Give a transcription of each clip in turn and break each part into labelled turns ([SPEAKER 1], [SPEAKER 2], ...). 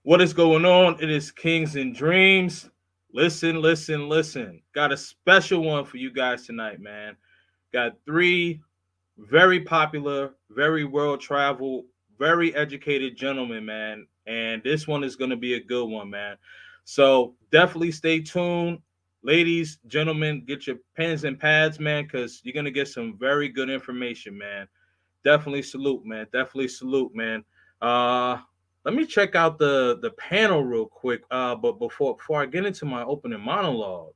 [SPEAKER 1] What is going on? It is Kings and Dreams. Listen, listen, listen. Got a special one for you guys tonight, man. Got three very popular, very world travel, very educated gentlemen, man. And this one is going to be a good one, man. So definitely stay tuned. Ladies, gentlemen, get your pens and pads, man, because you're going to get some very good information, man. Definitely salute, man. Definitely salute, man. Uh, Let me check out the panel real quick. But before I get into my opening monologue,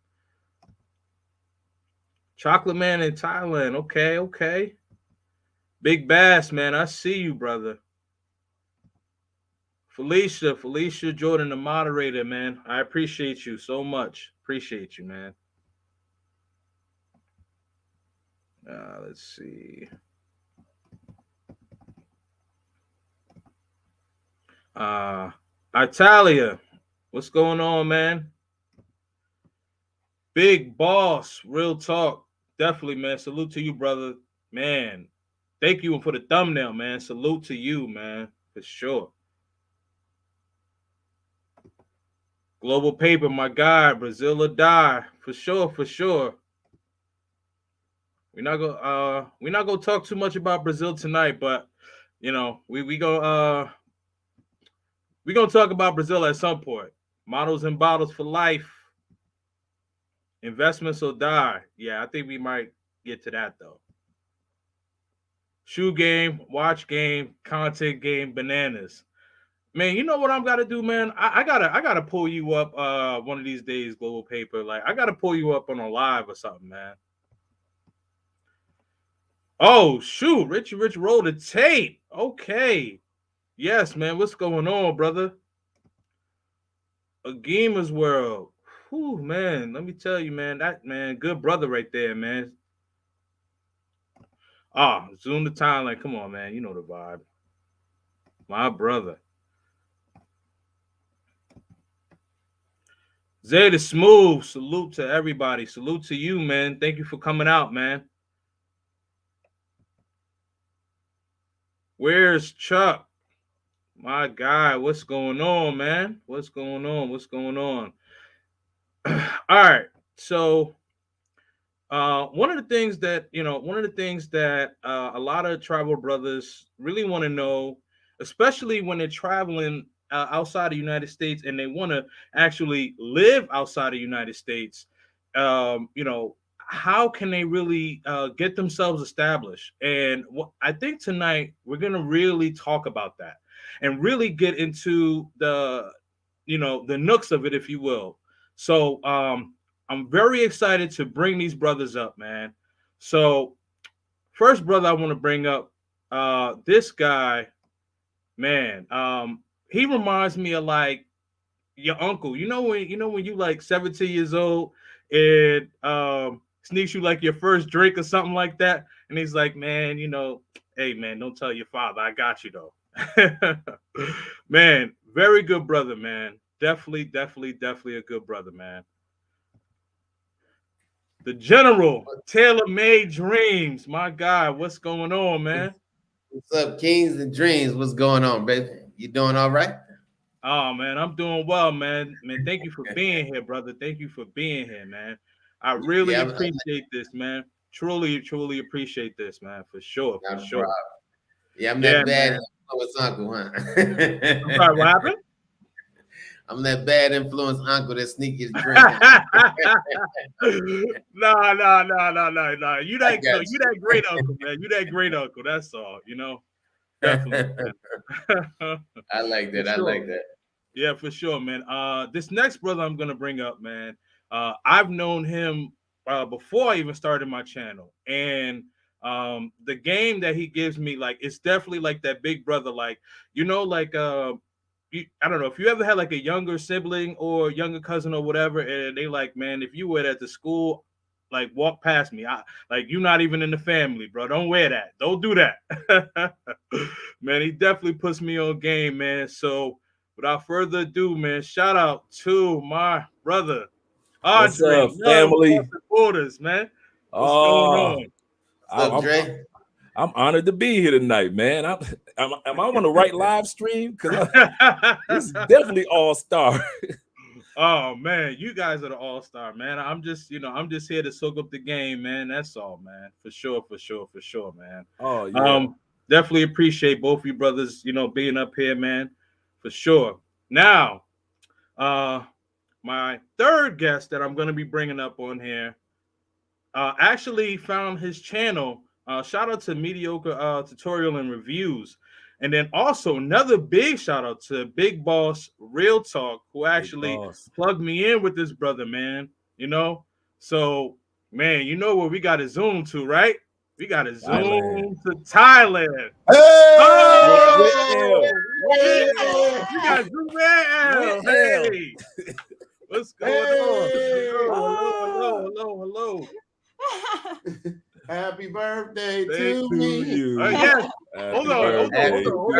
[SPEAKER 1] Chocolate Man in Thailand. Okay, okay. Big Bass, man. I see you, brother. Felicia Jordan, the moderator, man. I appreciate you so much. Appreciate you, man. Let's see. Uh, Italia, what's going on, man? Big boss, real talk. Definitely, man. Salute to you, brother. Man, thank you for the thumbnail, man. Salute to you, man, for sure. Global paper, my guy, Brazil or die, for sure, for sure. We're not gonna talk too much about Brazil tonight, but you know, we gonna talk about Brazil at some point. Models and bottles for life. Investments or die. Yeah, I think we might get to that though. Shoe game, watch game, content game, bananas. Man, you know what I'm gotta do, man? I gotta pull you up one of these days, Global Paper. Like I gotta pull you up on a live or something, man. Oh shoot, Richie Rich rolled a tape. Okay. Yes, man. What's going on, brother? A gamer's world. Whew, man. Let me tell you, man. That man, good brother right there, man. Zoom to Thailand. Come on, man. You know the vibe. My brother. Zay the Smooth. Salute to everybody. Salute to you, man. Thank you for coming out, man. Where's Chuck? My guy, what's going on, man? What's going on? What's going on? All right. So one of the things that a lot of travel brothers really want to know, especially when they're traveling outside the United States and they want to actually live outside the United States, how can they really get themselves established? And I think tonight we're gonna really talk about that and really get into the nooks of it, if you will. So I'm very excited to bring these brothers up, man. So first brother I want to bring up, this guy, man. He reminds me of like your uncle. You know when you like 17 years old and sneaks you like your first drink or something like that, and he's like, man, hey man, don't tell your father. I got you though. Man, very good brother, man. Definitely, definitely, definitely a good brother, man. The General, Tailor Made Dreams. My God, what's going on, man?
[SPEAKER 2] What's up, Kings and Dreams? What's going on, baby? You doing all right?
[SPEAKER 1] Oh man, I'm doing well, man. Man, thank you for being here, brother. Thank you for being here, man. I really
[SPEAKER 2] Yeah,
[SPEAKER 1] appreciate this, man. Truly, truly appreciate this, man. For sure, for
[SPEAKER 2] not a
[SPEAKER 1] sure.
[SPEAKER 2] problem. Yeah, I'm
[SPEAKER 1] Yeah,
[SPEAKER 2] that bad
[SPEAKER 1] man.
[SPEAKER 2] influence uncle, huh?
[SPEAKER 1] I'm sorry, what happened?
[SPEAKER 2] I'm that bad influence uncle that sneak his drink.
[SPEAKER 1] No, no, no, no, no, no. You
[SPEAKER 2] I
[SPEAKER 1] that
[SPEAKER 2] got
[SPEAKER 1] no, you that great uncle, man. You that great uncle. That's all, Definitely,
[SPEAKER 2] you.
[SPEAKER 1] man.
[SPEAKER 2] I like
[SPEAKER 1] For
[SPEAKER 2] that. I
[SPEAKER 1] sure.
[SPEAKER 2] like that.
[SPEAKER 1] Yeah, for sure, man. This next brother I'm gonna bring up, man. I've known him before I even started my channel, and the game that he gives me, like, it's definitely like that big brother, like, like I don't know if you ever had like a younger sibling or younger cousin or whatever, and they like, man, if you were at the school, like, walk past me, like, you're not even in the family, bro. Don't wear that. Don't do that. Man, he definitely puts me on game, man. So without further ado, man, shout out to my brother
[SPEAKER 3] What's
[SPEAKER 1] Andre,
[SPEAKER 3] up,
[SPEAKER 1] none across
[SPEAKER 3] family?
[SPEAKER 1] the borders, man. What's going
[SPEAKER 3] Oh,
[SPEAKER 1] on?
[SPEAKER 2] What's up,
[SPEAKER 3] I'm
[SPEAKER 2] Dre?
[SPEAKER 3] I'm honored to be here tonight, man. am I on the right live stream? Because this is definitely all star.
[SPEAKER 1] Oh man, you guys are the all-star, man. I'm just, I'm just here to soak up the game, man. That's all, man. For sure, for sure, for sure, man.
[SPEAKER 3] Oh yeah.
[SPEAKER 1] Um, Definitely appreciate both you brothers, being up here, man. For sure. Now, uh, my third guest that I'm gonna be bringing up on here, actually found his channel. Shout out to Mediocre Tutorial and Reviews. And then also another big shout out to Big Boss Real Talk, who
[SPEAKER 3] Big
[SPEAKER 1] actually
[SPEAKER 3] boss.
[SPEAKER 1] plugged me in with this brother, man. You know? So, man, you know where we got to zoom to, right? We got to
[SPEAKER 3] Thailand.
[SPEAKER 1] zoom to Thailand.
[SPEAKER 3] Well,
[SPEAKER 1] Oh,
[SPEAKER 2] Yeah.
[SPEAKER 1] we got zoom in.
[SPEAKER 3] well.
[SPEAKER 1] Hey, what's going on?
[SPEAKER 3] Ah,
[SPEAKER 1] Hello.
[SPEAKER 2] Happy birthday
[SPEAKER 1] Thank
[SPEAKER 2] to
[SPEAKER 3] to
[SPEAKER 2] me.
[SPEAKER 3] you.
[SPEAKER 1] Yes.
[SPEAKER 3] Happy
[SPEAKER 1] Hold on.
[SPEAKER 3] birthday to you.
[SPEAKER 1] I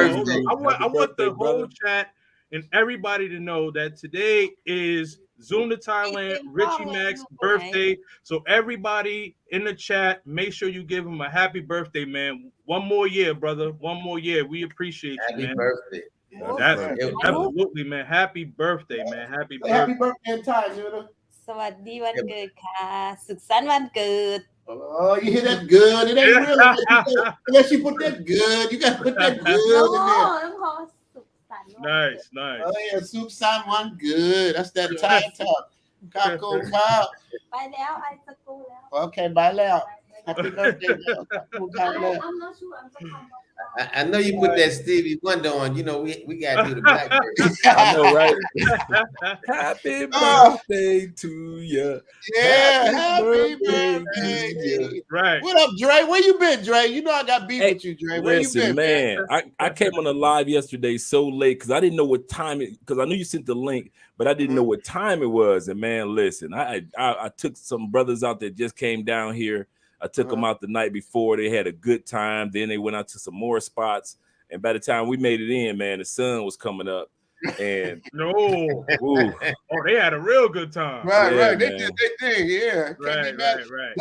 [SPEAKER 3] Happy
[SPEAKER 1] want
[SPEAKER 3] birthday,
[SPEAKER 1] the whole
[SPEAKER 3] brother.
[SPEAKER 1] chat and everybody to know that today is Zoom to Thailand, Richie Mac's birthday. So everybody in the chat, make sure you give him a happy birthday, man. One more year, brother. One more year. We appreciate you,
[SPEAKER 2] Happy
[SPEAKER 1] man.
[SPEAKER 2] birthday.
[SPEAKER 3] Happy
[SPEAKER 1] That's
[SPEAKER 3] birthday, brother.
[SPEAKER 1] absolutely, man. Happy birthday, man. Happy
[SPEAKER 2] Say happy
[SPEAKER 1] birthday.
[SPEAKER 2] birthday in Thai, Juna.
[SPEAKER 4] สวัสดีวันเกิดค่ะสุขสันต์วันเกิด
[SPEAKER 2] Oh, you hear that good? It ain't real unless you put that good. You got to put that
[SPEAKER 4] โอ้
[SPEAKER 2] good in there.
[SPEAKER 4] ต้องพอสุขสันต์วันเกิด
[SPEAKER 1] Nice.
[SPEAKER 2] Oh, yeah, soup san one good. That's that Thai talk. Kako cow.
[SPEAKER 4] ไปแล้วไอสกูแล้ว
[SPEAKER 2] Okay, bye now. Happy birthday. Kako cow now.
[SPEAKER 4] I'm not sure I'm so humble
[SPEAKER 2] I know you put that Stevie Wonder on. You know, we got to do the Blackbird.
[SPEAKER 3] I know, right? Happy birthday to you.
[SPEAKER 2] Yeah,
[SPEAKER 3] Happy
[SPEAKER 2] happy
[SPEAKER 3] birthday
[SPEAKER 2] birthday
[SPEAKER 3] to
[SPEAKER 2] to
[SPEAKER 3] you.
[SPEAKER 2] you.
[SPEAKER 1] Right.
[SPEAKER 2] What up, Dre? Where you been, Dre? You know I got beef
[SPEAKER 3] Hey,
[SPEAKER 2] with you, Dre. Where you
[SPEAKER 3] Listen,
[SPEAKER 2] been,
[SPEAKER 3] man, I came on the live yesterday so late because I didn't know what time it, because I knew you sent the link, but I didn't know what time it was. And man, listen, I took some brothers out that just came down here. I took them out the night before. They had a good time. Then they went out to some more spots. And by the time we made it in, man, the sun was coming up. And
[SPEAKER 1] No.
[SPEAKER 3] ooh,
[SPEAKER 1] Oh, they had a real good time.
[SPEAKER 2] Right,
[SPEAKER 3] Yeah,
[SPEAKER 2] right. They
[SPEAKER 3] man.
[SPEAKER 2] did their thing, yeah. Can't be mad.
[SPEAKER 1] Right.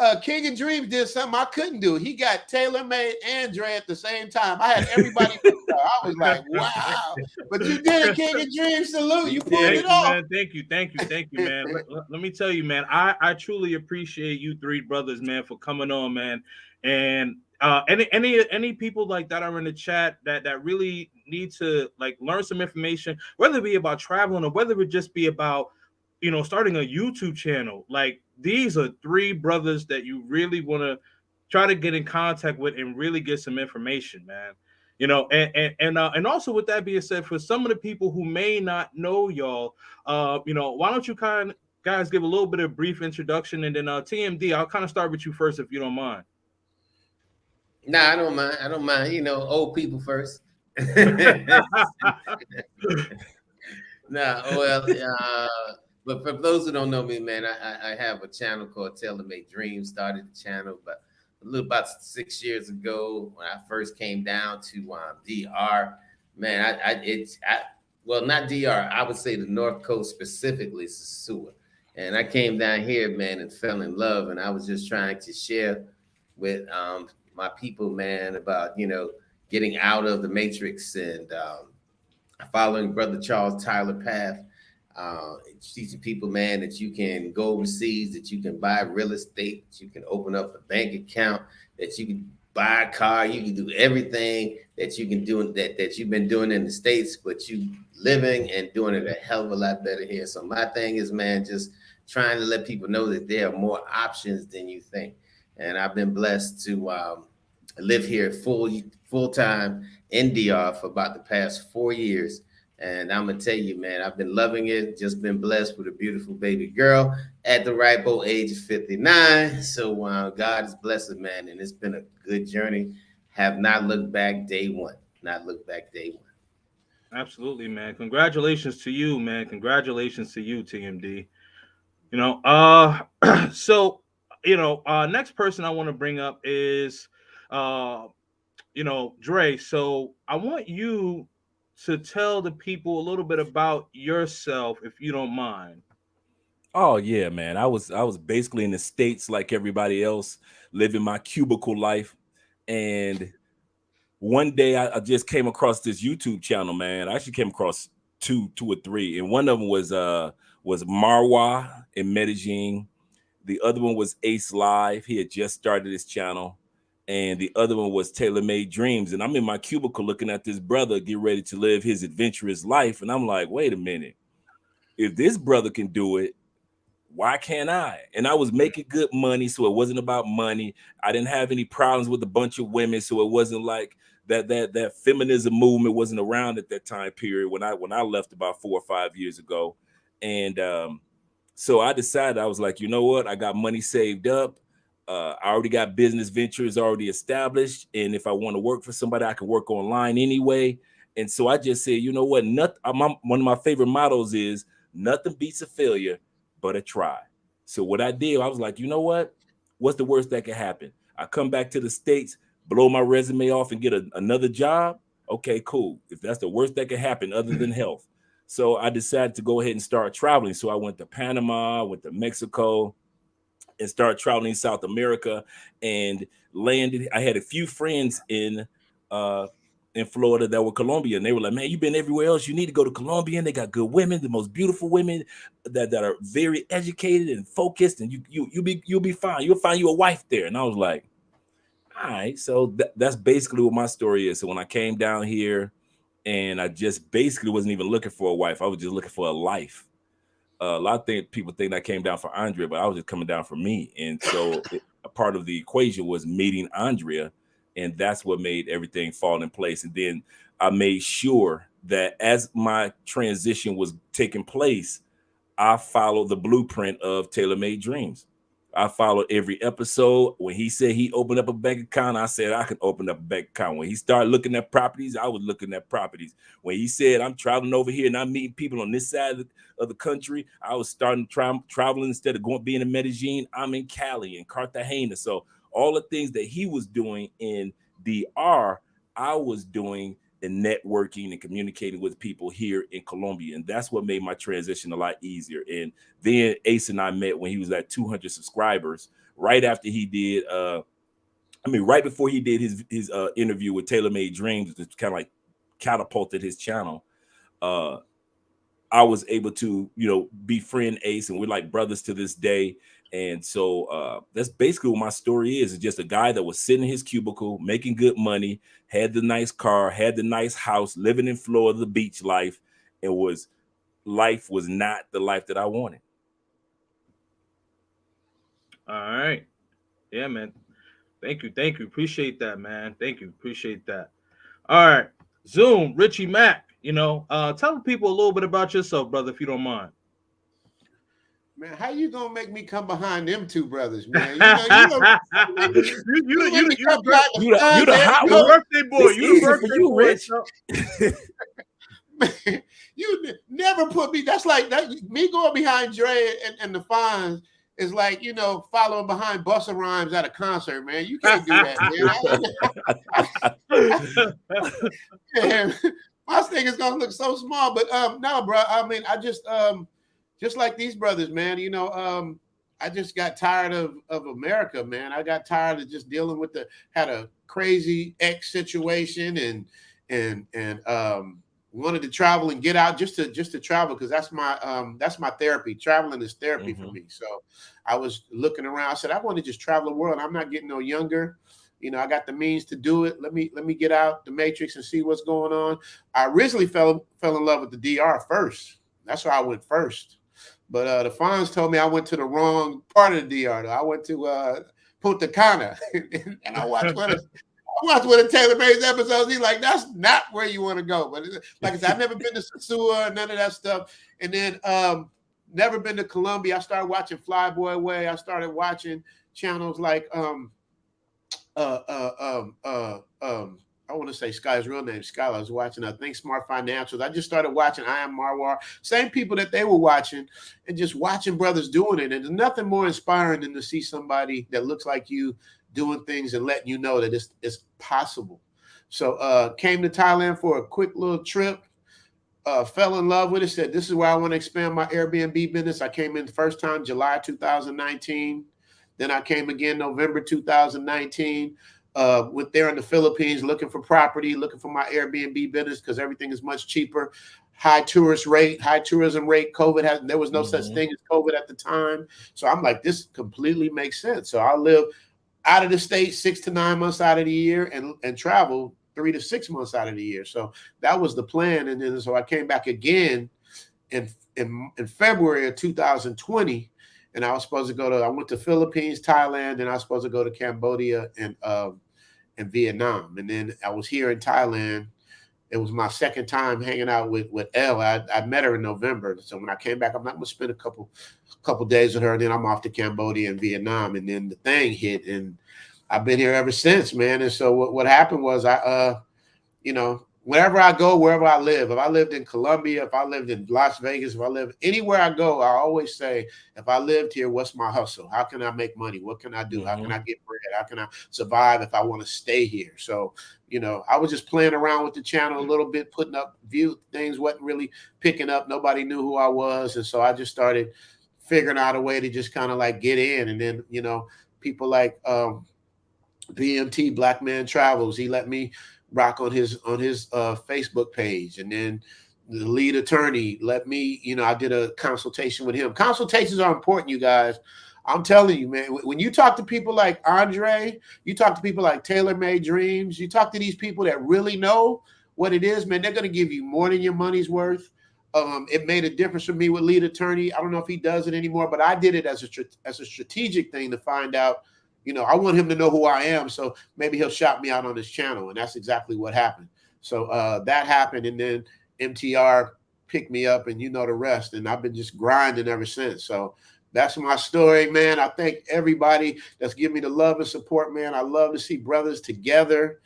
[SPEAKER 2] Oh, King of Dreams did something I couldn't do. He got Taylor Made and Dre at the same time. I had everybody. I was like, wow. But you did it, King of Dreams. Salute. You pulled it off.
[SPEAKER 1] Man. Thank you, man. Let me tell you, man. I truly appreciate you three brothers, man, for coming on, man. And any people like that are in the chat that really need to like learn some information, whether it be about traveling or whether it just be about starting a YouTube channel. Like these are three brothers that you really want to try to get in contact with and really get some information, man. And also with that being said, for some of the people who may not know y'all, why don't you kind of guys give a little bit of brief introduction, and then TMD, I'll kind of start with you first if you don't mind.
[SPEAKER 2] Nah, I don't mind. I don't mind. You know, old people first. Nah, well, but for those who don't know me, man, I have a channel called Taylor Made Dreams. Started the channel, but about 6 years ago when I first came down to DR. Man, well, not DR. I would say the North Coast, specifically Sasua. And I came down here, man, and fell in love. And I was just trying to share with my people, man, about getting out of the matrix and following Brother Charles Tyler path. Teaching people, man, that you can go overseas, that you can buy real estate, that you can open up a bank account, that you can buy a car, you can do everything that you can do that you've been doing in the States, but you living and doing it a hell of a lot better here. So my thing is, man, just trying to let people know that there are more options than you think. And I've been blessed to live here full time in DR for about the past 4 years. And I'm going to tell you, man, I've been loving it. Just been blessed with a beautiful baby girl at the ripe old age of 59. So God is blessed, man. And it's been a good journey. Have not looked back day one. Not looked back day one.
[SPEAKER 1] Absolutely, man. Congratulations to you, man. Congratulations to you, TMD. So, next person I want to bring up is, Dre. So I want you to tell the people a little bit about yourself, if you don't mind.
[SPEAKER 3] Oh yeah, man. I was basically in the States like everybody else, living my cubicle life. And one day I just came across this YouTube channel, man. I actually came across two or three, and one of them was Marwa in Medellin. The other one was Ace Live. He had just started his channel. And the other one was Tailor Made Dreams. And I'm in my cubicle looking at this brother get ready to live his adventurous life. And I'm like, wait a minute. If this brother can do it, why can't I? And I was making good money, so it wasn't about money. I didn't have any problems with a bunch of women, so it wasn't like that feminism movement wasn't around at that time period when I left about 4 or 5 years ago. And so I decided, I was like, you know what? I got money saved up. I already got business ventures already established. And if I want to work for somebody, I can work online anyway. And so I just said, you know what? One of my favorite mottos is nothing beats a failure but a try. So what I did, I was like, you know what? What's the worst that could happen? I come back to the States, blow my resume off and get another job. Okay, cool. If that's the worst that could happen other than health. So I decided to go ahead and start traveling. So I went to Panama, went to Mexico, and started traveling South America and landed. I had a few friends in Florida that were Colombian. And they were like, man, you've been everywhere else. You need to go to Colombia. And they got good women, the most beautiful women that are very educated and focused. And you'll be fine. You'll find you a wife there. And I was like, all right. So that's basically what my story is. So when I came down here, and I just basically wasn't even looking for a wife. I was just looking for a life. A lot of people think I came down for Andrea, but I was just coming down for me. And so a part of the equation was meeting Andrea, and that's what made everything fall in place. And then I made sure that as my transition was taking place, I followed the blueprint of Tailor Made Dreams. I followed every episode. When he said he opened up a bank account, I said I can open up a bank account. When he started looking at properties, I was looking at properties. When he said I'm traveling over here and I'm meeting people on this side of the country, I was starting traveling instead of being in Medellin. I'm in Cali and Cartagena. So all the things that he was doing in DR, I was doing in networking and communicating with people here in Colombia. And that's what made my transition a lot easier. And then Ace and I met when he was at 200 subscribers, right after he did, right before he did his interview with Tailor Made Dreams, which kind of like catapulted his channel. I was able to, befriend Ace, and we're like brothers to this day. And so that's basically what my story is. It's just a guy that was sitting in his cubicle, making good money, had the nice car, had the nice house, living in Florida, the beach life, and life was not the life that I wanted.
[SPEAKER 1] All right. Yeah, man. Thank you. Appreciate that, man. Thank you. Appreciate that. All right. Zoom, Richie Mack, tell the people a little bit about yourself, brother, if you don't mind.
[SPEAKER 5] Man, how you gonna make me come behind them two brothers, man?
[SPEAKER 1] You the birthday boy. You the birthday boy.
[SPEAKER 5] Man, you never put me. That's like that. Me going behind Dre and the Fonz is like following behind Busta Rhymes at a concert, man. You can't do that, man. My thing is gonna look so small, but no, bro. I mean, I just like these brothers, man, I just got tired of America, man. I got tired of just dealing with had a crazy ex situation and wanted to travel and get out just to travel because that's my therapy. Traveling is therapy for me. So I was looking around. I said, I want to just travel the world. I'm not getting no younger. I got the means to do it. Let me get out the matrix and see what's going on. I originally fell in love with the DR first. That's why I went first. But the Fonz told me I went to the wrong part of the DR. I went to Punta Cana, and I watched one of Tailor Made's episodes. He's like, "That's not where you want to go." But like I said, I've never been to Sosua, none of that stuff, and then never been to Colombia. I started watching Flyboy Way. I started watching channels like I want to say Sky's real name, Skylar. I was watching, I think, Smart Financials. I just started watching I Am Marwar. Same people that they were watching and just watching brothers doing it. And there's nothing more inspiring than to see somebody that looks like you doing things and letting you know that it's possible. So came to Thailand for a quick little trip, fell in love with it, said, this is where I want to expand my Airbnb business. I came in the first time, July 2019. Then I came again, November 2019. went there in the Philippines looking for property, looking for my Airbnb business because everything is much cheaper. High tourism rate. There was no such thing as COVID at the time. So I'm like, this completely makes sense. So I'll live out of the state 6 to 9 months out of the year and travel 3 to 6 months out of the year. So that was the plan. And then so I came back again in February of 2020. And I was supposed to I went to Philippines, Thailand, and I was supposed to go to Cambodia and Vietnam. And then I was here in Thailand. It was my second time hanging out with Elle. I met her in November. So when I came back, I'm like, I'm gonna spend a couple days with her, and then I'm off to Cambodia and Vietnam. And then the thing hit, and I've been here ever since, man. And so what happened was wherever I go, wherever I live, if I lived in Colombia, if I lived in Las Vegas, if I live anywhere I go, I always say, if I lived here, what's my hustle? How can I make money? What can I do? How can I get bread? How can I survive if I want to stay here? So, I was just playing around with the channel a little bit, putting up things wasn't really picking up. Nobody knew who I was. And so I just started figuring out a way to just kind of like get in. And then, people like BMT, Black Man Travels, he let me rock on his Facebook page. And then the lead attorney let me, I did a consultation with him. Consultations are important, you guys. I'm telling you, man, when you talk to people like Andre, you talk to people like Taylor Made Dreams, you talk to these people that really know what it is, man, they're going to give you more than your money's worth. It made a difference for me with lead attorney. I don't know if he does it anymore, but I did it as a strategic thing to find out, I want him to know who I am. So maybe he'll shout me out on his channel. And that's exactly what happened. So that happened. And then MTR picked me up, and the rest. And I've been just grinding ever since. So that's my story, man. I thank everybody that's giving me the love and support, man. I love to see brothers together.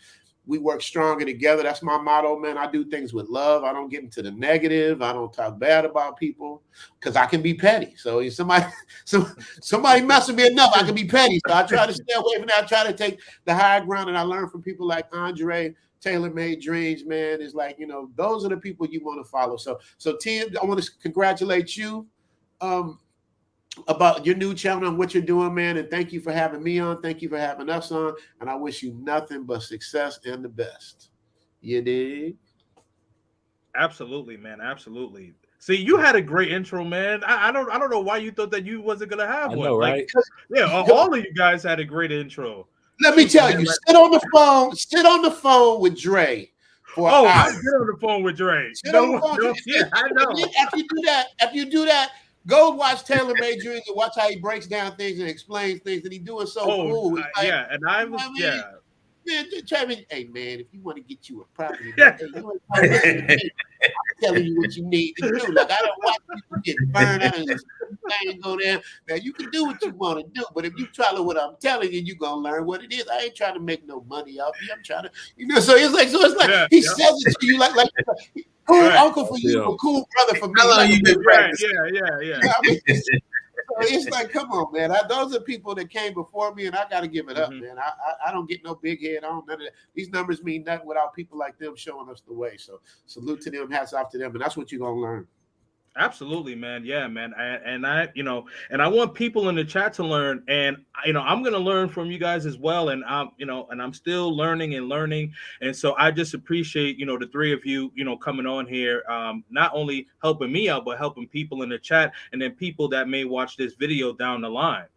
[SPEAKER 5] We work stronger together. That's my motto, man. I do things with love. I don't get into the negative. I don't talk bad about people because I can be petty. So if somebody mess with me enough, I can be petty. So I try to stay away from that. I try to take the high ground, and I learn from people like Andre, Taylor Made Dreams, man. It's like, those are the people you want to follow. So Tim, I want to congratulate you about your new channel and what you're doing, man. And thank you for having me on. Thank you for having us on. And I wish you nothing but success and the best. You dig?
[SPEAKER 1] Absolutely, man. Absolutely. See, you had a great intro, man. I don't know why you thought that you wasn't gonna have one.
[SPEAKER 3] Know, right?
[SPEAKER 1] All of you guys had a great intro.
[SPEAKER 5] Let me tell you, sit on the phone with Dre.
[SPEAKER 1] I get on the phone with Dre.
[SPEAKER 5] Yeah, I know. After you do that, go watch Taylor Made Dreams and watch how he breaks down things and explains things, and he's doing so cool. Man, hey man, if you want to get you a property, man, hey, I'm telling you what you need to do. Like, I don't want people get burned out and things go down. Now you can do what you want to do, but if you follow what I'm telling you, you're gonna learn what it is. I ain't trying to make no money off you. I'm trying to, so it's like he says it to you like cool uncle for you, a cool brother for me.
[SPEAKER 2] How long you been practicing?
[SPEAKER 5] Yeah. So it's like, come on, man. Those are people that came before me, and I got to give it up, man. I don't get no big head on none of that. These numbers mean nothing without people like them showing us the way. So salute to them, hats off to them, and that's what you're gonna learn.
[SPEAKER 1] Absolutely, man. Yeah, man. I want people in the chat to learn, and I'm gonna learn from you guys as well. And I'm still learning. And so I just appreciate, the three of you, coming on here, not only helping me out, but helping people in the chat, and then people that may watch this video down the line.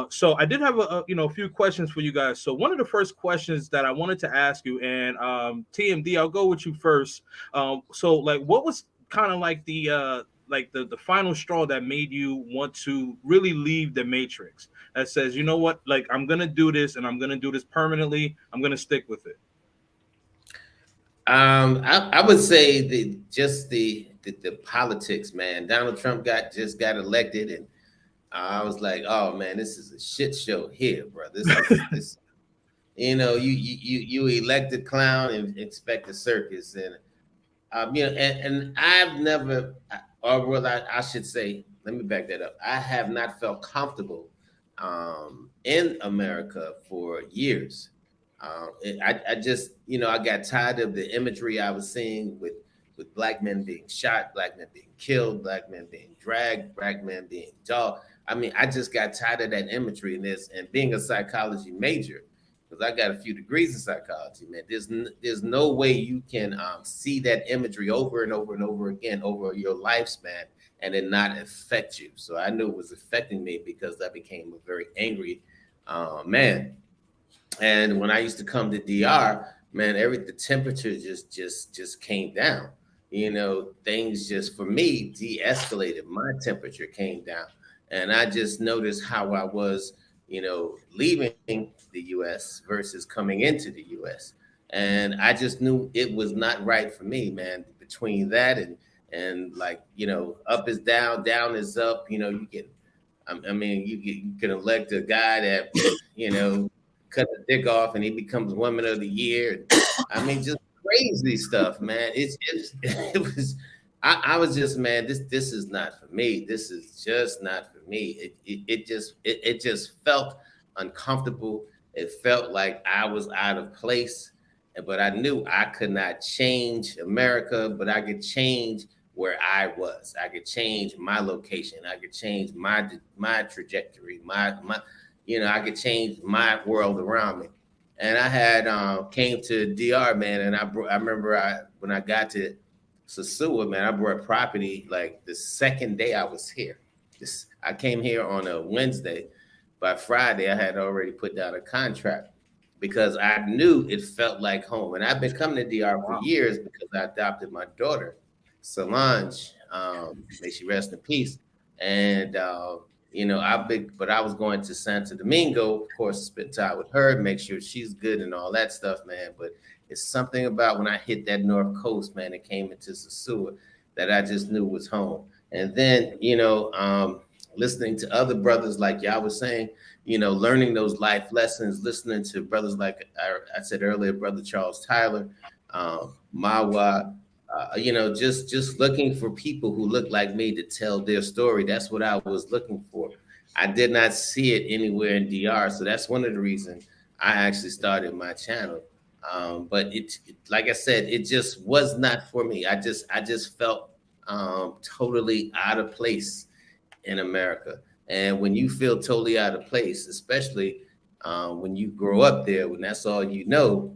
[SPEAKER 1] So I did have a few questions for you guys. So one of the first questions that I wanted to ask you, and TMD, I'll go with you first. So like, what was kind of like the final straw that made you want to really leave the matrix, that says, you know what, like, I'm gonna do this, and I'm gonna do this permanently. I'm gonna stick with it.
[SPEAKER 2] I would say the politics, man. Donald Trump got elected, and I was like, oh man, this is a shit show here, bro. This you elect a clown and expect a circus. And and I've never, or well, I should say, let me back that up. I have not felt comfortable in America for years. I just, I got tired of the imagery I was seeing with black men being shot, black men being killed, black men being dragged, black men being dogged. I mean, I just got tired of that imagery and being a psychology major. because I got a few degrees in psychology, man. There's no way you can see that imagery over and over and over again over your lifespan and it not affect you. So I knew it was affecting me because I became a very angry man. And when I used to come to DR, man, the temperature just came down. You know, things just for me de-escalated. My temperature came down, and I just noticed how I was, you know, leaving the U.S. versus coming into the U.S. And I just knew it was not right for me, man. Between that and like, you know, up is down, down is up. You know, you can, I mean, you can elect a guy that, you know, cut the dick off and he becomes woman of the year. I mean, just crazy stuff, man. It was I was just, man, this is not for me. This is just not for me. It just felt uncomfortable. It felt like I was out of place. But I knew I could not change America, but I could change where I was. I could change my location. I could change my trajectory, my you know, I could change my world around me. And I had came to DR, man, and I remember when I got to Sosua, man, I brought property like the second day I was here. I came here on a Wednesday. By Friday, I had already put down a contract because I knew it felt like home. And I've been coming to DR for years because I adopted my daughter, Solange. May she rest in peace. And you know, but I was going to Santo Domingo, of course, spend time with her, make sure she's good and all that stuff, man. But it's something about when I hit that North Coast, man, and came into Sosua that I just knew was home. And then, you know, listening to other brothers, like y'all was saying, you know, learning those life lessons, listening to brothers like I said earlier, Brother Charles Tyler, Mawa, you know, just looking for people who look like me to tell their story. That's what I was looking for. I did not see it anywhere in DR, so that's one of the reasons I actually started my channel. But like I said, it just was not for me. I just felt totally out of place in America. And when you feel totally out of place, especially when you grow up there, when that's all you know,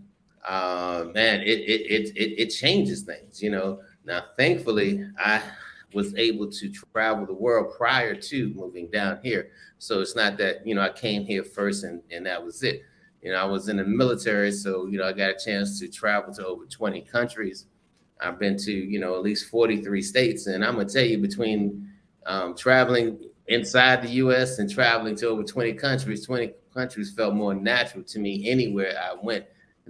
[SPEAKER 2] man, it changes things, you know. Now, thankfully, I was able to travel the world prior to moving down here. So it's not that, you know, I came here first and that was it. You know, I was in the military, so, you know, I got a chance to travel to over 20 countries. I've been to, you know, at least 43 states. And I'm going to tell you, between traveling inside the U.S. and traveling to over 20 countries felt more natural to me anywhere I went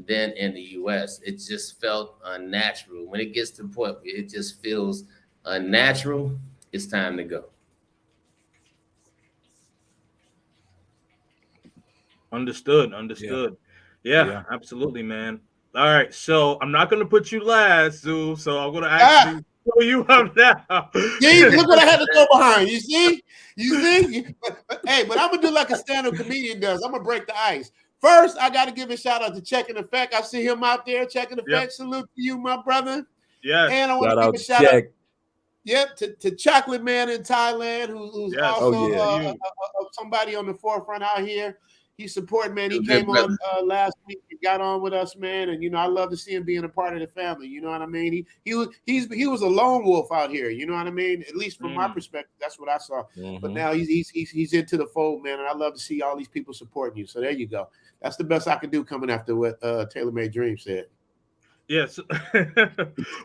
[SPEAKER 2] than in the U.S. It just felt unnatural. When it gets to the point where it just feels unnatural, it's time to go.
[SPEAKER 1] Understood. Yeah, absolutely, man. All right, so I'm not going to put you last, Zoo. So I'm going to actually throw you up now.
[SPEAKER 5] See, look what I had to throw behind. You see? Hey, but I'm gonna do like a stand-up comedian does. I'm gonna break the ice. First, I got to give a shout out to Check in Effect. I see him out there. Check in Effect. Yep. Salute to you, my brother.
[SPEAKER 1] Yes.
[SPEAKER 5] And I want to give a shout out. Yep, to Chocolate Man in Thailand, who's also somebody on the forefront out here. He's supporting, man. He came on last week and got on with us, man. And, you know, I love to see him being a part of the family. You know what I mean? He was a lone wolf out here. You know what I mean? At least from my perspective, that's what I saw. Mm-hmm. But now he's into the fold, man. And I love to see all these people supporting you. So there you go. That's the best I could do coming after what Taylor Made Dream said.
[SPEAKER 1] Yes.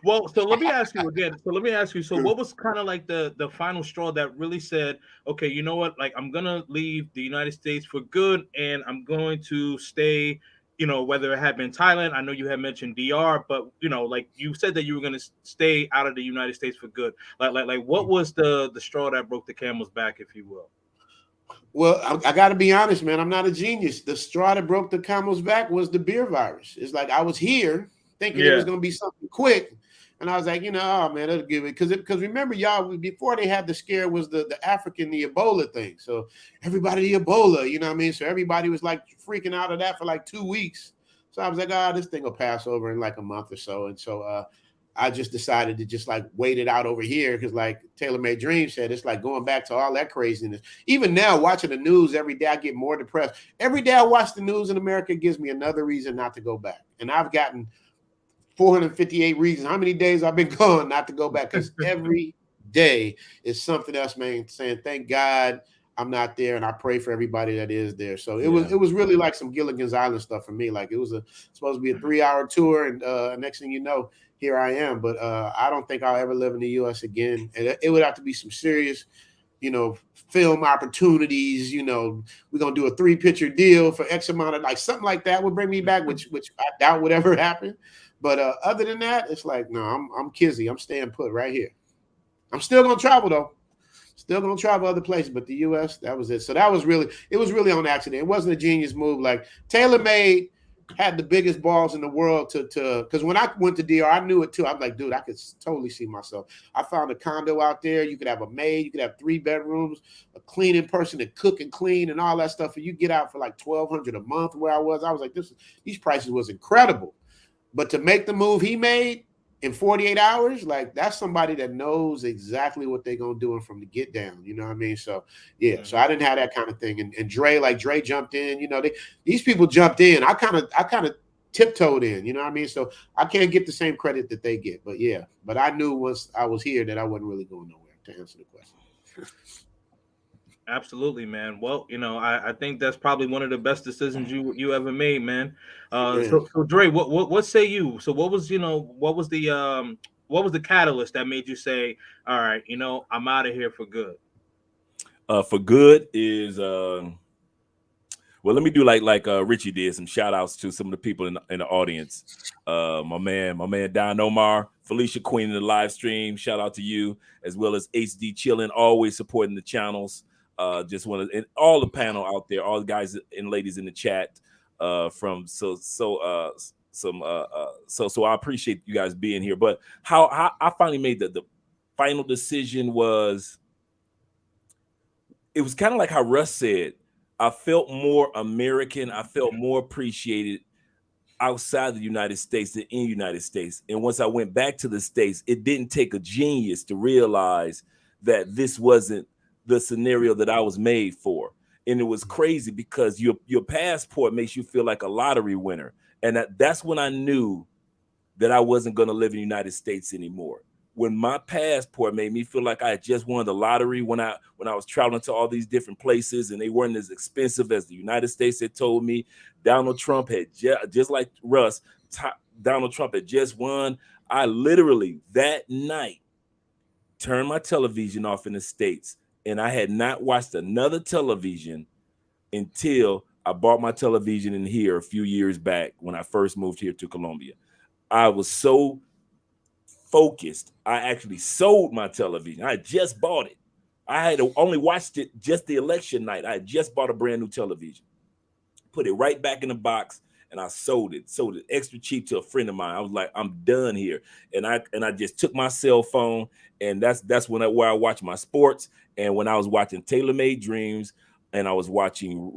[SPEAKER 1] Well, so let me ask you again. So what was kind of like the final straw that really said, okay, you know what? Like, I'm going to leave the United States for good and I'm going to stay, you know, whether it had been Thailand. I know you had mentioned DR, but, you know, like you said that you were going to stay out of the United States for good. Like what was the straw that broke the camel's back, if you will?
[SPEAKER 5] Well, I got to be honest, man. I'm not a genius. The straw that broke the camel's back was the beer virus. It's like I was here thinking it was going to be something quick. And I was like, you know, oh, man, it'll give it. Because remember, y'all, before they had the scare was the Ebola thing. So everybody, the Ebola, you know what I mean? So everybody was like freaking out of that for like 2 weeks. So I was like, this thing will pass over in like a month or so. And so I just decided to just like wait it out over here because, like Taylor Made Dream said, it's like going back to all that craziness. Even now, watching the news every day, I get more depressed. Every day I watch the news in America gives me another reason not to go back. And I've gotten 458 reasons how many days I've been gone not to go back, because every day is something else, man, saying thank God I'm not there, and I pray for everybody that is there. So it was really like some Gilligan's Island stuff for me. Like it was supposed to be a 3-hour tour, and next thing you know, here I am. But I don't think I'll ever live in the U.S. again, and it would have to be some serious, film opportunities. We're gonna do a 3-picture deal for X amount of, like, something like that would bring me back, which I doubt would ever happen. But other than that, it's like, no, I'm Kizzy. I'm staying put right here. I'm still gonna travel though. Still gonna travel other places, but the U.S., that was it. So it was really on accident. It wasn't a genius move. Like TaylorMade had the biggest balls in the world to because when I went to DR, I knew it too. I'm like, dude, I could totally see myself. I found a condo out there. You could have a maid, you could have 3 bedrooms, a cleaning person to cook and clean and all that stuff. And you get out for like $1,200 a month. Where I was like, these prices was incredible. But to make the move he made in 48 hours, like, that's somebody that knows exactly what they're going to do from the get down. You know what I mean? So, yeah. So I didn't have that kind of thing. And Dre jumped in, these people jumped in. I kind of tiptoed in, you know what I mean? So I can't get the same credit that they get. But yeah, but I knew once I was here that I wasn't really going nowhere, to answer the question.
[SPEAKER 1] Absolutely, man. Well, I think that's probably one of the best decisions you ever made, man. So Dre, what say you? So what was the catalyst that made you say, all right, I'm out of here for good?
[SPEAKER 3] For good is well, let me do like Richie did, some shout outs to some of the people in the audience. My man Don Omar, Felicia Queen in the live stream, shout out to you, as well as HD Chillin', always supporting the channels. Just want to, and all the panel out there, all the guys and ladies in the chat. So I appreciate you guys being here. But how I finally made the final decision was, it was kind of like how Russ said. I felt more American. I felt more appreciated outside the United States than in the United States. And once I went back to the States, it didn't take a genius to realize that this wasn't the scenario that I was made for. And it was crazy because your passport makes you feel like a lottery winner. And that's when I knew that I wasn't going to live in the United States anymore. When my passport made me feel like I had just won the lottery, when I was traveling to all these different places and they weren't as expensive as the United States had told me. Donald Trump had just like Russ, Donald Trump had just won. I literally that night turned my television off in the States, and I had not watched another television until I bought my television in here a few years back when I first moved here to Colombia. I was so focused, I actually sold my television. I just bought it. I had only watched it just the election night. I had just bought a brand new television, put it right back in the box, and I sold it extra cheap to a friend of mine. I was like, I'm done here. And I just took my cell phone, and that's where I watch my sports. And when I was watching Taylor Made Dreams, and I was watching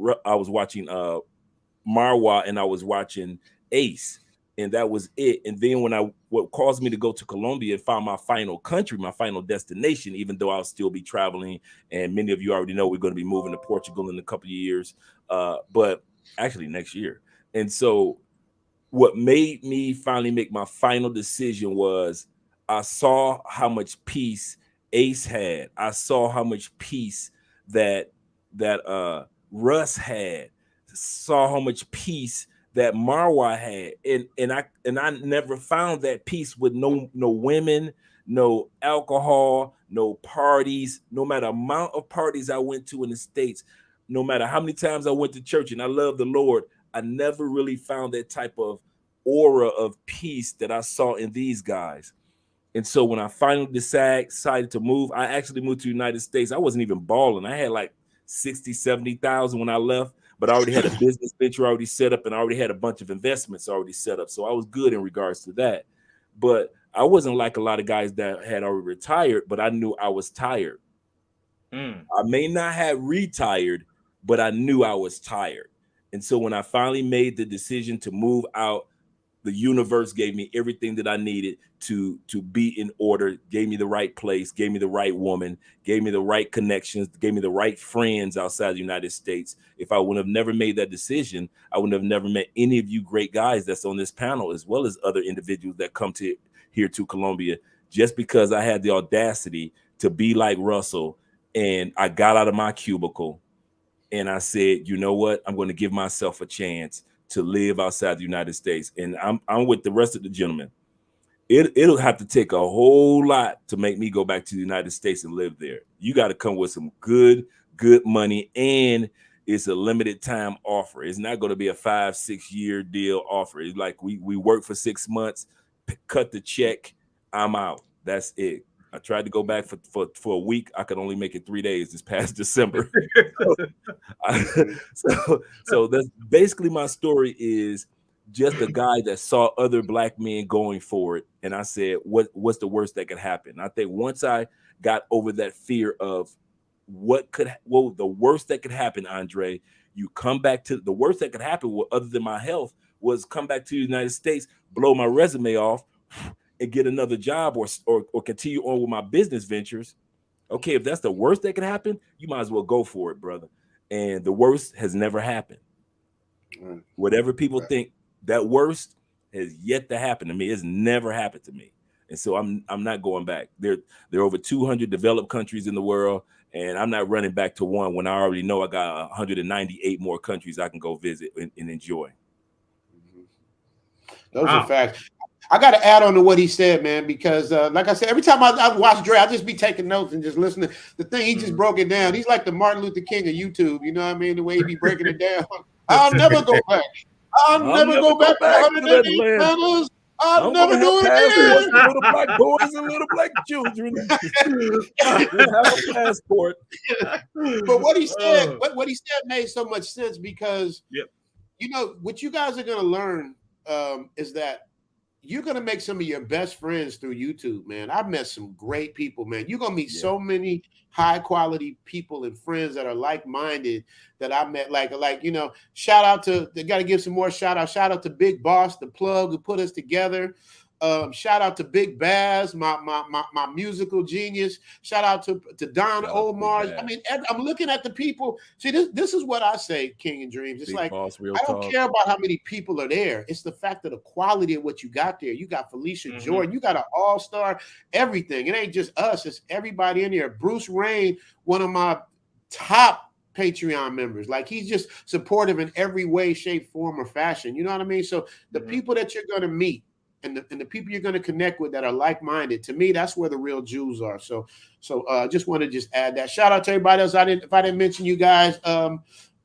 [SPEAKER 3] Marwa, and I was watching Ace, and that was it. And then what caused me to go to Colombia and find my final country, my final destination, even though I'll still be traveling. And many of you already know we're going to be moving to Portugal in a couple of years, but actually next year. And so what made me finally make my final decision was I saw how much peace Ace had. I saw how much peace that Russ had. Saw how much peace that Marwa had, and I never found that peace with no women, no alcohol, no parties. No matter amount of parties I went to in the States, no matter how many times I went to church, and I love the Lord, I never really found that type of aura of peace that I saw in these guys. And so when I finally decided to move, I actually moved to the United States. I wasn't even balling. I had like 60, 70,000 when I left, but I already had a business venture already set up, and I already had a bunch of investments already set up. So I was good in regards to that. But I wasn't like a lot of guys that had already retired, but I knew I was tired. I may not have retired, but I knew I was tired. And so when I finally made the decision to move out the universe gave me everything that I needed to be in order, gave me the right place, gave me the right woman, gave me the right connections, gave me the right friends outside the United States. If I would have never made that decision, I would have never met any of you great guys that's on this panel, as well as other individuals that come to here to Colombia, just because I had the audacity to be like Russell. And I got out of my cubicle and I said, you know what? I'm going to give myself a chance to live outside the United States. And I'm with the rest of the gentlemen. It'll have to take a whole lot to make me go back to the United States and live there. You got to come with some good money, and it's a limited time offer. It's not going to be a 5-6 year deal offer. It's like we work for 6 months, cut the check, I'm out. That's it. I tried to go back for a week. I could only make it 3 days this past December. So that's basically my story, is just a guy that saw other black men going for it. And I said, what's the worst that could happen? I think once I got over that fear of the worst that could happen, Andre, you come back to the worst that could happen, other than my health, was come back to the United States, blow my resume off, and get another job or continue on with my business ventures. Okay, if that's the worst that could happen, you might as well go for it, brother. And the worst has never happened. Whatever people think, that worst has yet to happen to me. It's never happened to me. And so I'm not going back. There are over 200 developed countries in the world, and I'm not running back to one when I already know I got 198 more countries I can go visit and enjoy.
[SPEAKER 5] Those are facts. I got to add on to what he said, man, because like I said, every time I watch Dre, I just be taking notes and just listening. The thing, he just broke it down. He's like the Martin Luther King of YouTube. You know what I mean? The way he be breaking it down. I'll never go back. I'll never go back to 180 panels. I'll never do it again.
[SPEAKER 3] Little black boys and little black children have a passport.
[SPEAKER 5] But what he said made so much sense, because you know what you guys are going to learn is that you're going to make some of your best friends through YouTube, man. I've met some great people, man. You're going to meet so many high quality people and friends that are like-minded that I met. Like, you know, shout out to, they got to give some more shout out to Big Boss, the plug who put us together. Shout out to Big Baz, my musical genius. Shout out to Don Omar. I mean, I'm looking at the people. See, this is what I say, King and Dreams. It's Big like, Boss, I don't care about how many people are there. It's the fact of the quality of what you got there. You got Felicia Jordan. You got an all-star, everything. It ain't just us. It's everybody in here. Bruce Rain, one of my top Patreon members. Like, he's just supportive in every way, shape, form, or fashion. You know what I mean? So the people that you're going to meet, and the people you're going to connect with that are like-minded, to me, that's where the real jewels are. So just want to just add that. Shout out to everybody else. If I didn't mention you guys,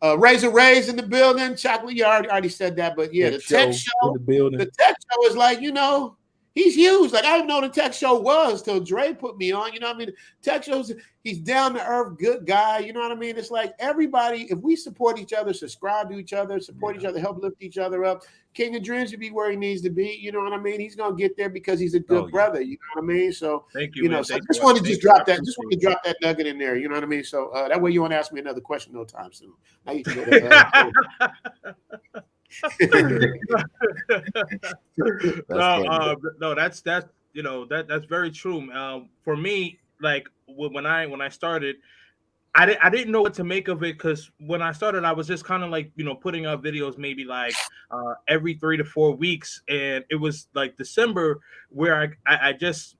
[SPEAKER 5] Razor Ray's in the building. Chocolate, you already said that, but yeah, the tech show. The tech show is like, you know, he's huge. Like, I didn't know the tech show was till Dre put me on. You know what I mean? Tech shows, he's down to earth, good guy. You know what I mean? It's like everybody, if we support each other, subscribe to each other, support each other, help lift each other up, King of Dreams will be where he needs to be. You know what I mean? He's gonna get there because he's a good brother. You know what I mean? So
[SPEAKER 1] thank you.
[SPEAKER 5] You know, so I just want to drop that. Just want to drop that nugget in there. You know what I mean? So that way you won't ask me another question no time soon. Now you can go to,
[SPEAKER 1] no, that's you know, that's very true. For me, like when I started, I didn't know what to make of it, because when I started, I was just kind of like, you know, putting up videos maybe like every 3 to 4 weeks, and it was like December where I just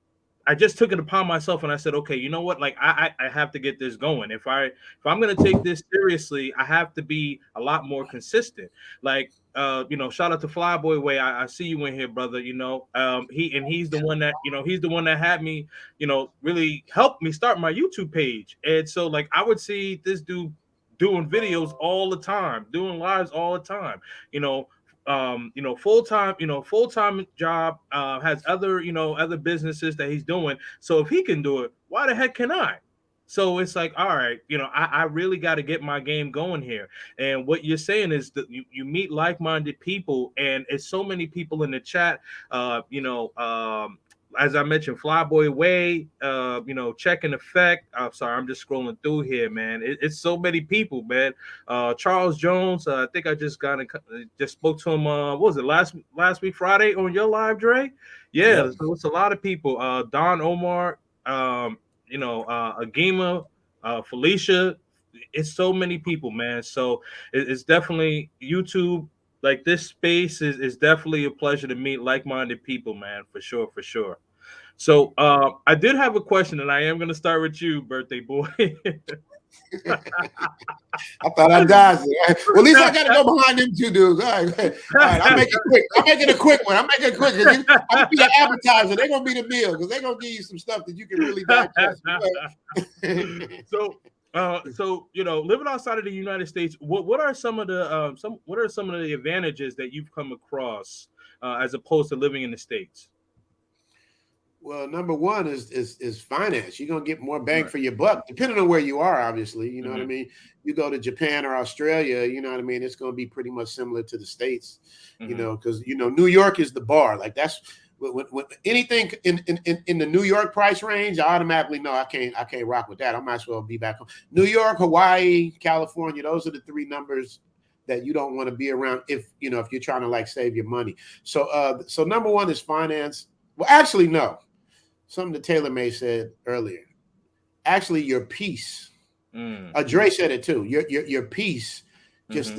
[SPEAKER 1] took it upon myself and I said, okay, you know what? Like I have to get this going. If I'm gonna take this seriously, I have to be a lot more consistent. Like you know, shout out to Flyboy Way. I see you in here, brother. You know, he's the one that, you know, he's the one that had me, you know, really helped me start my YouTube page. And so like I would see this dude doing videos all the time, doing lives all the time, you know, full-time job, has other businesses that he's doing. So if he can do it, why the heck can I? So it's like, all right, you know, I really got to get my game going here. And what you're saying is that you meet like-minded people, and it's so many people in the chat, as I mentioned, Flyboy Way, Check and Effect. I'm sorry, I'm just scrolling through here, man. It's so many people, man. Charles Jones, I think I just spoke to him. What was it last week Friday on your live, Dre? Yeah,
[SPEAKER 3] Yep.
[SPEAKER 1] so it's a lot of people. Don Omar, Agima, Felicia. It's so many people, man. So it's definitely YouTube. Like this space is definitely a pleasure to meet like-minded people, man, for sure, for sure. So I did have a question, and I am going to start with you, birthday boy.
[SPEAKER 5] I thought I dodged it. Well, at least I got to go behind them two dudes. All right, all right. I'll make it quick. I'm making a quick one. I'm making it quick because I'm gonna be the appetizer. They're gonna be the meal because they're gonna give you some stuff that you can really digest.
[SPEAKER 1] So living outside of the United States, what are some of the advantages that you've come across as opposed to living in the States?
[SPEAKER 5] Well, number one is finance. You're gonna get more bang for your buck, depending on where you are. Obviously, you know what I mean. You go to Japan or Australia, you know what I mean. It's gonna be pretty much similar to the States, because New York is the bar. Like that's when anything in the New York price range, I automatically know I can't rock with that. I might as well be back home. New York, Hawaii, California. Those are the three numbers that you don't want to be around if you're trying to like save your money. So number one is finance. Well, actually, no. Something that Taylor May said earlier. Actually, your peace. Dre said it too. Your peace. Just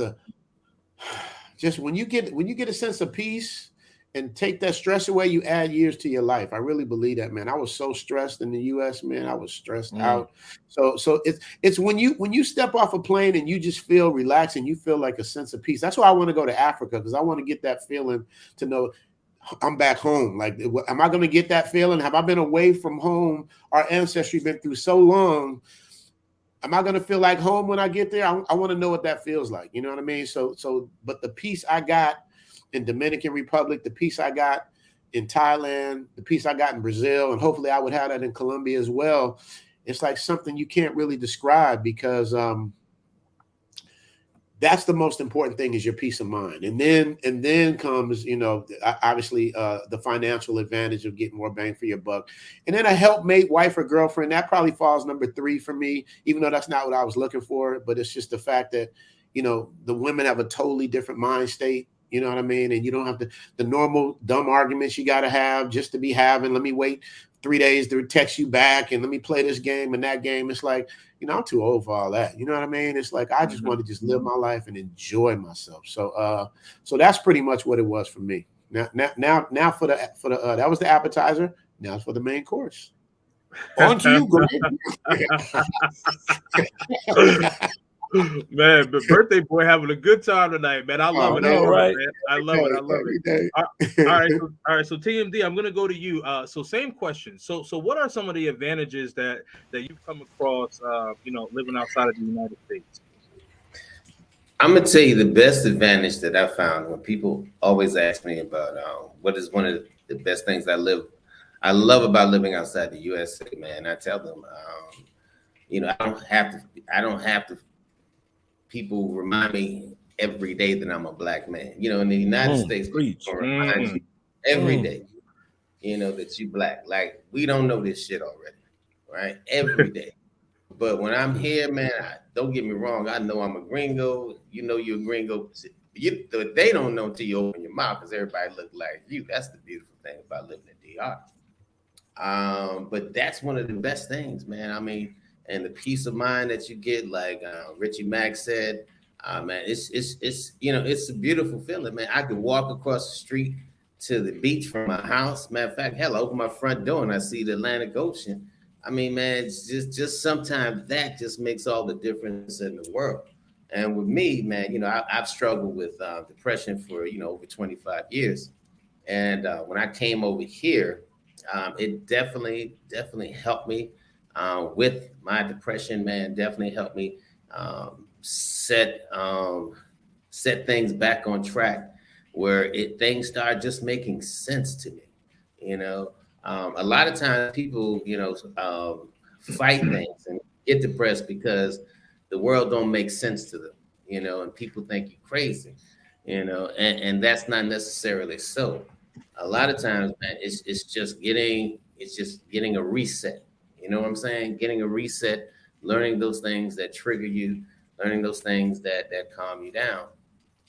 [SPEAKER 5] when you get a sense of peace and take that stress away, you add years to your life. I really believe that, man. I was so stressed in the U.S., man. I was stressed out. So it's when you step off a plane and you just feel relaxed and you feel like a sense of peace. That's why I want to go to Africa, because I want to get that feeling to know I'm back home. Like, am I going to get that feeling? Have I been away from home? Our ancestry been through so long. Am I going to feel like home when I get there? I want to know what that feels like. You know what I mean? But the peace I got in Dominican Republic, the peace I got in Thailand, the peace I got in Brazil, and hopefully I would have that in Colombia as well. It's like something you can't really describe, because that's the most important thing, is your peace of mind. And then comes, obviously the financial advantage of getting more bang for your buck. And then a helpmate, wife or girlfriend, that probably falls number 3 for me, even though that's not what I was looking for. But it's just the fact that, the women have a totally different mind state. You know what I mean? And you don't have the normal dumb arguments you got to have just to be having. Let me wait 3 days to text you back, and let me play this game and that game. It's like, I'm too old for all that. You know what I mean? It's like, I just want to just live my life and enjoy myself. So that's pretty much what it was for me. Now for the that was the appetizer. Now it's for the main course. On to you, Greg.
[SPEAKER 1] Man, but birthday boy having a good time tonight, man. I love it.
[SPEAKER 3] All right.
[SPEAKER 1] Man. I love it. All right. So TMD, I'm gonna go to you. So same question. So what are some of the advantages that you've come across, living outside of the United States?
[SPEAKER 2] I'm gonna tell you the best advantage that I found when people always ask me about what is one of the best things I love about living outside the USA, man. I tell them, I don't have to. People remind me every day that I'm a black man. In the United States, people remind you every day, that you black. Like, we don't know this shit already, right? Every day. But when I'm here, man, don't get me wrong. I know I'm a gringo. You're a gringo. They don't know until you open your mouth, because everybody look like you. That's the beautiful thing about living in DR. But that's one of the best things, man. I mean, and the peace of mind that you get, like Richie Mack said, man, it's a beautiful feeling, man. I could walk across the street to the beach from my house. Matter of fact, hell, I open my front door and I see the Atlantic Ocean. I mean, man, it's just sometimes that just makes all the difference in the world. And with me, man, I've struggled with depression for over 25 years, and when I came over here, it definitely helped me. With my depression, man, definitely helped me set things back on track, where things start just making sense to me. A lot of times people, fight things and get depressed because the world don't make sense to them, and people think you're crazy, and that's not necessarily so. A lot of times, man, it's just getting a reset. You know what I'm saying? Getting a reset, learning those things that trigger you, learning those things that calm you down.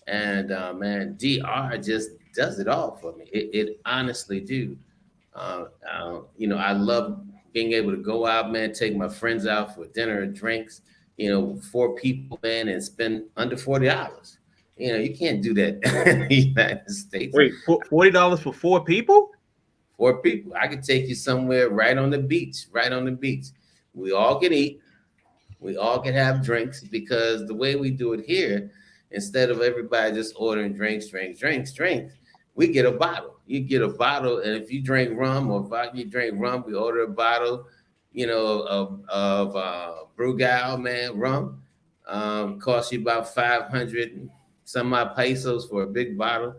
[SPEAKER 2] And man, DR just does it all for me. It honestly do. I love being able to go out, man, take my friends out for dinner and drinks. 4 people, man, and spend under $40. You can't do that in the United States.
[SPEAKER 1] Wait, $40 for 4 people?
[SPEAKER 2] 4 people. I could take you somewhere right on the beach, right on the beach. We all can eat. We all can have drinks because the way we do it here, instead of everybody just ordering drinks, we get a bottle. You get a bottle, and if you drink rum or vodka, you drink rum, we order a bottle, of Brugal, man, rum. Costs you about 500 some odd pesos for a big bottle.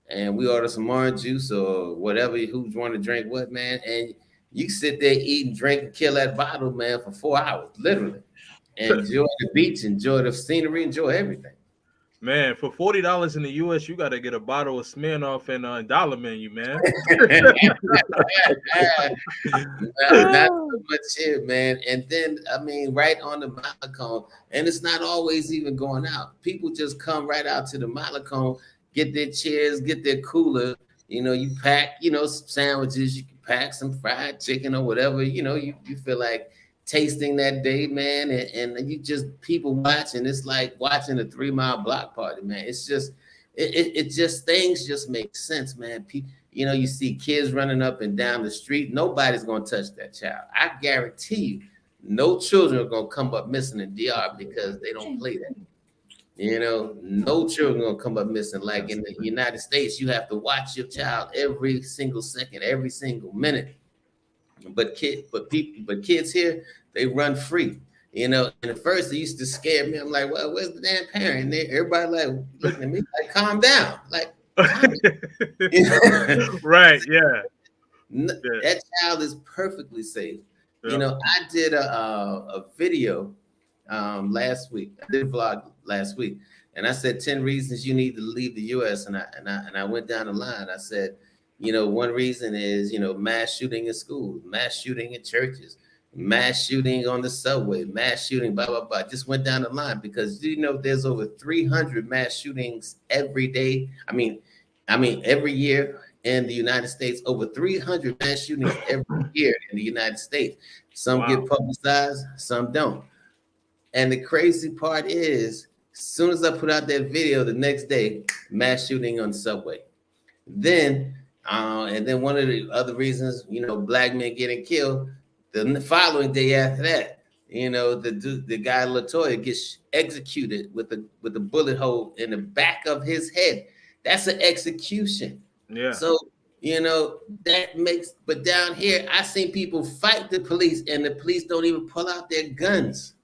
[SPEAKER 2] And we order some orange juice or whatever, who's want to drink what, man. And you sit there, eat and drink and kill that bottle, man, for 4 hours, literally. Enjoy the beach, enjoy the scenery, enjoy everything.
[SPEAKER 1] Man, for $40 in the US, you got to get a bottle of Smirnoff and Dollar Menu, man.
[SPEAKER 2] Not so much here, man. And then, I mean, right on the Malacone, and it's not always even going out. People just come right out to the Malacone, get their chairs, get their cooler. You pack, some sandwiches. You can pack some fried chicken or whatever. You feel like tasting that day, man, and you just people watching. It's like watching a 3 Mile Block Party, man. It's just it just things just make sense, man. You see kids running up and down the street. Nobody's gonna touch that child. I guarantee you, no children are gonna come up missing in DR because they don't play that. No children are gonna come up missing. Like in the United States, you have to watch your child every single second, every single minute. But kids here, they run free. And at first it used to scare me. I'm like, well, where's the damn parent? And everybody like looking at me like, calm down. Like, calm
[SPEAKER 1] down. Right, yeah.
[SPEAKER 2] That child is perfectly safe. Yeah. I did a video last week. I did a vlog last week. And I said 10 reasons you need to leave the US. And I went down the line. I said, one reason is, mass shooting in schools, mass shooting in churches, mass shooting on the subway, mass shooting, blah, blah, blah. Just went down the line because, there's over 300 mass shootings every day. I mean, every year in the United States, over 300 mass shootings every year in the United States. Some get publicized, some don't. And the crazy part is, as soon as I put out that video, the next day, mass shooting on the subway. And then one of the other reasons, black men getting killed, the following day after that, the guy Latoya gets executed with a bullet hole in the back of his head. That's an execution.
[SPEAKER 1] Yeah.
[SPEAKER 2] So, but down here, I seen people fight the police and the police don't even pull out their guns.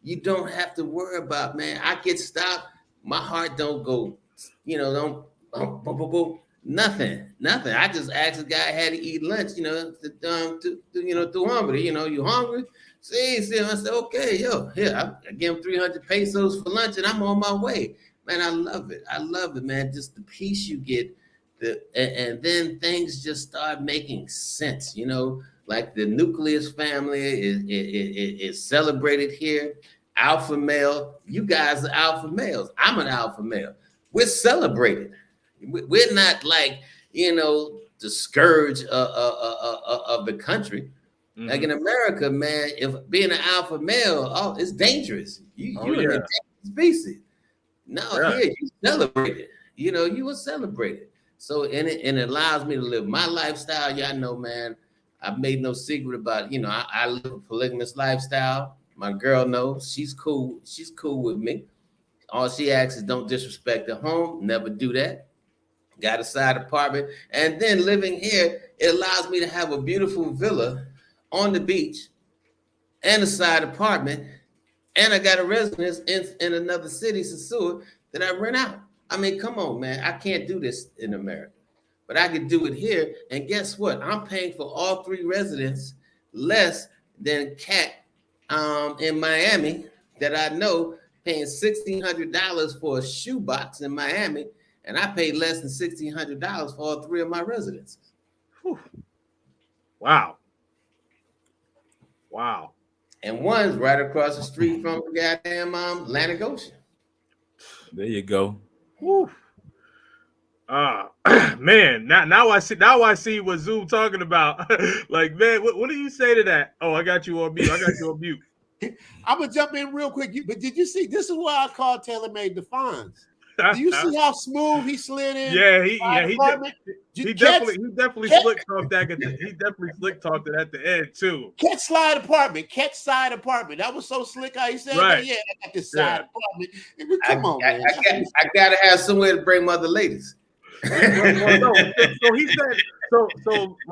[SPEAKER 2] You don't have to worry about, man. I get stopped. My heart don't go, don't boom. Nothing. I just asked the guy how to eat lunch, to hambre. You hungry? See, I said, okay, here, I give him 300 pesos for lunch and I'm on my way. Man, I love it, man. Just the peace you get, and then things just start making sense, like the nucleus family is celebrated here. Alpha male, you guys are alpha males. I'm an alpha male. We're celebrated. We're not like, the scourge of the country. Mm-hmm. Like in America, man, if being an alpha male, it's dangerous. You're an endangered species. No, here you celebrate it. You will celebrate it. So, and it allows me to live my lifestyle. Y'all know, man, I've made no secret about, I live a polygamous lifestyle. My girl knows. She's cool. She's cool with me. All she asks is don't disrespect the home. Never do that. Got a side apartment. And then living here, it allows me to have a beautiful villa on the beach and a side apartment. And I got a residence in another city, Sasua, that I rent out. I mean, come on, man. I can't do this in America. But I can do it here. And guess what? I'm paying for all 3 residents less than Cat in Miami that I know paying $1,600 for a shoebox in Miami. and I paid less than $1,600 for all 3 of my residences.
[SPEAKER 1] Whew. Wow. Wow.
[SPEAKER 2] And one's right across the street from the goddamn Atlantic Ocean.
[SPEAKER 3] There you go.
[SPEAKER 1] Whew. Man, now I see what Zoom talking about. Like, man, what do you say to that? Oh, I got you on mute.
[SPEAKER 5] I'm gonna jump in real quick. But did you see? This is why I call TaylorMade the Fonz. Do you see how smooth he slid in?
[SPEAKER 1] Yeah, he definitely slick talked that. He definitely slick talked it at the end too.
[SPEAKER 5] Catch side apartment. That was so slick how he said
[SPEAKER 1] right.
[SPEAKER 5] that. Yeah, I got this side apartment. Come on, man.
[SPEAKER 2] I gotta have somewhere to bring mother ladies.
[SPEAKER 1] So he said so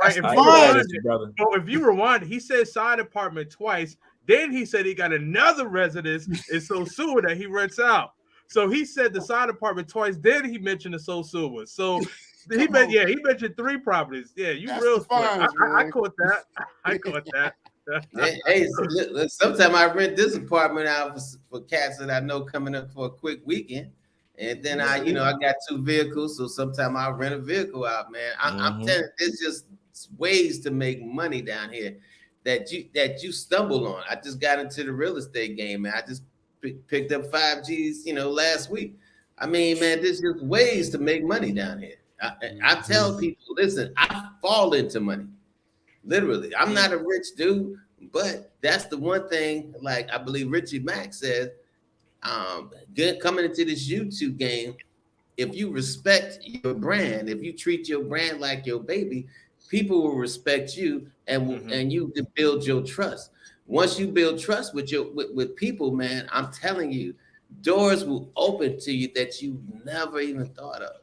[SPEAKER 1] right. If you rewind, he said side apartment twice. Then he said he got another residence in Sosua that he rents out. So he said the side apartment twice. Then he mentioned the Sosua. So he mentioned 3 properties. Yeah, you that's real smart. I caught that. I caught that.
[SPEAKER 2] Hey, sometimes I rent this apartment out for cats that I know coming up for a quick weekend. And then I got 2 vehicles, so sometimes I rent a vehicle out, man. I'm telling you, there's just ways to make money down here that you stumble on. I just got into the real estate game, man. I just picked up 5Gs, last week. I mean, man, there's just ways to make money down here. I tell people, listen, I fall into money, literally. I'm not a rich dude, but that's the one thing. Like I believe Richie Mack said. Coming into this YouTube game, if you respect your brand, if you treat your brand like your baby, people will respect you and you can build your trust. Once you build trust with people, man, I'm telling you, doors will open to you that you never even thought of.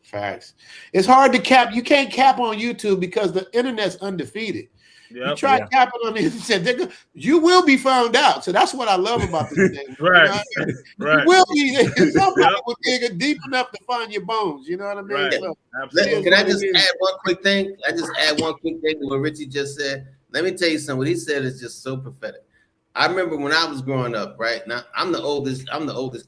[SPEAKER 5] Facts. It's hard to cap. You can't cap on YouTube because the internet's undefeated. Yep, you try capping on the internet, you will be found out. So that's what I love about this thing.
[SPEAKER 1] Right.
[SPEAKER 5] You will be. Somebody will dig deep enough to find your bones. You know what I mean?
[SPEAKER 1] Right.
[SPEAKER 5] So,
[SPEAKER 2] can I just add one quick thing? To what Richie just said. Let me tell you something. What he said is just so prophetic. I remember when I was growing up, right? Now I'm the oldest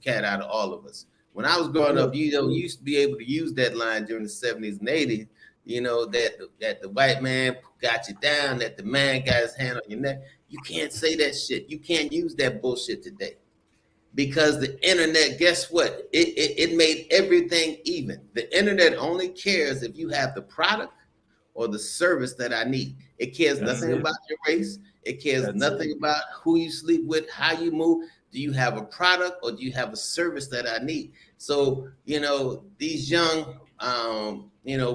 [SPEAKER 2] cat out of all of us. When I was growing up, you used to be able to use that line during the 70s and 80s. That the white man got you down, that the man got his hand on your neck. You can't say that shit. You can't use that bullshit today. Because the internet, guess what? It made everything even. The internet only cares if you have the product or the service that I need. It cares nothing about your race. It cares nothing about who you sleep with, how you move. Do you have a product or do you have a service that I need? So, these young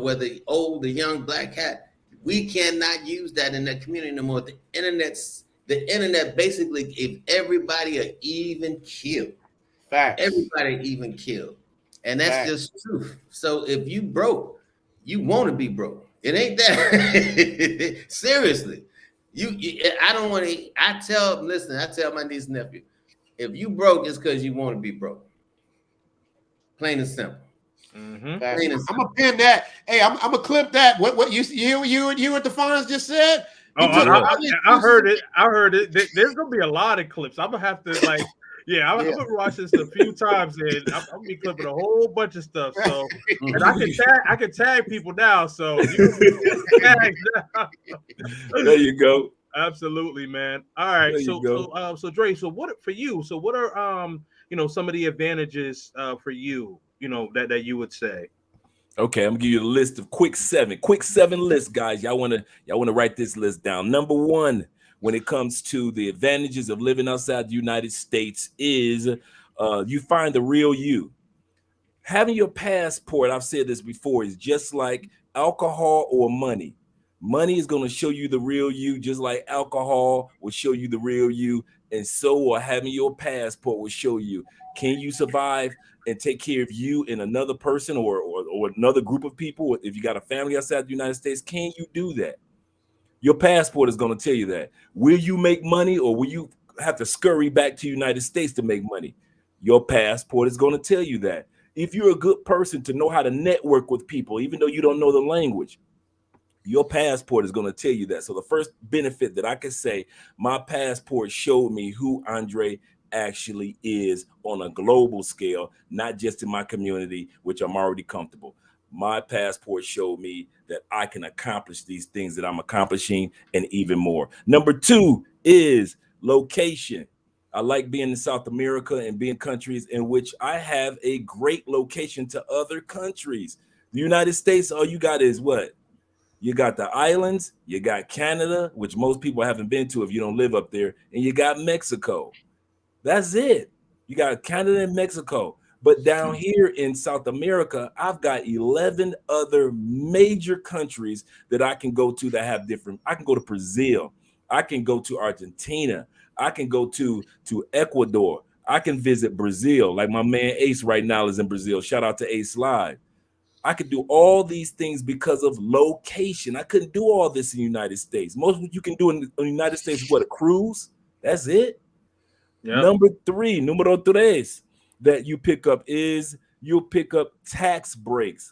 [SPEAKER 2] whether old or young black cat, we cannot use that in that community no more. The internet basically gave everybody an even kill.
[SPEAKER 5] Facts.
[SPEAKER 2] Everybody even killed. And that's just truth. So if you broke, you want to be broke. It ain't that. Seriously. I don't want to. I tell my niece and nephew, if you broke, it's because you want to be broke. Plain and simple.
[SPEAKER 5] I'm gonna pin that. Hey, I'm gonna clip that. What you what the Fonz just said?
[SPEAKER 1] I heard it. There's gonna be a lot of clips. I'm gonna have to I'm gonna watch this a few times, and I'm gonna be clipping a whole bunch of stuff. So, and I can tag people now. So you can
[SPEAKER 3] there you go.
[SPEAKER 1] Absolutely, man. All right. So Dre. So what for you? So what are some of the advantages for you? That you would say.
[SPEAKER 3] Okay, I'm gonna give you a list of quick seven lists, guys. Y'all wanna write this list down. Number 1, when it comes to the advantages of living outside the United States, is you find the real you. Having your passport, I've said this before, is just like alcohol or money. Money is gonna show you the real you, just like alcohol will show you the real you, and so will having your passport will show you. Can you survive and take care of you and another person or another group of people? If you got a family outside the United States, can you do that? Your passport is going to tell you that. Will you make money or will you have to scurry back to the United States to make money? Your passport is going to tell you that. If you're a good person to know how to network with people, even though you don't know the language, your passport is going to tell you that. So the first benefit that I can say, my passport showed me who Andre actually is on a global scale, not just in my community, which I'm already comfortable. My passport showed me that I can accomplish these things that I'm accomplishing and even more. Number two is location. I like being in South America and being countries in which I have a great location to other countries. The United States, all you got is what? You got the islands, you got Canada, which most people haven't been to if you don't live up there, and you got Mexico. That's it. You got Canada and Mexico. But down here in South America, I've got 11 other major countries that I can go to that have different. I can go to Brazil. I can go to Argentina. I can go to Ecuador. I can visit Brazil. Like my man Ace right now is in Brazil. Shout out to Ace Live. I could do all these things because of location. I couldn't do all this in the United States. Most of what you can do in the United States is what, a cruise? That's it.
[SPEAKER 1] Yep.
[SPEAKER 3] Number three, numero tres, that you pick up is you'll pick up tax breaks.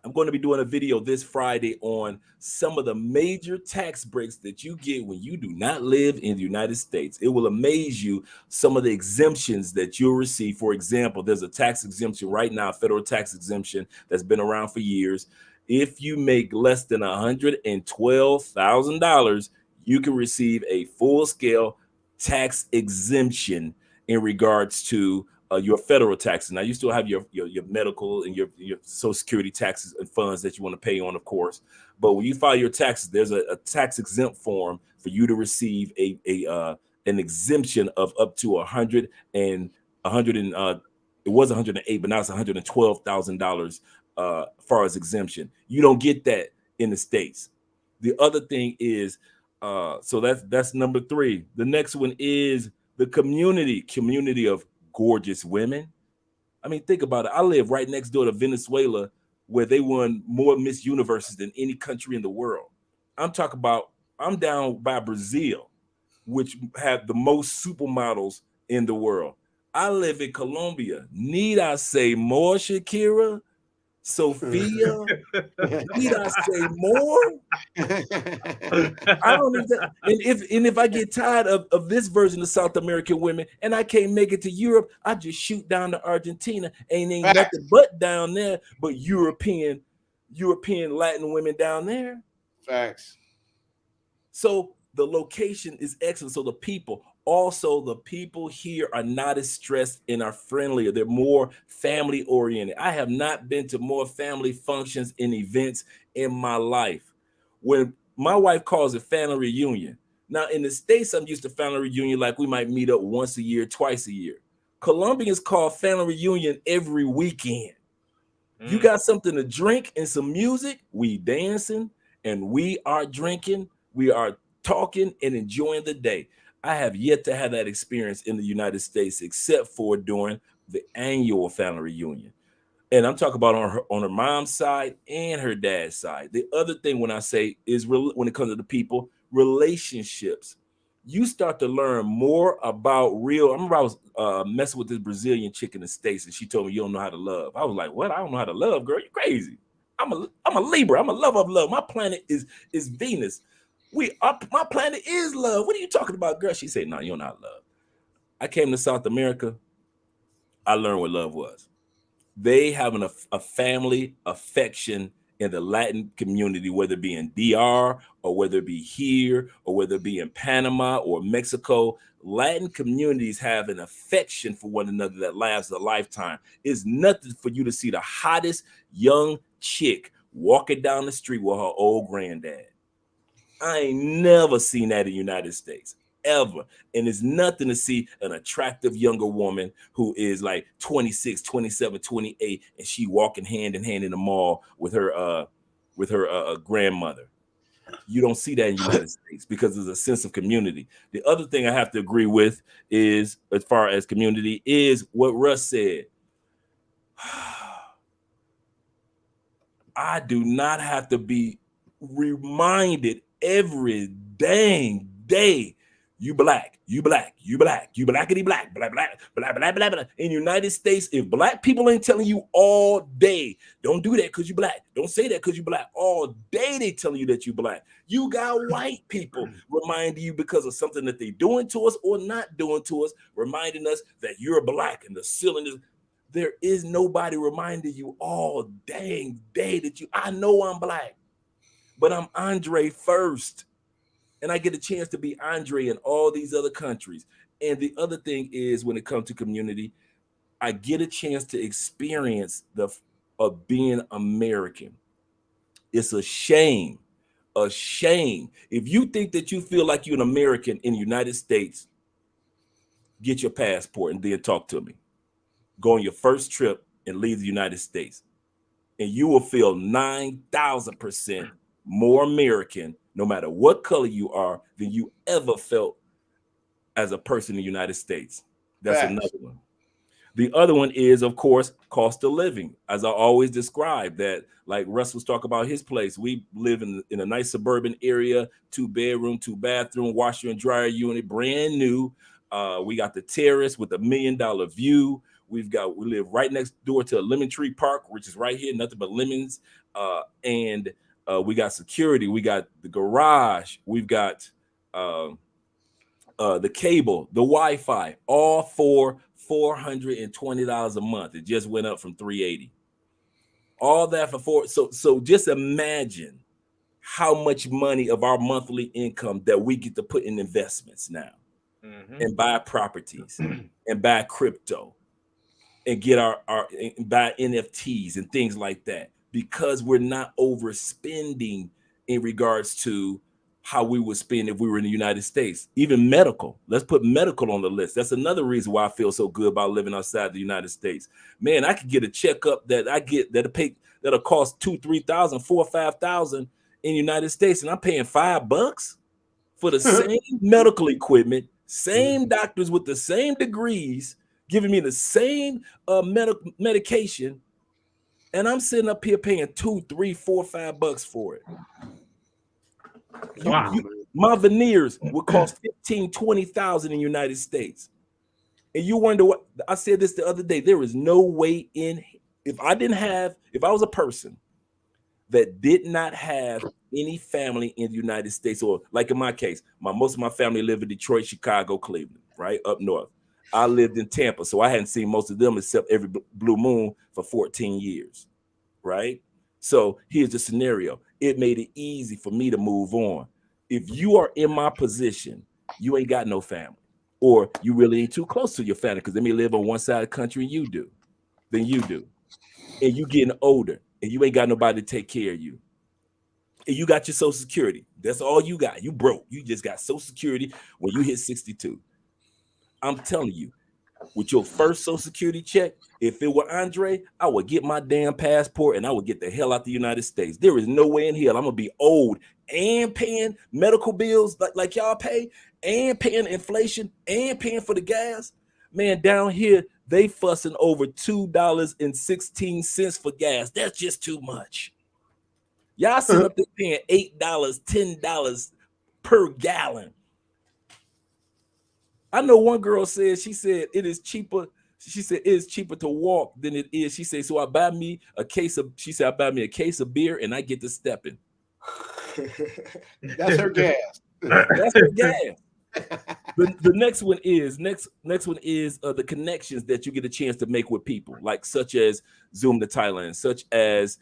[SPEAKER 3] I'm going to be doing a video this Friday on some of the major tax breaks that you get when you do not live in the United States. It will amaze you some of the exemptions that you'll receive. For example, there's a tax exemption right now, federal tax exemption that's been around for years. If you make less than $112,000, you can receive a full-scale tax exemption in regards to your federal taxes. Now you still have your medical and your Social Security taxes and funds that you want to pay on, of course. But when you file your taxes, there's a tax exempt form for you to receive an exemption of up to 100 and it was 108, but now it's $112,000 far as exemption. You don't get that in the States. The other thing is, so that's number three. The next one is the community of gorgeous women. I mean, think about it. I live right next door to Venezuela, where they won more Miss Universes than any country in the world. I'm talking about, I'm down by Brazil, which have the most supermodels in the world. I live in Colombia. Need I say more, Shakira? Sophia? Need I say more? I don't even, and if I get tired of this version of South American women and I can't make it to Europe, I just shoot down to Argentina. Ain't nothing but down there, but European Latin women down there.
[SPEAKER 5] Facts.
[SPEAKER 3] So the location is excellent. So the people here are not as stressed and are friendlier. They're more family oriented. I have not been to more family functions and events in my life. When my wife calls it family reunion. Now in the States, I'm used to family reunion like we might meet up once a year, twice a year. Colombians call family reunion every weekend. You got something to drink and some music, we dancing and we are drinking, we are talking and enjoying the day. I have yet to have that experience in the United States except for during the annual family reunion. And I'm talking about on her mom's side and her dad's side. The other thing when I say is when it comes to the people, relationships. You start to learn more about real. I remember I was messing with this Brazilian chick in the States, and she told me you don't know how to love. I was like, what? I don't know how to love, girl. You crazy. I'm a Libra. I'm a lover of love. My planet is Venus. My planet is love. What are you talking about, girl? She said, no, you don't know how to love. I came to South America. I learned what love was. They have a family affection in the Latin community, whether it be in DR or whether it be here or whether it be in Panama or Mexico. Latin communities have an affection for one another that lasts a lifetime. It's nothing for you to see the hottest young chick walking down the street with her old granddad. I ain't never seen that in the United States. Ever. And it's nothing to see an attractive younger woman who is like 26, 27, 28, and she walking hand in hand in the mall with her grandmother. You don't see that in the United States because there's a sense of community. The other thing I have to agree with is, as far as community, is what Russ said. I do not have to be reminded every dang day You black, you black, you black, you blackity black, blah, blah, blah, blah, blah, blah. In the United States, if black people ain't telling you all day, don't do that because you black. Don't say that because you black. All day they telling you that you black. You got white people reminding you because of something that they doing to us or not doing to us, reminding us that you're black and the ceiling is. There is nobody reminding you all dang day that I know I'm black, but I'm Andre first. And I get a chance to be Andre in all these other countries. And the other thing is, when it comes to community, I get a chance to experience of being American. It's a shame. If you think that you feel like you're an American in the United States, get your passport and then talk to me. Go on your first trip and leave the United States. And you will feel 9,000% more American, no matter what color you are, than you ever felt as a person in the United States. That's
[SPEAKER 5] Facts.
[SPEAKER 3] another one. The other one is, of course, cost of living. As I always describe that, like Russ was talking about his place. We live in a nice suburban area, 2-bedroom, 2-bathroom, washer and dryer unit, brand new. We got the terrace with $1 million view. We live right next door to a lemon tree park, which is right here, nothing but lemons. And we got security. We got the garage. We've got the cable, the Wi-Fi, all for $420 a month. It just went up from $380. All that for so just imagine how much money of our monthly income that we get to put in investments now, and buy properties and buy crypto and get our and buy NFTs and things like that, because we're not overspending in regards to how we would spend if we were in the United States. Even medical. Let's put medical on the list. That's another reason why I feel so good about living outside the United States. Man, I could get a checkup that I get that'll cost $2,000, $3,000, $4,000, $5,000 in the United States, and I'm paying $5 for the same medical equipment, same doctors with the same degrees, giving me the same medication, and I'm sitting up here paying $2, $3, $4, $5 for it.
[SPEAKER 1] Wow.
[SPEAKER 3] My veneers would cost $15,000, $20,000 in the United States. And you wonder what I said this the other day. There is no way if I was a person that did not have any family in the United States, or like in my case, most of my family live in Detroit, Chicago, Cleveland, right up north. I lived in Tampa, so I hadn't seen most of them except every blue moon for 14 years, right? So here's the scenario. It made it easy for me to move on. If you are in my position, you ain't got no family, or you really ain't too close to your family because they may live on one side of the country and you do, and you getting older and you ain't got nobody to take care of you. And you got your Social Security. That's all you got. You broke. You just got Social Security when you hit 62. I'm telling you, with your first Social Security check, if it were Andre, I would get my damn passport and I would get the hell out the United States. There is no way in hell I'm gonna be old and paying medical bills like y'all pay, and paying inflation and paying for the gas. Man, down here they fussing over $2.16 for gas. That's just too much. Y'all sitting up there paying $8, $10 per gallon. I know one girl said, it is cheaper. She said it is cheaper to walk than it is. She said, so I buy me a case of beer and I get to stepping.
[SPEAKER 5] That's her gas.
[SPEAKER 3] That's her gas. The next one is the connections that you get a chance to make with people, like such as Zoom to Thailand, such as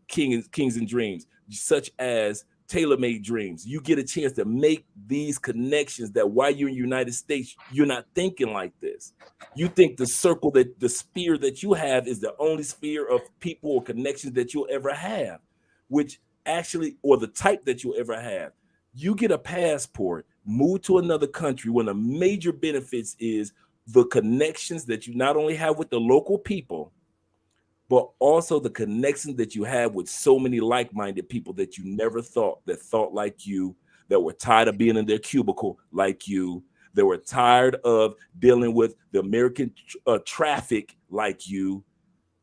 [SPEAKER 3] Kings and Dreams, such as Tailor-Made Dreams. You get a chance to make these connections that while you're in the United States, you're not thinking like this. You think the sphere that you have is the only sphere of people or connections that you'll ever have, which actually, or the type that you'll ever have. You get a passport, move to another country. One of the major benefits is the connections that you not only have with the local people, but also the connections that you have with so many like-minded people that you never thought like you, that were tired of being in their cubicle like you, that were tired of dealing with the American traffic like you,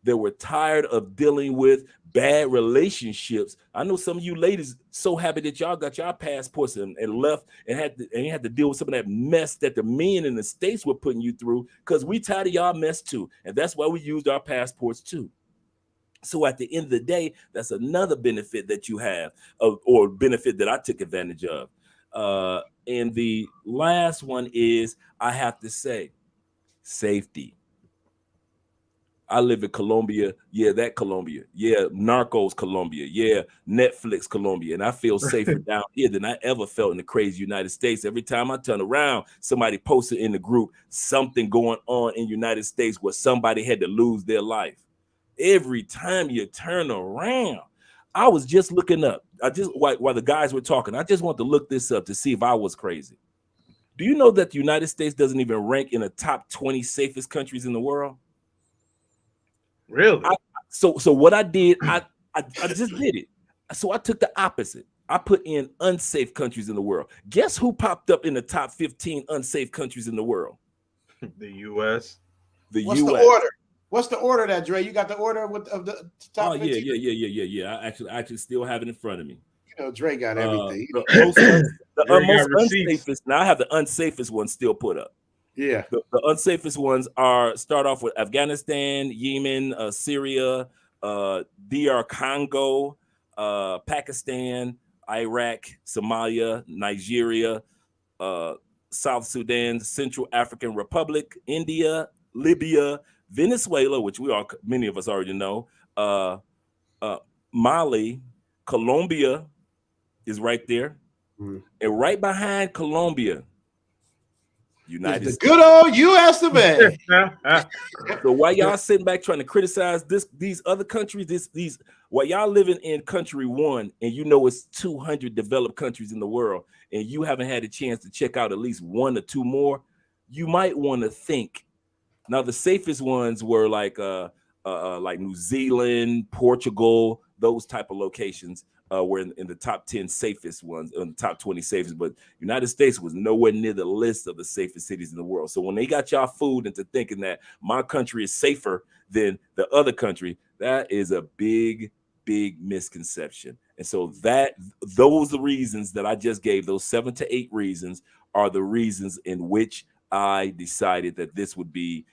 [SPEAKER 3] They were tired of dealing with bad relationships. I know some of you ladies so happy that y'all got your passports and left and you had to deal with some of that mess that the men in the States were putting you through, because we tired of y'all mess too. And that's why we used our passports too. So at the end of the day, that's another benefit that you have, or benefit that I took advantage of. And the last one is, I have to say, safety. I live in Colombia. Yeah, that Colombia. Yeah, Narcos Colombia. Yeah, Netflix Colombia. And I feel safer down here than I ever felt in the crazy United States. Every time I turn around, somebody posted in the group something going on in the United States where somebody had to lose their life. Every time you turn around. I was just looking up. While the guys were talking, I just want to look this up to see if I was crazy. Do you know that the United States doesn't even rank in the top 20 safest countries in the world?
[SPEAKER 1] Really?
[SPEAKER 3] So what I did, I just did it. So I took the opposite. I put in unsafe countries in the world. Guess who popped up in the top 15 unsafe countries in the world?
[SPEAKER 1] The U.S.
[SPEAKER 5] What's
[SPEAKER 3] US.
[SPEAKER 5] the order? What's the order that, Dre? You got the order of the top 15?
[SPEAKER 3] Yeah. I actually still have it in front of me.
[SPEAKER 5] You know, Dre got everything.
[SPEAKER 3] The most unsafest. Now I have the unsafest ones still put up.
[SPEAKER 5] Yeah.
[SPEAKER 3] The unsafest ones start off with Afghanistan, Yemen, Syria, DR Congo, Pakistan, Iraq, Somalia, Nigeria, South Sudan, Central African Republic, India, Libya, Venezuela, which many of us already know, Mali, Colombia is right there, and right behind Colombia, United States.
[SPEAKER 5] The good old U.S. of A.
[SPEAKER 3] So while y'all sitting back trying to criticize these other countries, while y'all living in country one, and you know it's 200 developed countries in the world, and you haven't had a chance to check out at least one or two more, you might want to think. Now the safest ones were like New Zealand, Portugal, those type of locations were in the top 10 safest ones, in the top 20 safest, but United States was nowhere near the list of the safest cities in the world. So when they got y'all fooled into thinking that my country is safer than the other country, that is a big misconception. And so those reasons that I just gave, those 7 to 8 reasons, are the reasons in which I decided that this would be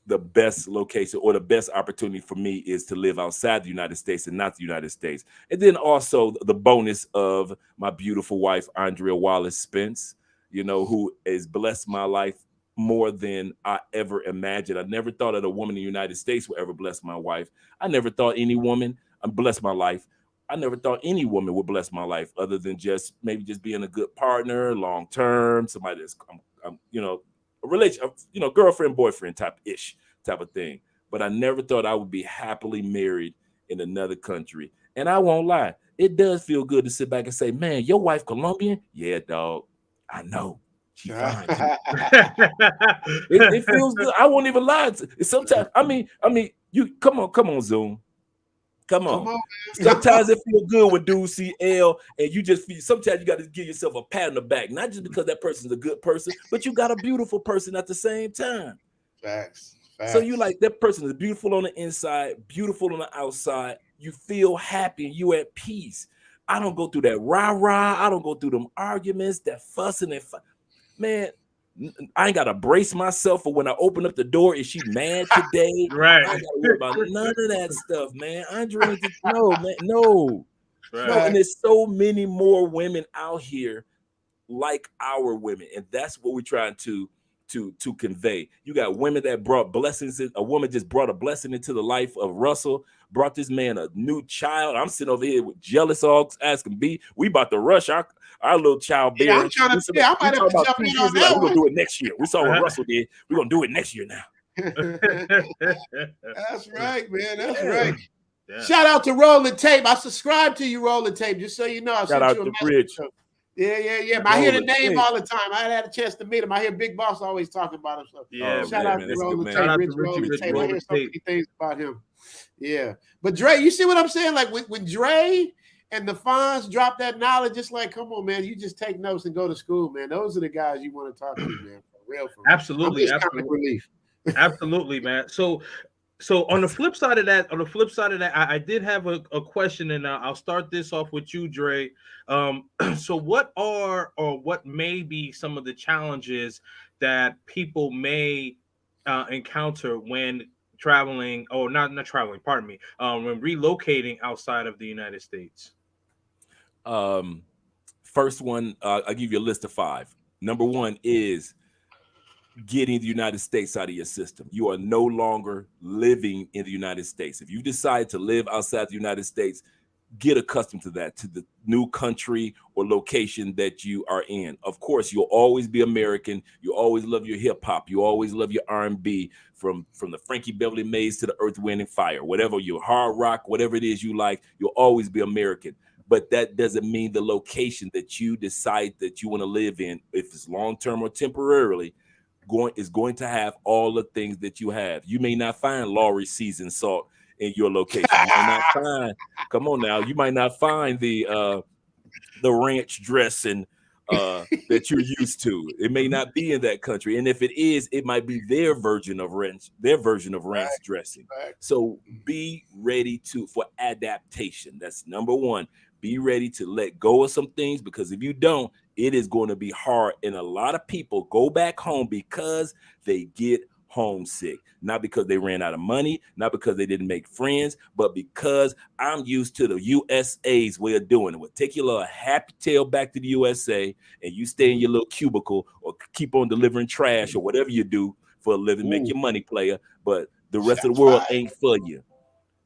[SPEAKER 3] the best location, or the best opportunity for me, is to live outside the United States and not the United States. And then also the bonus of my beautiful wife, Andrea Wallace Spence, who has blessed my life more than I ever imagined. I never thought that a woman in the United States would ever bless my wife. I never thought any woman bless my life. I never thought any woman would bless my life, other than maybe just being a good partner, long term, somebody that's a relation, girlfriend, boyfriend type of thing. But I never thought I would be happily married in another country. And I won't lie, it does feel good to sit back and say, man, your wife Colombian? Yeah, dog. I know. She fine too. It feels good. I won't even lie. Sometimes, I mean, you come on, Zoom. Come on. Sometimes it feels good when dudes see L, and you just feel. Sometimes you got to give yourself a pat on the back, not just because that person's a good person, but you got a beautiful person at the same time.
[SPEAKER 5] Facts.
[SPEAKER 3] So you like, that person is beautiful on the inside, beautiful on the outside. You feel happy and you at peace. I don't go through that rah-rah. I don't go through them arguments, that fussing and man. I ain't gotta brace myself for when I open up the door. Is she mad today?
[SPEAKER 1] Right.
[SPEAKER 3] I ain't gotta worry about none of that stuff, man. Andre, no. Right. No, and there's so many more women out here like our women, and that's what we're trying to convey. You got women that brought blessings. A woman just brought a blessing into the life of Russell, brought this man a new child. I'm sitting over here with jealous hogs asking B. We about to rush our little child bearer.
[SPEAKER 5] Yeah, I'm trying to say, I might have to jump in on that.
[SPEAKER 3] We're gonna do it next year. We saw what Russell did. We're gonna do it next year now.
[SPEAKER 5] That's right, man. That's right. Yeah. Shout out to Rolling Tape. I subscribe to you, Rolling Tape, just so you know.
[SPEAKER 3] Shout out to Rich.
[SPEAKER 5] Yeah. I hear the name all the time. I had a chance to meet him. I hear Big Boss always talking about him. So shout out to Rolling Tape, Rich Rolling Tape. I hear so many things about him. Yeah. But Dre, you see what I'm saying? Like when Dre and the Fonz drop that knowledge, it's like, come on, man, you just take notes and go to school, man. Those are the guys you want to talk to, man. For real.
[SPEAKER 1] Absolutely. Absolutely, man. So So on the flip side of that, I did have a question, and I'll start this off with you, Dre. So what are, or what may be some of the challenges that people may encounter when traveling, or not traveling, pardon me, when relocating outside of the United States?
[SPEAKER 3] Um, First one, I'll give you a list of five. Number one is getting the United States out of your system. You are no longer living in the United States. If you decide to live outside the United States, get accustomed to that, to the new country or location that you are in. Of course, you'll always be American. You always love your hip hop. You always love your R&B, from the Frankie Beverly Mays to the Earth, Wind and Fire. Whatever your hard rock, whatever it is you like, you'll always be American. But that doesn't mean the location that you decide that you want to live in, if it's long term or temporarily, going to have all the things that you have. You may not find Lawry seasoned salt in your location. You might not find, come on now, you might not find the ranch dressing that you're used to. It may not be in that country. And if it is, it might be their version of ranch
[SPEAKER 5] Right,
[SPEAKER 3] dressing.
[SPEAKER 5] right.
[SPEAKER 3] So be ready for adaptation. That's number one. Be ready to let go of some things, because if you don't, it is going to be hard. And a lot of people go back home because they get homesick, not because they ran out of money, not because they didn't make friends, but because I'm used to the USA's way of doing it. Well, take your little happy tail back to the USA, and you stay in your little cubicle or keep on delivering trash or whatever you do for a living, make
[SPEAKER 5] Ooh,
[SPEAKER 3] your money, player. But the rest of
[SPEAKER 5] shots
[SPEAKER 3] the world
[SPEAKER 5] fired.
[SPEAKER 3] ain't for you.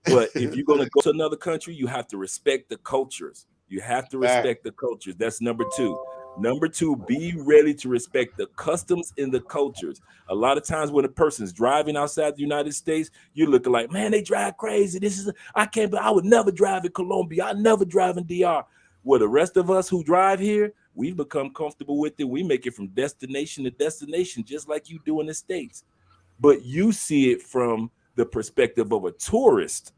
[SPEAKER 3] But if you're going to go to another country, you have to respect the cultures. You have to
[SPEAKER 5] Fact.
[SPEAKER 3] respect the cultures. That's number two. Number two, be ready to respect the customs and the cultures. A lot of times when a person's driving outside the United States, you're looking like, man, they drive crazy. I can't, I would never drive in Colombia. I never drive in DR. Well, the rest of us who drive here, we've become comfortable with it. We make it from destination to destination, just like you do in the States. But you see it from the perspective of a tourist,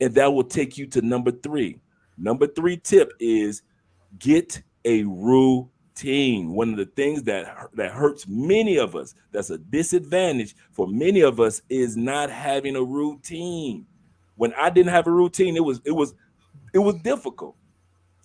[SPEAKER 3] and that will take you to number three. Number three tip is get a routine. One of the things that hurts many of us, that's a disadvantage for many of us, is not having a routine. When I didn't have a routine, it was difficult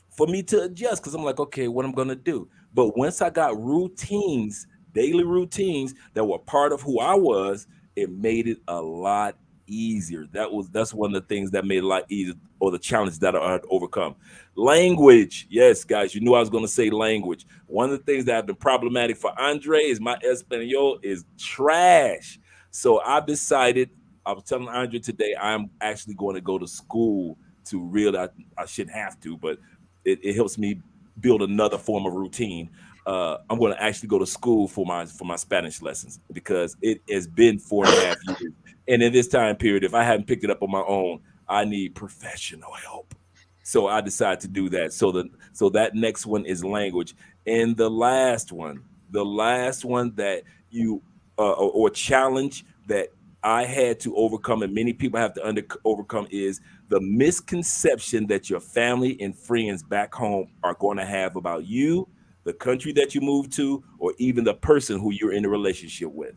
[SPEAKER 3] for me to adjust, because I'm like, okay, what I'm gonna do. But once I got routines, daily routines that were part of who I was, it made it a lot easier. That's one of the things that made it a lot easier, or the challenges that I had to overcome. Language, yes, guys, you knew I was gonna say language. One of the things that have been problematic for Andre is my Espanol is trash. So I decided, I was telling Andre today, I'm actually going to go to school to realize I shouldn't have to, but it helps me build another form of routine. I'm going to actually go to school for my Spanish lessons, because it has been 4.5 years, and in this time period, if I hadn't picked it up on my own, I need professional help. So I decided to do that. So that next one is language, and the last one that you or challenge that I had to overcome, and many people have to overcome, is the misconception that your family and friends back home are going to have about you, the country that you moved to, or even the person who you're in a relationship with.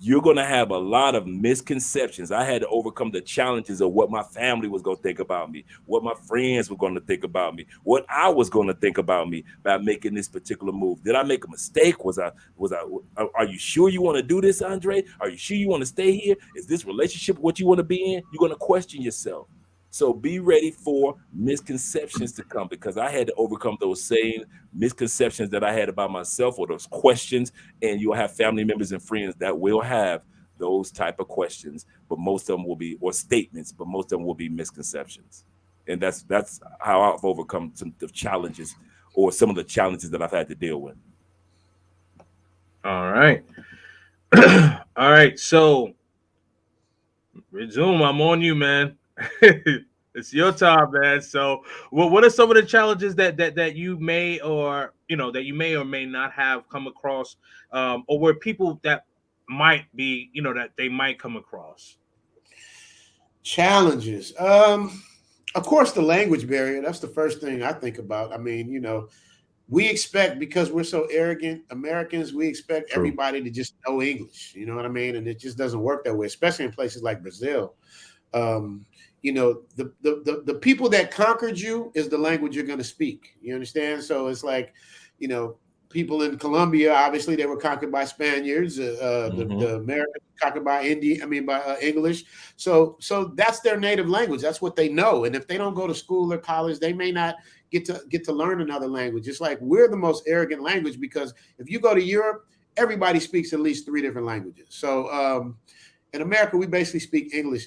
[SPEAKER 3] You're going to have a lot of misconceptions. I had to overcome the challenges of what my family was going to think about me, what my friends were going to think about me, what I was going to think about me by making this particular move. Did I make a mistake? Are you sure you want to do this, Andre? Are you sure you want to stay here? Is this relationship what you want to be in? You're going to question yourself. So be ready for misconceptions to come, because I had to overcome those same misconceptions that I had about myself, or those questions. And you'll have family members and friends that will have those type of questions, but most of them will be, or statements, but most of them will be misconceptions. And that's how I've overcome some of the challenges, or some of the challenges that I've had to deal with.
[SPEAKER 1] All right. All right. So resume. I'm on you, man. It's your time, man. So, what are some of the challenges that you may, or that you may or may not have come across, or where people that might be, that they might come across?
[SPEAKER 5] Challenges. Of course, the language barrier. That's the first thing I think about. I mean, we expect, because we're so arrogant, Americans, we expect
[SPEAKER 3] True.
[SPEAKER 5] everybody to just know English. You know what I mean? And it just doesn't work that way, especially in places like Brazil. You know, the people that conquered you is the language you're going to speak. You understand? So it's like, you know, people in Colombia, obviously they were conquered by Spaniards. The Americans conquered by English. So that's their native language. That's what they know. And if they don't go to school or college, they may not get to learn another language. It's like we're the most arrogant language, because if you go to Europe, everybody speaks at least 3 different languages. So in America, we basically speak English.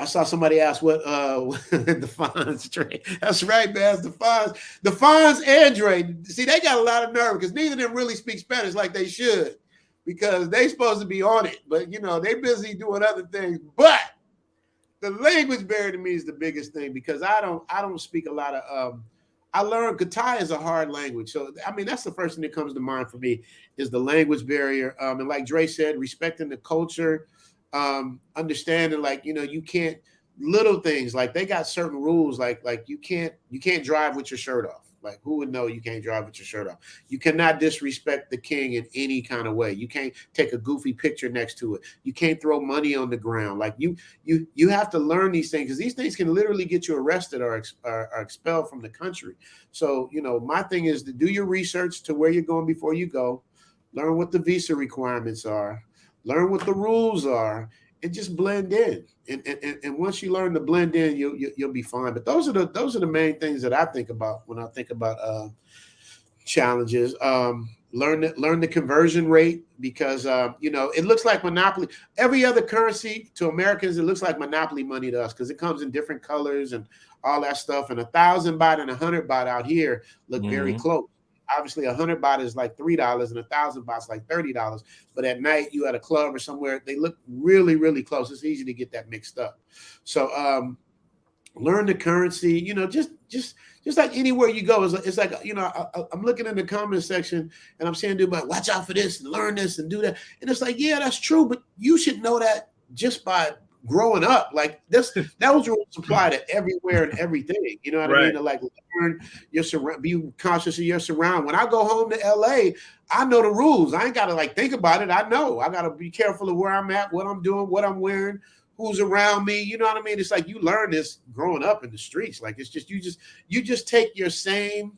[SPEAKER 5] I saw somebody ask what the Fonz trade. That's right, man. The Fonz and Dre. See, they got a lot of nerve because neither of them really speak Spanish like they should, because they supposed to be on it. But you know, they busy doing other things. But the language barrier to me is the biggest thing, because I don't speak a lot of I learned Katai is a hard language. So I mean, that's the first thing that comes to mind for me is the language barrier. And like Dre said, respecting the culture. Understanding, like, you know, you can't, little things like they got certain rules, like you can't drive with your shirt off. Like, who would know you can't drive with your shirt off? You cannot disrespect the king in any kind of way. You can't take a goofy picture next to it. You can't throw money on the ground. Like you have to learn these things, because these things can literally get you arrested or expelled from the country. So, you know, my thing is to do your research to where you're going before you go, learn what the visa requirements are, learn what the rules are, and just blend in. And once you learn to blend in, you'll be fine. But those are the main things that I think about when I think about challenges. Learn the conversion rate, because you know, it looks like Monopoly. Every other currency to Americans, it looks like Monopoly money to us, because it comes in different colors and all that stuff. And 1,000 baht and 100 baht out here look very close. Obviously, 100 baht is like $3 and 1,000 baht is like $30. But at night, you at a club or somewhere, they look really, really close. It's easy to get that mixed up. So learn the currency. You know, just like anywhere you go, it's like, you know, I'm looking in the comment section and I'm saying, dude, but watch out for this and learn this and do that. And it's like, yeah, that's true, but you should know that just by growing up. Like those rules apply to everywhere and everything. You know what I mean? To like learn your be conscious of your surround. When I go home to LA, I know the rules. I ain't gotta like think about it. I know I gotta be careful of where I'm at, what I'm doing, what I'm wearing, who's around me. You know what I mean? It's like you learn this growing up in the streets. Like it's just you just take your same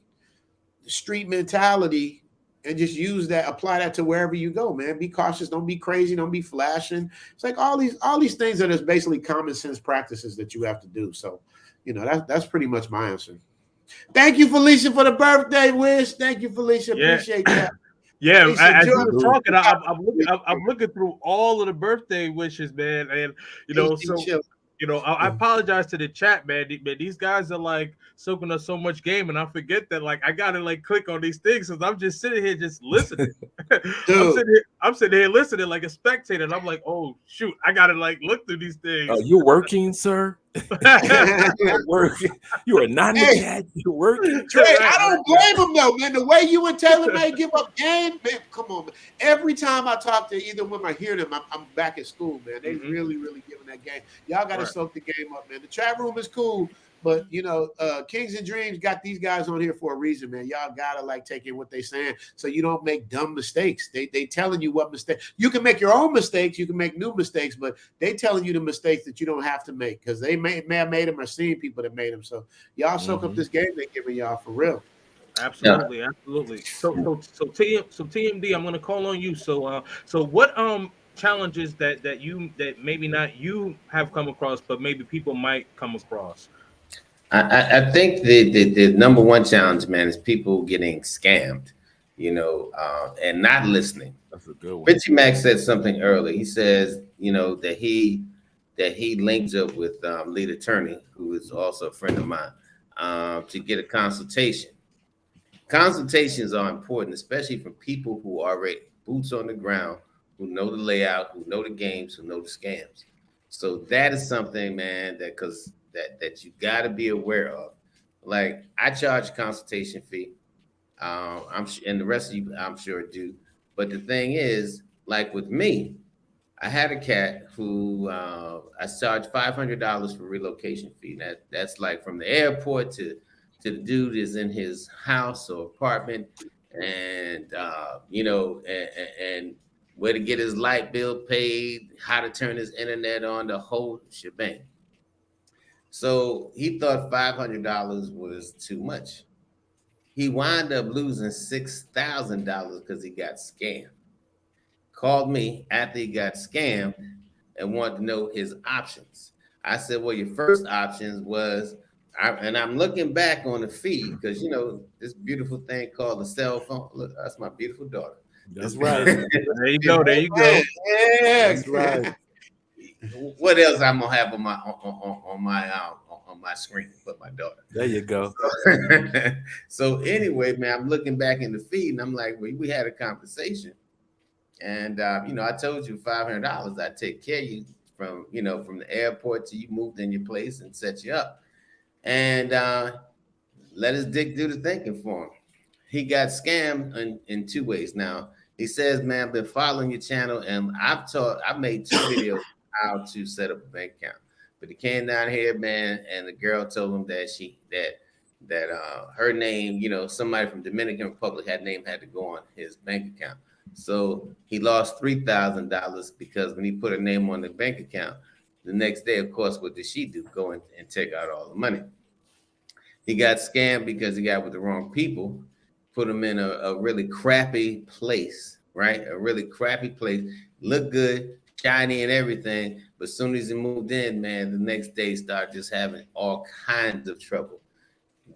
[SPEAKER 5] street mentality and just use that, apply that to wherever you go, man. Be cautious, don't be crazy, don't be flashing. It's like all these things that is basically common sense practices that you have to do. So, you know, that's pretty much my answer. Thank you, Felicia, for the birthday wish. Thank you, Felicia.
[SPEAKER 1] Yeah.
[SPEAKER 5] Appreciate that.
[SPEAKER 1] Yeah,
[SPEAKER 5] Felicia,
[SPEAKER 1] as you were talking, I'm looking through all of the birthday wishes, man, and you know, so you know, I apologize to the chat, man. These guys are like soaking up so much game, and I forget that like I gotta like click on these things because I'm just sitting here just listening. I'm sitting here listening like a spectator, and I'm like, oh shoot, I gotta like look through these things.
[SPEAKER 3] You're working, sir. You're working. You are not in the chat. You're working.
[SPEAKER 5] Trey, I don't blame him though, man. The way you and Taylor may give up game, man. Come on, man. Every time I talk to either one, I hear them. I'm back at school, man. They really giving that game. Y'all got to soak the game up, man. The chat room is cool, but you know, Kings and Dreams got these guys on here for a reason, man. Y'all gotta like take in what they saying so you don't make dumb mistakes. They telling you what mistake. You can make your own mistakes, you can make new mistakes, but they telling you the mistakes that you don't have to make because they may have made them or seen people that made them. So y'all soak up this game they giving y'all for real.
[SPEAKER 1] Absolutely. So TMD, I'm gonna call on you. So what challenges that maybe not you have come across, but maybe people might come across?
[SPEAKER 2] I think the number one challenge, man, is people getting scammed, you know, and not listening.
[SPEAKER 3] That's a good one.
[SPEAKER 2] Richie Mack said something earlier. He says, you know, that he linked up with lead attorney, who is also a friend of mine, to get a consultation. Consultations are important, especially for people who are already boots on the ground, who know the layout, who know the games, who know the scams. So that is something, man, that you got to be aware of. Like I charge a consultation fee. And the rest of you, I'm sure do. But the thing is, like with me, I had a cat who I charged $500 for relocation fee. That's like from the airport to to the dude is in his house or apartment, and and where to get his light bill paid, how to turn his internet on, the whole shebang. So he thought $500 was too much. He wound up losing $6,000 because he got scammed. Called me after he got scammed and wanted to know his options. I said, well, your first options was, and I'm looking back on the feed because, this beautiful thing called a cell phone. Look, that's my beautiful daughter.
[SPEAKER 3] That's right.
[SPEAKER 1] There you go. There you go.
[SPEAKER 5] Yeah,
[SPEAKER 3] That's right.
[SPEAKER 2] What else I'm gonna have on my screen but my daughter?
[SPEAKER 3] There you go.
[SPEAKER 2] So anyway, man, I'm looking back in the feed and I'm like, well, we had a conversation, and I told you $500, I'd take care of you from the airport till you moved in your place and set you up, and let his dick do the thinking for him. He got scammed in two ways. Now he says, man, I've been following your channel and I've made 2 videos how to set up a bank account. But he came down here, man, and the girl told him that her name, somebody from Dominican Republic had to go on his bank account. So he lost $3,000 because when he put her name on the bank account, the next day, of course, what did she do? Go and take out all the money. He got scammed because he got with the wrong people, put him in a really crappy place, right? A really crappy place, looked good, shiny and everything. But as soon as he moved in, man, the next day started just having all kinds of trouble.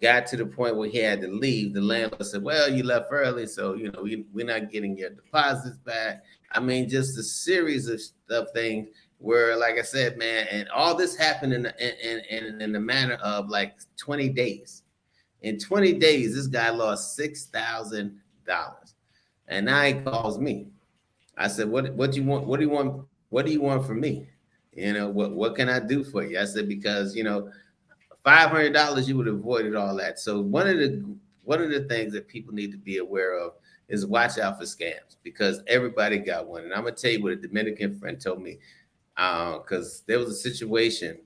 [SPEAKER 2] Got to the point where he had to leave. The landlord said, well, you left early, so, we're not getting your deposits back. I mean, just a series of things where, like I said, man, and all this happened in the manner of like 20 days. In 20 days, this guy lost $6,000. And now he calls me. I said, what do you want? What do you want? What do you want from me? What can I do for you? I said, because, $500, you would have avoided all that. So one of the things that people need to be aware of is watch out for scams, because everybody got one. And I'm going to tell you what a Dominican friend told me, because there was a situation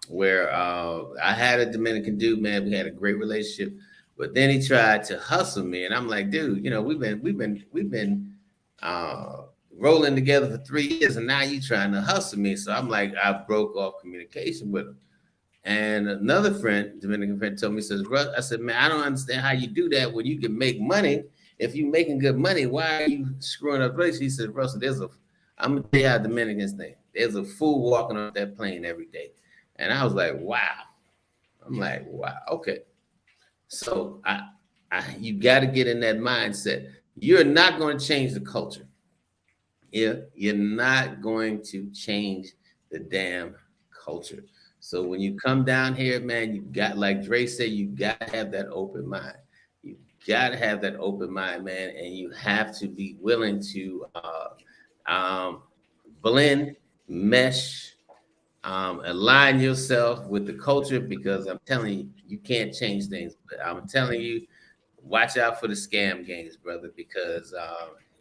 [SPEAKER 2] where I had a Dominican dude, man. We had a great relationship, but then he tried to hustle me, and I'm like, dude, we've been rolling together for 3 years, and now you trying to hustle me. So I'm like, I broke off communication with him. And another friend, Dominican friend, told me, says, Russ, I said, man, I don't understand how you do that when you can make money. If you're making good money, why are you screwing up race? He said, Russell, I'm gonna tell you how Dominicans think. There's a fool walking off that plane every day. And I was like, wow. I'm like, wow, okay. So you got to get in that mindset. You're not going to change the culture. You're not going to change the damn culture. So when you come down here, man, you got, like Dre said, you got to have that open mind. You got to have that open mind, man, and you have to be willing to blend, mesh, align yourself with the culture, because I'm telling you, you can't change things. But I'm telling you, watch out for the scam games, brother, because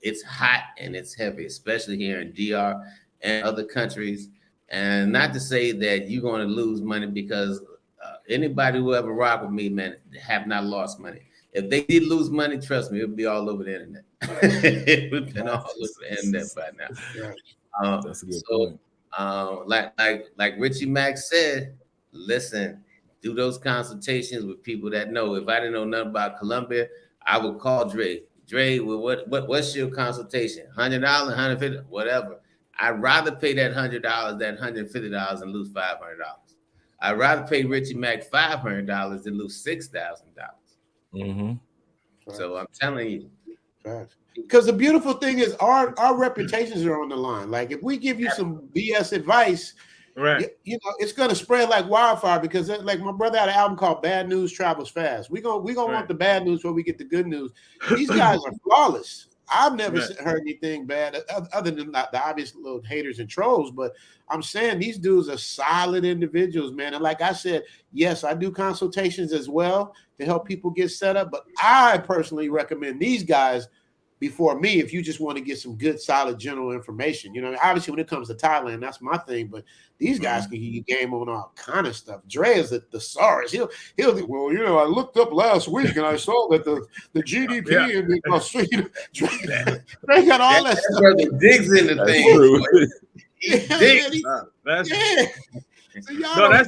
[SPEAKER 2] it's hot and it's heavy, especially here in DR and other countries. And not to say that you're going to lose money, because anybody who ever rocked with me, man, have not lost money. If they did lose money, trust me, it would be all over the internet. It would have been all over the internet by now.
[SPEAKER 3] That's a good point.
[SPEAKER 2] Like Richie Mack said, listen, do those consultations with people that know. If I didn't know nothing about Colombia, I would call Dre. Dre, well, what's your consultation? $100, $150, whatever. I'd rather pay that $100, that $150, and lose $500. I'd rather pay Richie Mack $500 than lose $6,000.
[SPEAKER 3] Mm-hmm.
[SPEAKER 2] So I'm telling you.
[SPEAKER 5] Because the beautiful thing is our reputations are on the line. Like if we give you some BS advice,
[SPEAKER 1] right,
[SPEAKER 5] it's gonna spread like wildfire. Because like my brother had an album called Bad News Travels Fast. We gonna want the bad news before we get the good news. These guys are flawless. I've never heard anything bad other than the obvious little haters and trolls. But I'm saying these dudes are solid individuals, man. And like I said, yes, I do consultations as well to help people get set up. But I personally recommend these guys before me if you just want to get some good, solid general information. You know, obviously when it comes to Thailand, that's my thing. But these guys can give you game on all kind of stuff. Dre is the thesaurus. He'll think, well, you know, I looked up last week and I saw that the GDP and Dre got all that stuff.
[SPEAKER 2] Brother digs into things.
[SPEAKER 3] True.
[SPEAKER 1] That's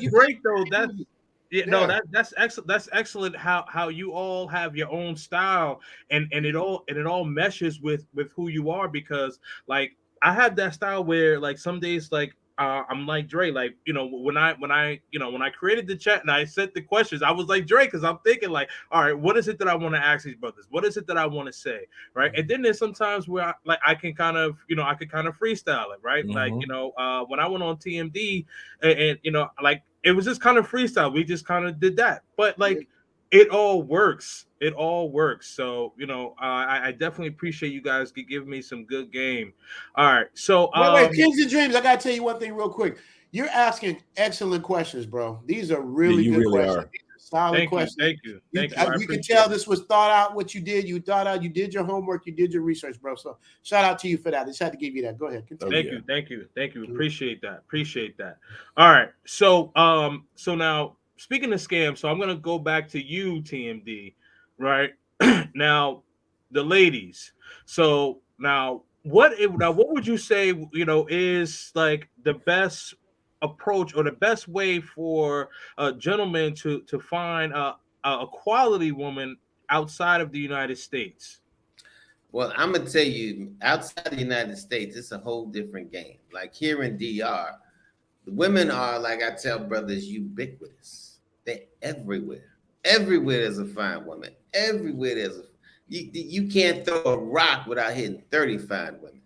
[SPEAKER 1] great though. That's excellent. That's excellent. How you all have your own style, and it all meshes with who you are, because like I have that style where like some days like I'm like Dre, like, you know, when I created the chat and I set the questions, I was like Dre, because I'm thinking like, all right, what is it that I want to ask these brothers? What is it that I want to say, right? And then there's sometimes where I can kind of freestyle it, right? Like, you know, when I went on TMD and you know, like it was just kind of freestyle. We just kind of did that, but like it all works. It all works. So, you know, I definitely appreciate you guys giving me some good game. All right. So,
[SPEAKER 5] wait, Kings and Dreams, I got to tell you one thing real quick. You're asking excellent questions, bro. These are really good
[SPEAKER 3] really
[SPEAKER 5] questions.
[SPEAKER 3] Are.
[SPEAKER 5] These are solid questions.
[SPEAKER 1] Thank you.
[SPEAKER 5] You can tell this was thought out what you did. You thought out, you did your homework, you did your research, bro. So shout out to you for that. I just had to give you that. Go ahead. Continue.
[SPEAKER 1] Thank you. Appreciate that. All right. So, so now speaking of scams, so I'm gonna go back to you, TMD, right? Now, the ladies. So now, what would you say, you know, is like the best approach or the best way for a gentleman to find a quality woman outside of the United States?
[SPEAKER 2] Well, I'm gonna tell you, outside the United States, it's a whole different game. Like here in DR, the women are, like I tell brothers, ubiquitous. They're everywhere. Everywhere there's a fine woman. Everywhere there's you can't throw a rock without hitting 30 fine women.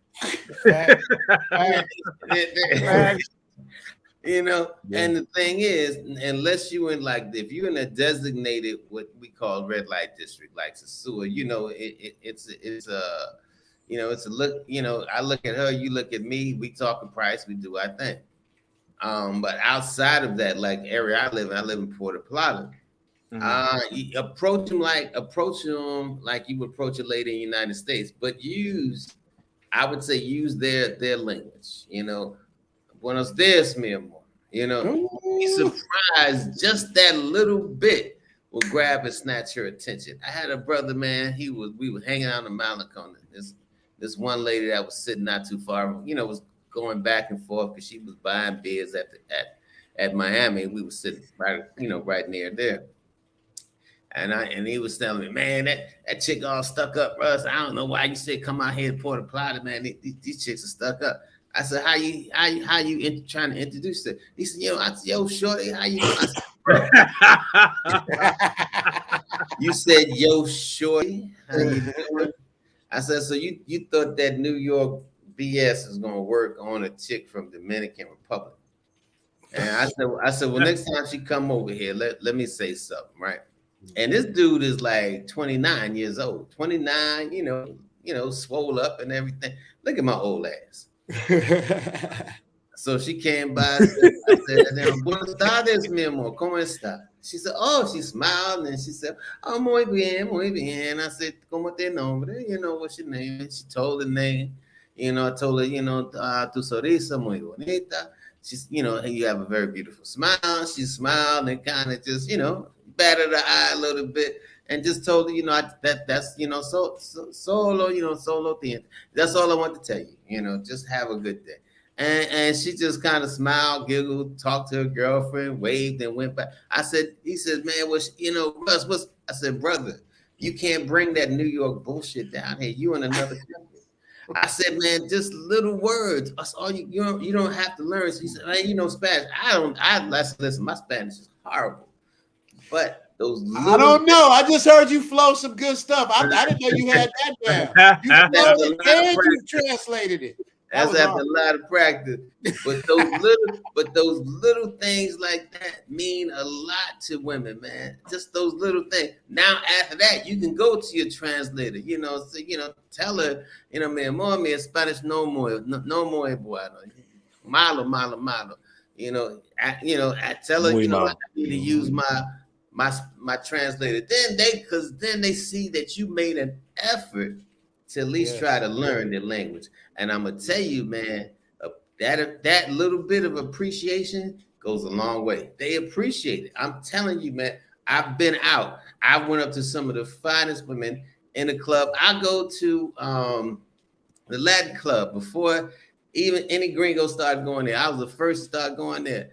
[SPEAKER 2] You know, and the thing is, unless you in like, if you're in a designated what we call red light district, like Sasua, you know, it's a you know, it's a look, you know, I look at her, you look at me, we talking price, we do our thing. But outside of that, like area I live in Puerto Plata. You approach them like you would approach a lady in the United States, but I would say use their language. You know, Buenos dias, mi amor. You know, be surprised just that little bit will grab and snatch her attention. I had a brother, man. We were hanging out in Malecona. This one lady that was sitting not too far, you know, was going back and forth because she was buying beers at Miami. We were sitting right near there. And he was telling me, man, that chick all stuck up, Russ. I don't know why you said come out here to Puerto Plata, man. These chicks are stuck up. I said, how you trying to introduce her? He said, yo, shorty, how you doing? I said, bro. You said, yo, shorty, how you doing? I said, so you thought that New York BS is gonna work on a chick from Dominican Republic? And I said, well, next time she come over here, let me say something, right? And this dude is like 29 years old, 29, you know, swole up and everything. Look at my old ass. So she came by. I said, buenas tardes, mi amor, ¿cómo está? She said, oh, she smiled and she said, oh, muy bien, muy bien. I said, ¿cómo te nombre? You know, what's your name? And she told the name. You know, I told her, you know, tu sonrisa muy bonita. She's, you know, you have a very beautiful smile. She smiled and kind of just, you know, batted her eye a little bit and just told her, you know, that's, you know, solo, you know, solo thing. That's all I want to tell you, you know, just have a good day. And she just kind of smiled, giggled, talked to her girlfriend, waved and went back. He said, man, you know, Russ, I said, brother, you can't bring that New York bullshit down here. You in another country. I said, man, just little words. That's all you don't have to learn. So he said, man, you know Spanish. Listen, my Spanish is horrible. But those
[SPEAKER 5] I don't know. I just heard you flow some good stuff. I didn't know you had that down. You flowed it and you translated it.
[SPEAKER 2] That's after a lot of practice. But those little things like that mean a lot to women, man. Just those little things. Now after that, you can go to your translator, you know, so, you know, tell her, you know, mi amor, mi Spanish no more bueno. Malo. You know, I tell her, you know, I need to use my translator. Then they see that you made an effort to at least try to learn their language. And I'm gonna tell you, man, that little bit of appreciation goes a long way. They appreciate it. I'm telling you, man. I've been out. I went up to some of the finest women in the club. I go to the Latin club before even any gringo started going there. I was the first to start going there,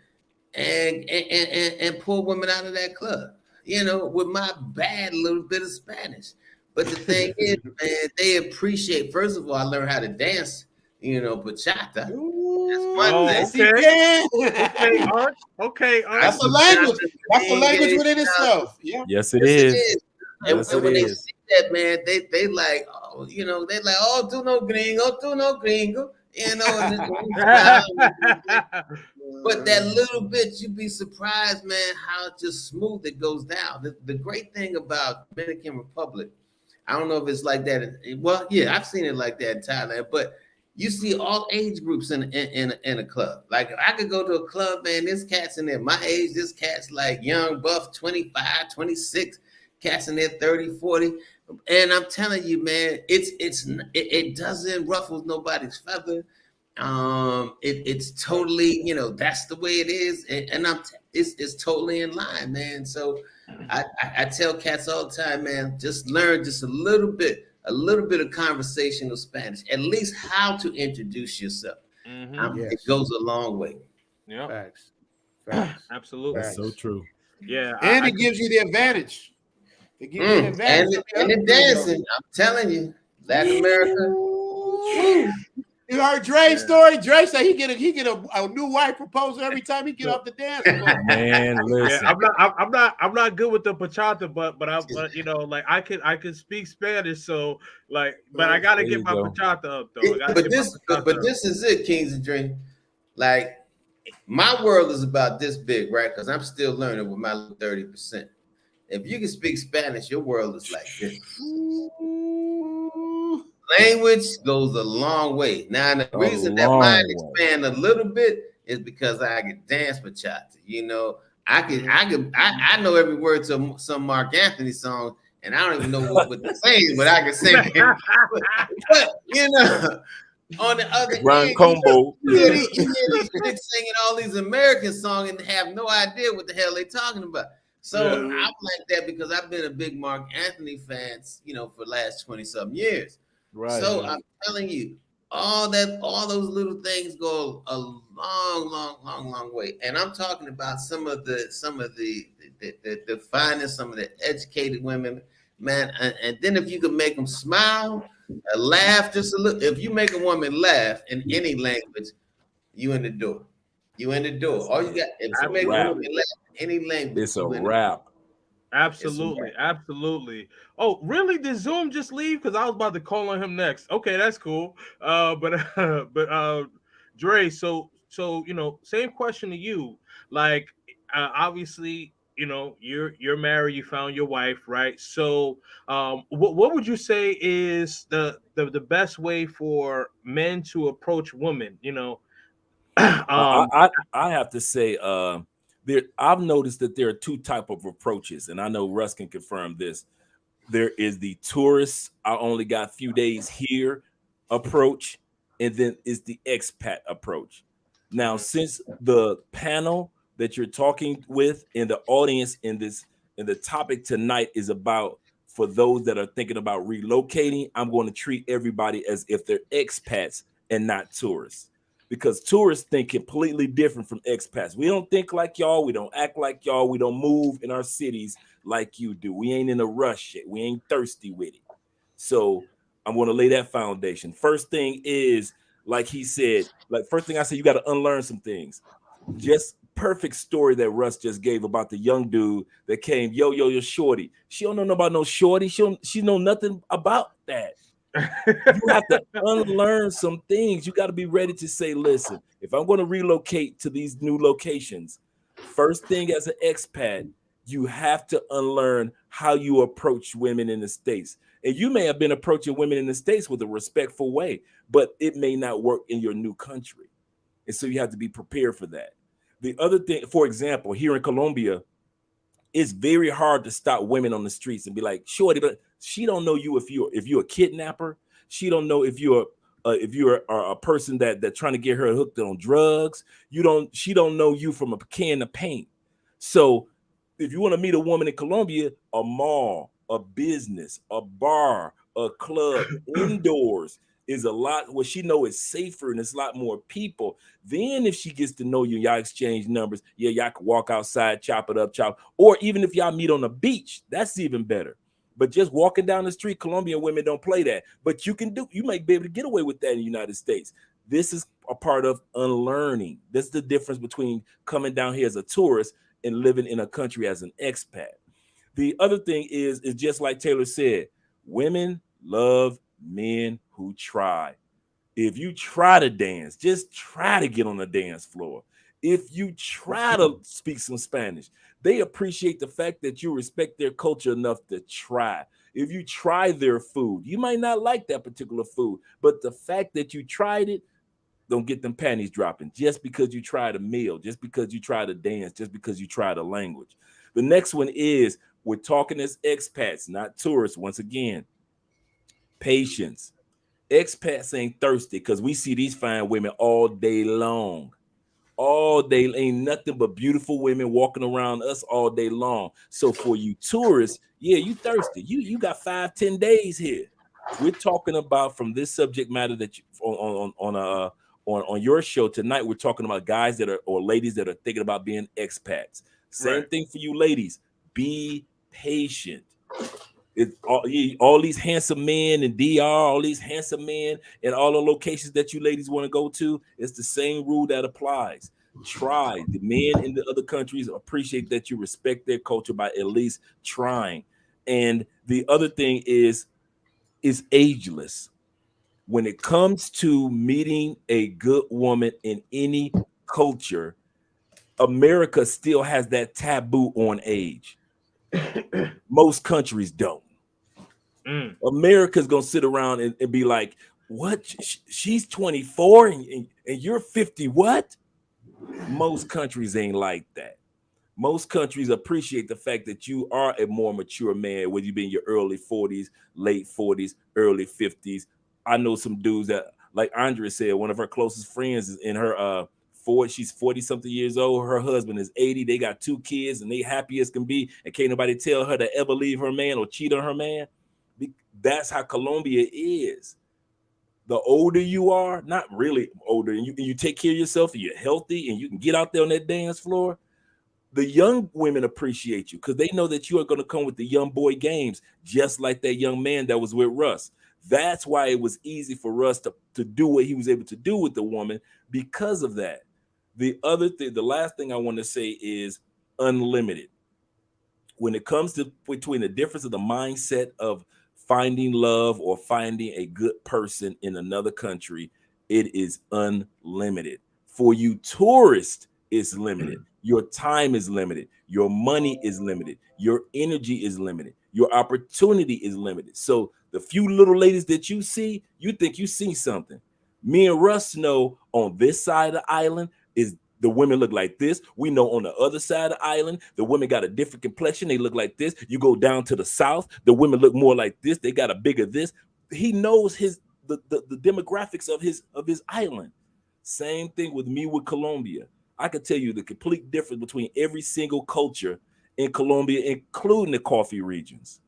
[SPEAKER 2] and pull women out of that club. You know, with my bad little bit of Spanish. But the thing is, man, they appreciate. First of all, I learned how to dance. You know, bachata. That's one thing.
[SPEAKER 1] Okay, Art. Okay, Art.
[SPEAKER 5] That's a language. That's a language within itself. Yeah.
[SPEAKER 3] Yes, it is.
[SPEAKER 2] And when they see that, man, they like, oh, you know, they like, oh, do no gringo, you know. But that little bit, you'd be surprised, man, how just smooth it goes down. The great thing about Dominican Republic, I don't know if it's like that. Well, yeah, I've seen it like that in Thailand, but you see all age groups in a club. Like I could go to a club, man, this cat's in there. My age, this cat's like young, buff, 25, 26, cats in there 30, 40. And I'm telling you, man, it doesn't ruffle nobody's feather. It's totally, you know, that's the way it is, and it's totally in line, man. So I tell cats all the time, man, just learn just a little bit of conversational Spanish, at least how to introduce yourself. It goes a long way.
[SPEAKER 1] Yeah,
[SPEAKER 5] Facts.
[SPEAKER 1] Absolutely.
[SPEAKER 3] That's so true.
[SPEAKER 1] Yeah,
[SPEAKER 5] and it gives you the advantage. It gives you an advantage.
[SPEAKER 2] And the dancing, I'm telling you, Latin America.
[SPEAKER 5] You heard Dre's story. Dre said he get a new wife proposal every time he get off the dance floor.
[SPEAKER 3] Man, listen.
[SPEAKER 1] Yeah, I'm not good with the bachata, but I you know, like I can speak Spanish, so like, but I gotta get my bachata up though.
[SPEAKER 2] But this is it, Kings and Dream. Like my world is about this big, right? Because I'm still learning with my 30%. If you can speak Spanish, your world is like this. Language goes a long way. Now, the reason that mine expand a little bit is because I can dance bachata. You know, I know every word to some Mark Anthony song, and I don't even know what they're saying, but I can sing it. But you know, on the other
[SPEAKER 3] Ryan
[SPEAKER 2] end,
[SPEAKER 3] Combo,
[SPEAKER 2] you hear these chicks singing all these American songs and have no idea what the hell they're talking about. So I'm like that because I've been a big Mark Anthony fan, you know, for the last 20-something years.
[SPEAKER 3] Right.
[SPEAKER 2] So I'm telling you, all those little things go a long way. And I'm talking about some of the finest, some of the educated women, man. And then if you could make them smile, laugh just a little. If you make a woman laugh in any language, you in the door. You in the door. All you got, if you make a woman laugh in any language,
[SPEAKER 3] it's a wrap.
[SPEAKER 1] Absolutely. Oh, really? Did Zoom just leave? Because I was about to call on him next. Okay, that's cool. But Dre, so you know, same question to you. Like, obviously, you know, you're married, you found your wife, right? So, what would you say is the best way for men to approach women? You know,
[SPEAKER 3] I have to say, I've noticed that there are two type of approaches, and I know Russ can confirm this. There is the tourist, I only got a few days here approach, and then is the expat approach. Now, since the panel that you're talking with and the audience in the topic tonight is about for those that are thinking about relocating, I'm going to treat everybody as if they're expats and not tourists. Because tourists think completely different from expats. We don't think like y'all. We don't act like y'all. We don't move in our cities like you do. We ain't in a rush yet. We ain't thirsty with it. So I'm going to lay that foundation. First thing is, like he said, like first thing I said, you got to unlearn some things. Just perfect story that Russ just gave about the young dude that came, yo, shorty. She don't know about no shorty. She know nothing about that. You have to unlearn some things. You got to be ready to say, listen, if I'm going to relocate to these new locations, first thing as an expat, you have to unlearn how you approach women in the States. And you may have been approaching women in the States with a respectful way, but it may not work in your new country. And so you have to be prepared for that. The other thing, for example, here in Colombia, it's very hard to stop women on the streets and be like, shorty, but she don't know you if you're a kidnapper. She don't know if you're a person that trying to get her hooked on drugs. She don't know you from a can of paint. So if you want to meet a woman in Colombia, a mall, a business, a bar, a club, indoors is a lot where she know it's safer and it's a lot more people. Then if she gets to know you, y'all exchange numbers. Yeah, y'all can walk outside, chop it up, or even if y'all meet on the beach, that's even better. But just walking down the street, Colombian women don't play that. But you might be able to get away with that in the United States. This is a part of unlearning. This is the difference between coming down here as a tourist and living in a country as an expat. The other thing is just like Taylor said, women love men who try. If you try to dance, just try to get on the dance floor. If you try to speak some Spanish, they appreciate the fact that you respect their culture enough to try. If you try their food, you might not like that particular food, but the fact that you tried it, don't get them panties dropping just because you tried a meal, just because you tried to dance, just because you tried a language. The next one is we're talking as expats, not tourists. Once again, patience. Expats ain't thirsty because we see these fine women all day long. All day, ain't nothing but beautiful women walking around us all day long. So for you tourists, yeah, you thirsty. You got 5-10 days here. We're talking about from this subject matter that you on your show tonight. We're talking about guys that are or ladies that are thinking about being expats. Same thing for you ladies. Be patient. It's all these handsome men in DR, all these handsome men in all the locations that you ladies want to go to. It's the same rule that applies. Try. The men in the other countries appreciate that you respect their culture by at least trying. And the other thing is ageless. When it comes to meeting a good woman in any culture, America still has that taboo on age. Most countries don't. America's gonna sit around and be like, what? She's 24 and you're 50. What? Most countries ain't like that. Most countries appreciate the fact that you are a more mature man, whether you be in your early 40s, late 40s, early 50s. I know some dudes that, like Andrea said, one of her closest friends is in her she's 40 something years old. Her husband is 80. They got 2 kids and they happy as can be. And can't nobody tell her to ever leave her man or cheat on her man. That's how Colombia is. The older you are, not really older, and you take care of yourself and you're healthy and you can get out there on that dance floor, the young women appreciate you because they know that you are going to come with the young boy games, just like that young man that was with Russ. That's why it was easy for Russ to do what he was able to do with the woman because of that. The other thing, the last thing I want to say is unlimited. When it comes to between the difference of the mindset of finding love or finding a good person in another country, it is unlimited. For you tourists, it's limited. Your time is limited. Your money is limited. Your energy is limited. Your opportunity is limited. So the few little ladies that you see, you think you see something. Me and Russ know on this side of the island is the women look like this. We know on the other side of the island, the women got a different complexion. They look like this. You go down to the south, the women look more like this. They got a bigger this. He knows the demographics of his island. Same thing with me with Colombia. I could tell you the complete difference between every single culture in Colombia, including the coffee regions.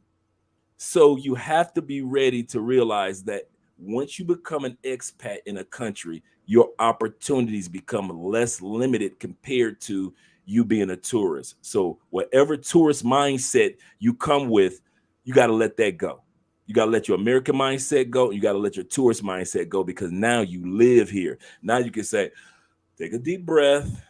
[SPEAKER 3] So you have to be ready to realize that once you become an expat in a country, your opportunities become less limited compared to you being a tourist. So whatever tourist mindset you come with, you got to let that go. You got to let your American mindset go. You got to let your tourist mindset go because now you live here. Now you can say, take a deep breath.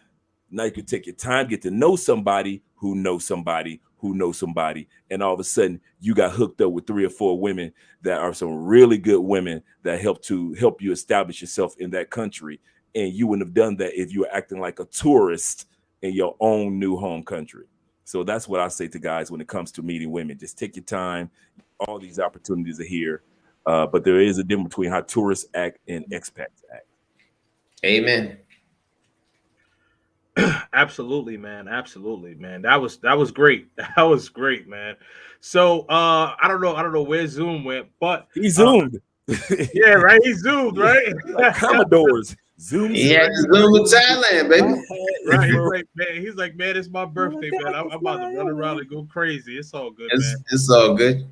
[SPEAKER 3] Now you can take your time, get to know somebody who knows somebody who knows somebody. And all of a sudden you got hooked up with 3 or 4 women that are some really good women that help you establish yourself in that country. And you wouldn't have done that if you were acting like a tourist in your own new home country. So that's what I say to guys when it comes to meeting women. Just take your time. All these opportunities are here. But there is a difference between how tourists act and expats act.
[SPEAKER 2] Amen.
[SPEAKER 1] Absolutely, man. Absolutely, man. That was great. That was great, man. So I don't know where Zoom went, but
[SPEAKER 3] He zoomed.
[SPEAKER 1] Yeah, right. He zoomed, right?
[SPEAKER 3] Like Commodores. Zoom.
[SPEAKER 2] He had to zoom with Thailand, baby.
[SPEAKER 1] Right. He's like, man, it's my birthday, man. I'm about to run around and go crazy. It's all good, man.
[SPEAKER 2] It's all good.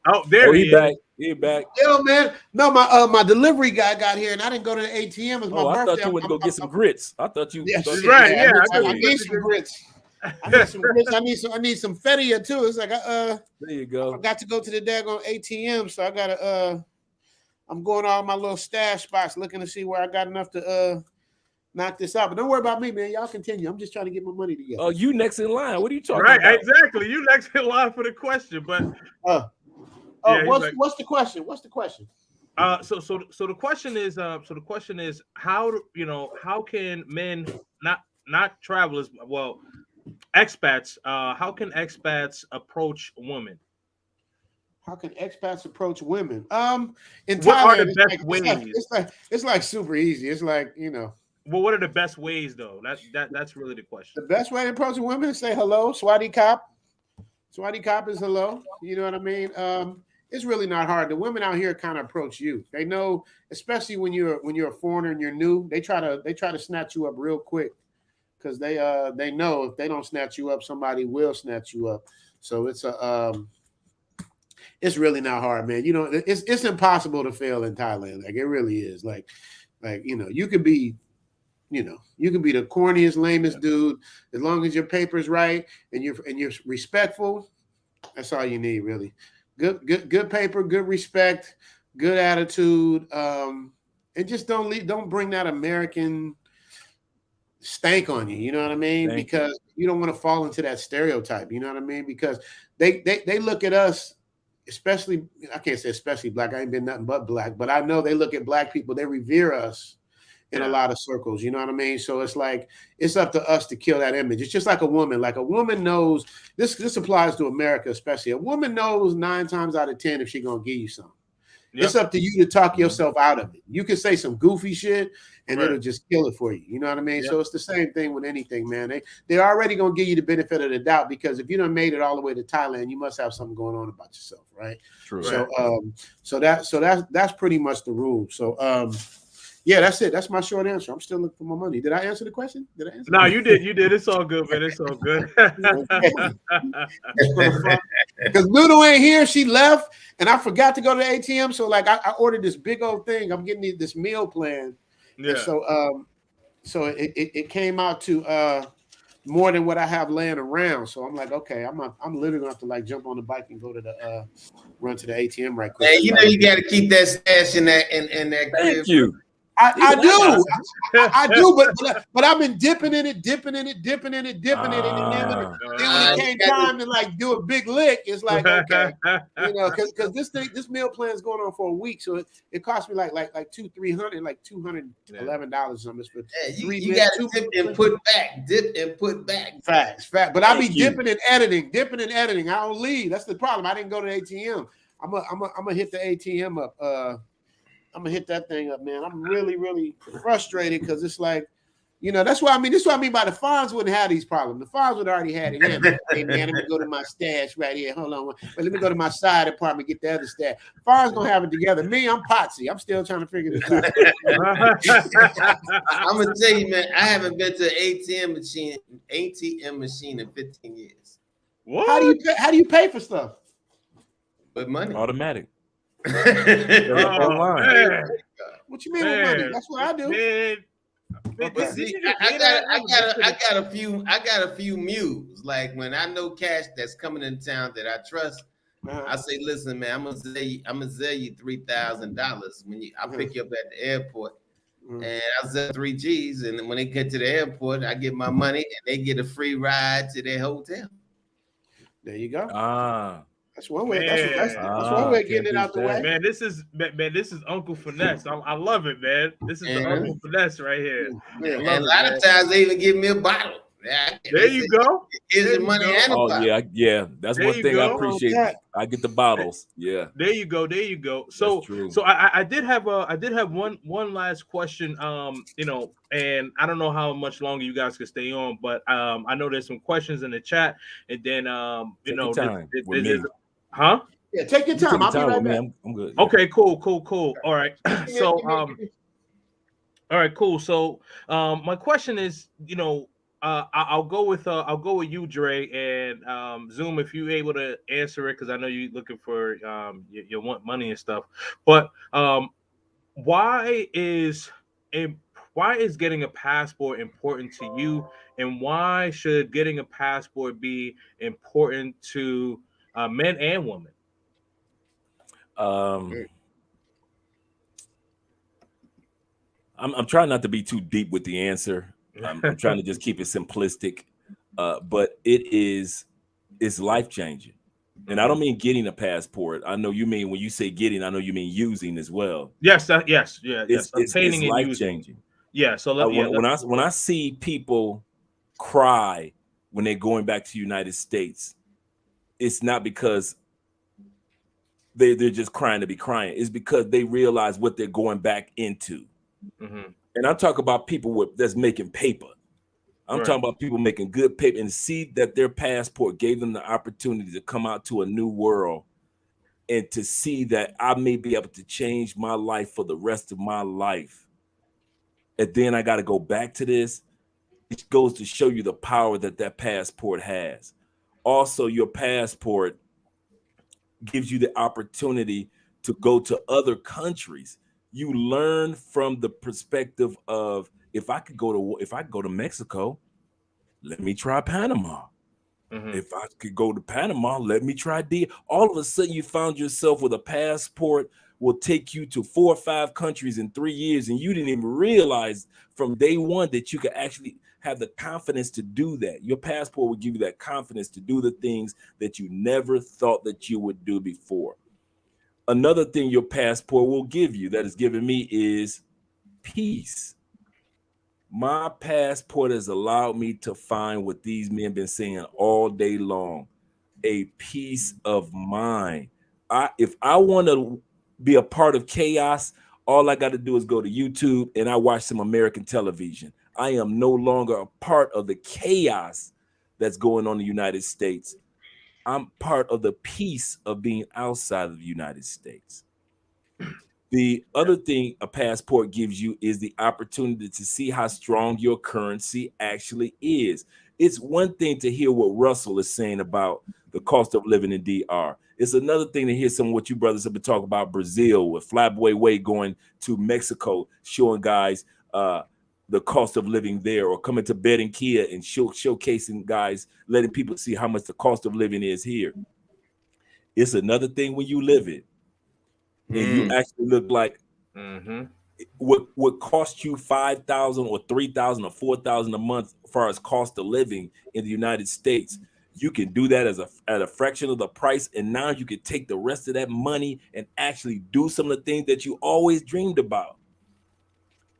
[SPEAKER 1] Oh, there he
[SPEAKER 3] back.
[SPEAKER 1] is.
[SPEAKER 3] He back.
[SPEAKER 5] Yo, man. No, my delivery guy got here and I didn't go to the ATM. It's my
[SPEAKER 3] I
[SPEAKER 5] birthday.
[SPEAKER 3] thought you went to go get some grits. I thought you.
[SPEAKER 5] Yeah,
[SPEAKER 3] thought
[SPEAKER 1] right,
[SPEAKER 3] you-
[SPEAKER 1] yeah.
[SPEAKER 5] I need some grits. I need some grits. I need some fettia too. It's like
[SPEAKER 3] There you
[SPEAKER 5] I
[SPEAKER 3] go.
[SPEAKER 5] forgot to go to the daggone ATM, so I gotta I'm going all my little stash spots looking to see where I got enough to knock this out. But don't worry about me, man. Y'all continue. I'm just trying to get my money together.
[SPEAKER 3] Oh, you next in line. What are you talking
[SPEAKER 1] Right,
[SPEAKER 3] about?
[SPEAKER 1] exactly. You next in line for the question, but
[SPEAKER 5] What's the question? What's the question?
[SPEAKER 1] so the question is how how can men not travelers, well, expats, how can expats approach women?
[SPEAKER 5] How can expats approach women? In
[SPEAKER 1] What are
[SPEAKER 5] Thailand,
[SPEAKER 1] the best ways?
[SPEAKER 5] It's like super easy. It's like,
[SPEAKER 1] Well, what are the best ways though? That's really the question.
[SPEAKER 5] the best way to approach a woman is say hello, Swati Cop. Swati Cop is hello. You know what I mean? It's really not hard. The women out here kind of approach you. They know, especially when you're a foreigner and you're new, they try to snatch you up real quick because they know if they don't snatch you up, somebody will snatch you up. So it's really not hard, man. It's impossible to fail in Thailand. Like it really is. Like you could be the corniest, lamest dude as long as your paper's right and you're respectful. That's all you need, really. Good paper, good respect, good attitude, and just don't bring that American stank on you. You know what I mean? Because you don't want to fall into that stereotype. You know what I mean? Because they look at us, especially, I can't say especially black. I ain't been nothing but black, but I know they look at black people. They revere us in a lot of circles. You know what I mean? So it's like, it's up to us to kill that image. It's just like a woman. Like a woman knows, this applies to America especially. A woman knows 9 times out of 10 if she's going to give you something. Yep. It's up to you to talk yourself out of it. You can say some goofy shit and it'll just kill it for you. You know what I mean? Yep. So it's the same thing with anything, man. They're already going to give you the benefit of the doubt because if you done made it all the way to Thailand, you must have something going on about yourself, right?
[SPEAKER 3] True.
[SPEAKER 5] So that's pretty much the rule. So yeah, that's it. That's my short answer. I'm still looking for my money. Did I answer the question?
[SPEAKER 1] No, you did. You did. It's all good, man. It's all good.
[SPEAKER 5] Because Ludo ain't here. She left, and I forgot to go to the ATM. So, like, I ordered this big old thing. I'm getting this meal plan. Yeah. And so it came out to more than what I have laying around. So I'm like, okay, I'm literally gonna have to like jump on the bike and go to the run to the ATM right quick.
[SPEAKER 2] Hey, you got to keep that stash in that crib.
[SPEAKER 3] Thank you.
[SPEAKER 5] I do, but I've been dipping in it, and then when it came time to like do a big lick, it's like okay, because this meal plan is going on for a week, so it cost me like $200-$300, like $211 something.
[SPEAKER 2] You got to dip and put back.
[SPEAKER 5] Facts. But I be dipping and editing. I don't leave. That's the problem. I didn't go to the ATM. I'm gonna hit the ATM up. I'm gonna hit that thing up, man. I'm really, really frustrated because it's like, that's what I mean. This is what I mean by the Fonz wouldn't have these problems. The Fonz would already had it. Hey, man, let me go to my stash right here. Hold on. But let me go to my side apartment, get the other stash. Fonz gonna have it together. Me, I'm Potsy. I'm still trying to figure this out.
[SPEAKER 2] I'm gonna tell you, man, I haven't been to an ATM machine in 15 years.
[SPEAKER 1] What?
[SPEAKER 5] How do you pay for stuff?
[SPEAKER 2] With money.
[SPEAKER 3] Automatic.
[SPEAKER 1] Man.
[SPEAKER 5] What you mean with money? That's what I do.
[SPEAKER 1] Man.
[SPEAKER 2] But see, I got a few mules. Like when I know cash that's coming in town that I trust, I say, listen, man, I'm gonna sell you $3,000 when I pick you up at the airport, and I sell 3 G's, and when they get to the airport, I get my money, and they get a free ride to their hotel.
[SPEAKER 5] There you go. That's one way. That's one way of getting it out the way.
[SPEAKER 1] Man, this is Uncle Finesse. I love it, man. This is the Uncle Finesse right here.
[SPEAKER 2] And a lot of times they even give me a bottle.
[SPEAKER 1] There you go.
[SPEAKER 2] Here's your money and a bottle.
[SPEAKER 3] Yeah. That's one thing I appreciate. I get the bottles. Yeah.
[SPEAKER 1] There you go. So I did have one last question. And I don't know how much longer you guys can stay on, but I know there's some questions in the chat, and then
[SPEAKER 3] Take your time.
[SPEAKER 1] huh?
[SPEAKER 5] Yeah, take your
[SPEAKER 3] You
[SPEAKER 5] time.
[SPEAKER 3] take your
[SPEAKER 5] I'll be
[SPEAKER 3] time
[SPEAKER 5] right
[SPEAKER 3] with me.
[SPEAKER 5] back.
[SPEAKER 3] I'm good. Yeah.
[SPEAKER 1] Okay, cool. All right. So
[SPEAKER 5] Give me-
[SPEAKER 1] all right, cool. So my question is, I'll go with you, Dre, and Zoom if you're able to answer it because I know you're looking for you want money and stuff. But why is a why is getting a passport important to you, and why should getting a passport be important to men and women?
[SPEAKER 3] Um, I'm trying not to be too deep with the answer. I'm trying to just keep it simplistic. But it's life changing. And I don't mean getting a passport. I know you mean when you say getting, I know you mean using as well.
[SPEAKER 1] Yes, yes.
[SPEAKER 3] It's
[SPEAKER 1] Obtaining and
[SPEAKER 3] life
[SPEAKER 1] using.
[SPEAKER 3] changing.
[SPEAKER 1] Yeah. So
[SPEAKER 3] When I see people cry when they're going back to the United States, it's not because they're just crying to be crying. It's because they realize what they're going back into. And I'm talking about people that's making paper. I'm talking about people making good paper and see that their passport gave them the opportunity to come out to a new world and to see that I may be able to change my life for the rest of my life. And then I got to go back to this. It goes to show you the power that passport has. Also, your passport gives you the opportunity to go to other countries. You learn from the perspective of if I could go to Mexico, let me try Panama. If I could go to Panama, let me try D. All of a sudden, you found yourself with a passport will take you to 4 or 5 countries in 3 years, and you didn't even realize from day one that you could actually have the confidence to do that. Your passport will give you that confidence to do the things that you never thought that you would do before. Another thing your passport will give you that is giving me is peace. My passport has allowed me to find what these men been saying all day long, a peace of mind. If I want to be a part of chaos, all I got to do is go to YouTube and I watch some American television. I am no longer a part of the chaos that's going on in the United States. I'm part of the peace of being outside of the United States. The other thing a passport gives you is the opportunity to see how strong your currency actually is. It's one thing to hear what Russell is saying about the cost of living in DR. It's another thing to hear some of what you brothers have been talking about Brazil with Flatboy Way going to Mexico, showing guys the cost of living there, or coming to Bed and Kia and showcasing guys, letting people see how much the cost of living is here. It's another thing when you live it and you actually look like what cost you 5,000 or 3,000 or 4,000 a month as far as cost of living in the United States. You can do that at a fraction of the price, and now you can take the rest of that money and actually do some of the things that you always dreamed about.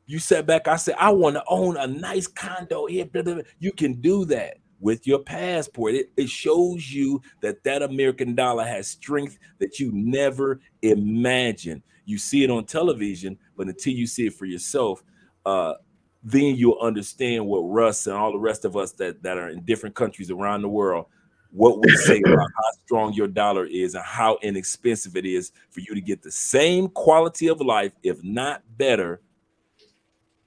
[SPEAKER 3] You sat back, I said, I want to own a nice condo here. Blah, blah, blah. You can do that with your passport. It shows you that American dollar has strength that you never imagined. You see it on television, but until you see it for yourself, then you'll understand what Russ and all the rest of us that are in different countries around the world, what we say about how strong your dollar is and how inexpensive it is for you to get the same quality of life, if not better,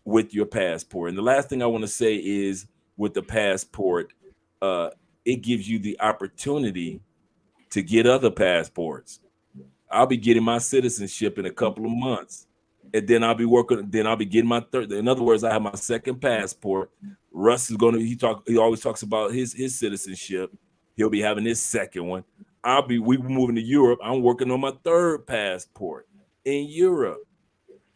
[SPEAKER 3] with your passport. And the last thing I want to say is with the passport, it gives you the opportunity to get other passports. I'll be getting my citizenship in a couple of months, and then I'll be getting my third. In other words, I have my second passport. Russ is he always talks about his citizenship. He'll be having his second one. We moving to Europe. I'm working on my third passport in Europe.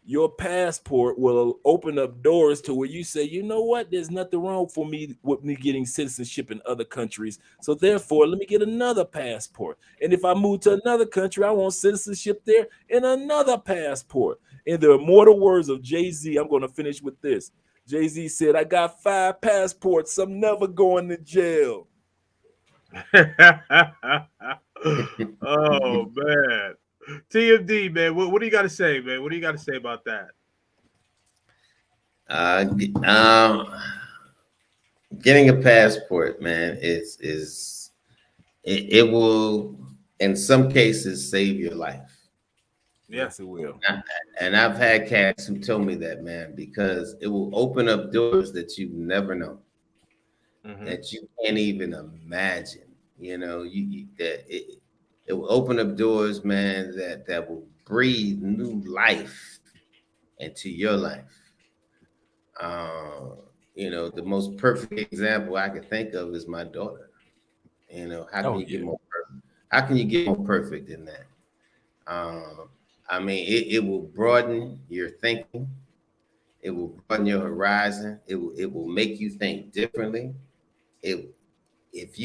[SPEAKER 3] Your passport will open up doors to where you say, you know what, there's nothing wrong for me with me getting citizenship in other countries. So therefore, let me get another passport. And if I move to another country, I want citizenship there and another passport. In the immortal words of Jay-Z, I'm going to finish with this. Jay-Z said, I got 5 passports. I'm never going to jail.
[SPEAKER 1] Oh man. TMD, man. What do you got to say, man? What do you got to say about that?
[SPEAKER 2] Getting a passport, man, it will in some cases save your life.
[SPEAKER 1] Yeah.
[SPEAKER 3] Yes, it will.
[SPEAKER 2] And I've had cats who told me that, man, because it will open up doors that you never know, that you can't even imagine. You know, that it will open up doors, man, that will breathe new life into your life. Uh, you know, the most perfect example I can think of is my daughter. You know, how can
[SPEAKER 3] Oh
[SPEAKER 2] you get
[SPEAKER 3] yeah.
[SPEAKER 2] more perfect? How can you get more perfect than that? Um, I mean, it will broaden your thinking. It will broaden your horizon. It will make you think differently. It if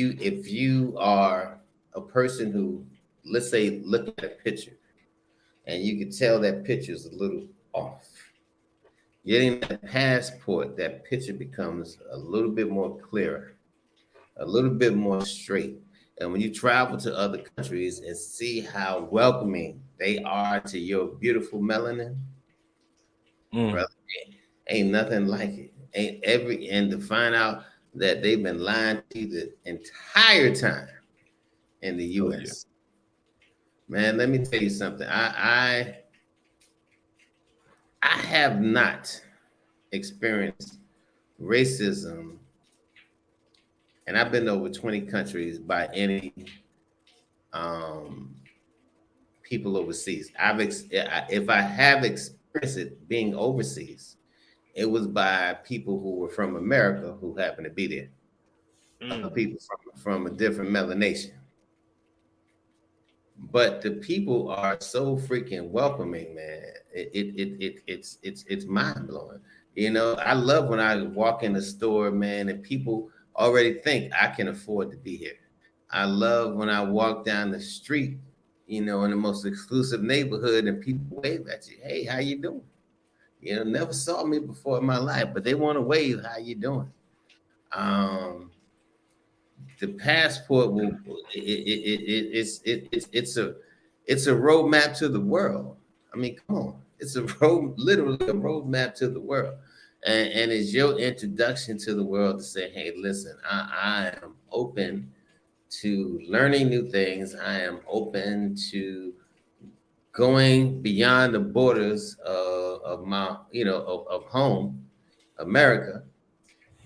[SPEAKER 2] you are a person who, let's say, look at a picture and you can tell that picture is a little off. Getting that passport, that picture becomes a little bit more clearer, a little bit more straight. And when you travel to other countries and see how welcoming they are to your beautiful melanin,
[SPEAKER 3] Mm.
[SPEAKER 2] brother, ain't nothing like it. Ain't every and to find out that they've been lying to you the entire time in the
[SPEAKER 3] Oh yeah.
[SPEAKER 2] U.S. Man, let me tell you something. I have not experienced racism, and I've been to over 20 countries by any um, people overseas. If I have experienced it being overseas, it was by people who were from America who happened to be there. People from a different melanation. But the people are so freaking welcoming, man. It's mind blowing. You know, I love when I walk in the store, man, and people already think I can afford to be here. I love when I walk down the street, you know, in the most exclusive neighborhood, and people wave at you. Hey, how you doing? You know, never saw me before in my life, but they want to wave. How you doing? Um, the passport will it's a roadmap to the world. I mean, come on, it's a road, literally a roadmap to the world, and it's your introduction to the world to say, hey, listen, I am open to learning new things. I am open to going beyond the borders of my, you know, of home, America.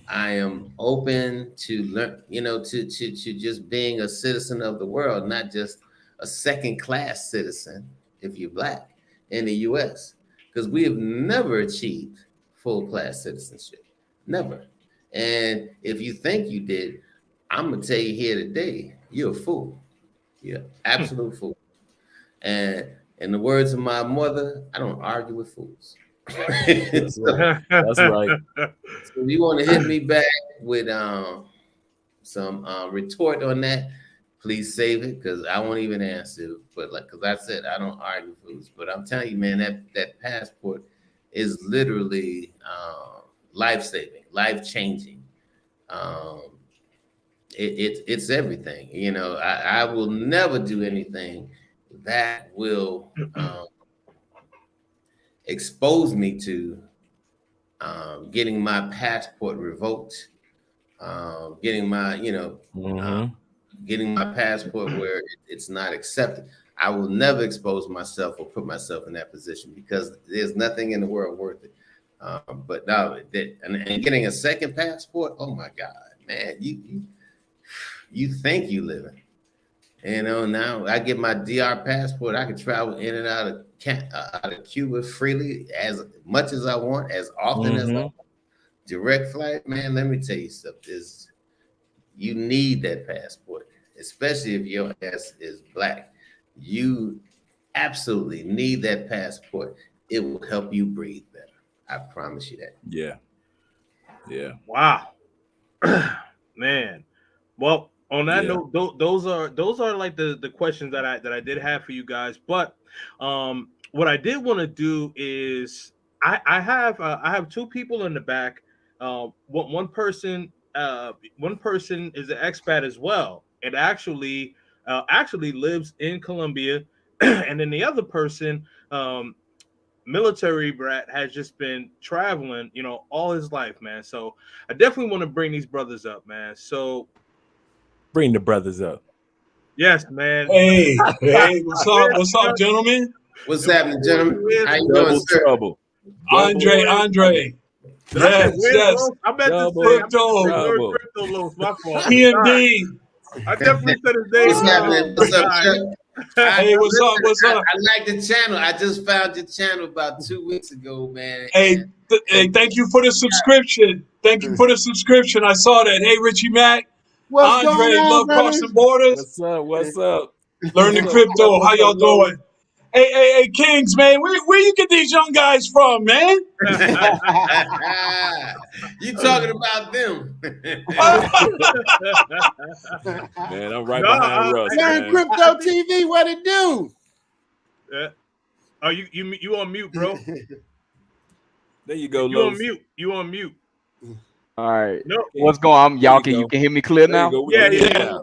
[SPEAKER 2] I am open to learn, you know, to just being a citizen of the world, not just a second class citizen if you're black in the US. Because we have never achieved full class citizenship. Never. And if you think you did, I'm gonna tell you here today, you're a fool. You're an absolute fool. And in the words of my mother, I don't argue with fools.
[SPEAKER 3] That's
[SPEAKER 2] So,
[SPEAKER 3] right. That's right.
[SPEAKER 2] so if you want to hit me back with some retort on that, please save it because I won't even answer. But like, because I said, I don't argue fools. But I'm telling you, man, that passport is literally life saving, life changing. Um, it's everything. You know, I will never do anything that will expose me to getting my passport revoked, getting my, you know,
[SPEAKER 3] Mm-hmm.
[SPEAKER 2] getting my passport where it's not accepted. I will never expose myself or put myself in that position because there's nothing in the world worth it. But no, and getting a second passport, oh my God, man, you think you living. You know, now I get my DR passport, I can travel in and out of Cuba freely as much as I want, as often as I
[SPEAKER 3] Mm-hmm.
[SPEAKER 2] want. Direct flight, man. Let me tell you something. You need that passport, especially if your ass is black. You absolutely need that passport. It will help you breathe better. I promise you that.
[SPEAKER 3] Yeah. Yeah.
[SPEAKER 1] Wow. Man. Well, on that
[SPEAKER 3] Yeah.
[SPEAKER 1] note, those are like the questions that I did have for you guys. But what I did want to do is I have two people in the back. One person is an expat as well, and actually lives in Colombia, and then the other person, military brat, has just been traveling, all his life, man. So I definitely want to bring these brothers up, man. So
[SPEAKER 3] Bring the brothers up.
[SPEAKER 1] Yes, man.
[SPEAKER 6] Hey, what's up, gentlemen?
[SPEAKER 2] What's happening, gentlemen? How you doing,
[SPEAKER 3] Double
[SPEAKER 2] sir?
[SPEAKER 3] trouble.
[SPEAKER 6] Andre.
[SPEAKER 1] Did I say
[SPEAKER 6] Yes,
[SPEAKER 1] Wiz
[SPEAKER 6] yes.
[SPEAKER 1] Los? I meant to say
[SPEAKER 6] Crypto,
[SPEAKER 1] Word
[SPEAKER 3] trouble.
[SPEAKER 1] Crypto Los. My fault. Sorry.
[SPEAKER 6] TMD.
[SPEAKER 1] I definitely said his name.
[SPEAKER 2] What's happening? What's up,
[SPEAKER 1] God.
[SPEAKER 2] Chuck?
[SPEAKER 6] Hey, what's up? What's up?
[SPEAKER 2] I like the channel. I just found your channel about 2 weeks ago, man.
[SPEAKER 6] Hey, thank you for the subscription. Thank you for the subscription. I saw that. Hey, Richie Mack,
[SPEAKER 5] What's
[SPEAKER 6] Andre,
[SPEAKER 5] going on,
[SPEAKER 6] Love
[SPEAKER 5] brothers?
[SPEAKER 6] Crossing Borders,
[SPEAKER 3] What's up? What's up?
[SPEAKER 6] Learning Crypto. How y'all doing? Hey, Kings, man, where you get these young guys from, man?
[SPEAKER 2] You talking about them?
[SPEAKER 3] Man, I'm right behind Russ,
[SPEAKER 5] Learn
[SPEAKER 3] man.
[SPEAKER 5] Crypto TV, what it do?
[SPEAKER 1] Oh, you on mute, bro?
[SPEAKER 3] There you go,
[SPEAKER 1] You on
[SPEAKER 3] Los.
[SPEAKER 1] mute? You on mute?
[SPEAKER 7] All right.
[SPEAKER 1] No.
[SPEAKER 7] What's going on? Y'all
[SPEAKER 3] There you
[SPEAKER 7] you
[SPEAKER 3] go.
[SPEAKER 7] can hear me clear
[SPEAKER 3] There you
[SPEAKER 7] now?
[SPEAKER 3] go.
[SPEAKER 1] Yeah.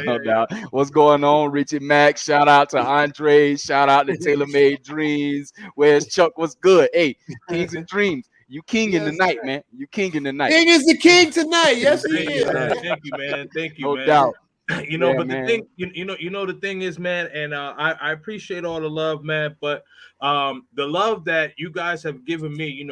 [SPEAKER 7] No doubt. What's going on, Richie Mack? Shout out to Andre. Shout out to Taylor Made Dreams. Where's Chuck? What's good? Hey, Kings and Dreams. You king in the
[SPEAKER 5] Yes,
[SPEAKER 7] night,
[SPEAKER 5] sir.
[SPEAKER 7] man. You king in the night.
[SPEAKER 5] King is the king tonight. Yes, he
[SPEAKER 1] Thank
[SPEAKER 5] is.
[SPEAKER 1] you, man. Thank you, man. Thank you,
[SPEAKER 7] No
[SPEAKER 1] man.
[SPEAKER 7] doubt.
[SPEAKER 1] You know,
[SPEAKER 7] Yeah,
[SPEAKER 1] but
[SPEAKER 7] man.
[SPEAKER 1] the thing, the thing is, man, and I appreciate all the love, man. But the love that you guys have given me,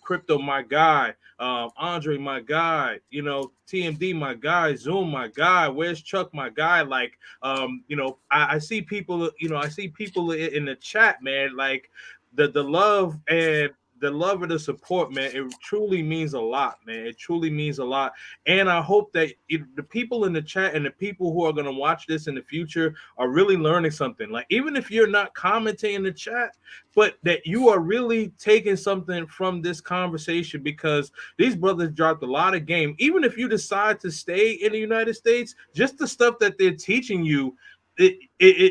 [SPEAKER 1] Crypto, my guy, Andre, my guy, TMD, my guy, Zoom, my guy, where's Chuck, my guy, like, I see people, in the chat, man, like the love and the love and the support, man. It truly means a lot, man. It truly means a lot. And I hope that the people in the chat and the people who are going to watch this in the future are really learning something. Like, even if you're not commenting in the chat, but that you are really taking something from this conversation, because these brothers dropped a lot of game. Even if you decide to stay in the United States, just the stuff that they're teaching you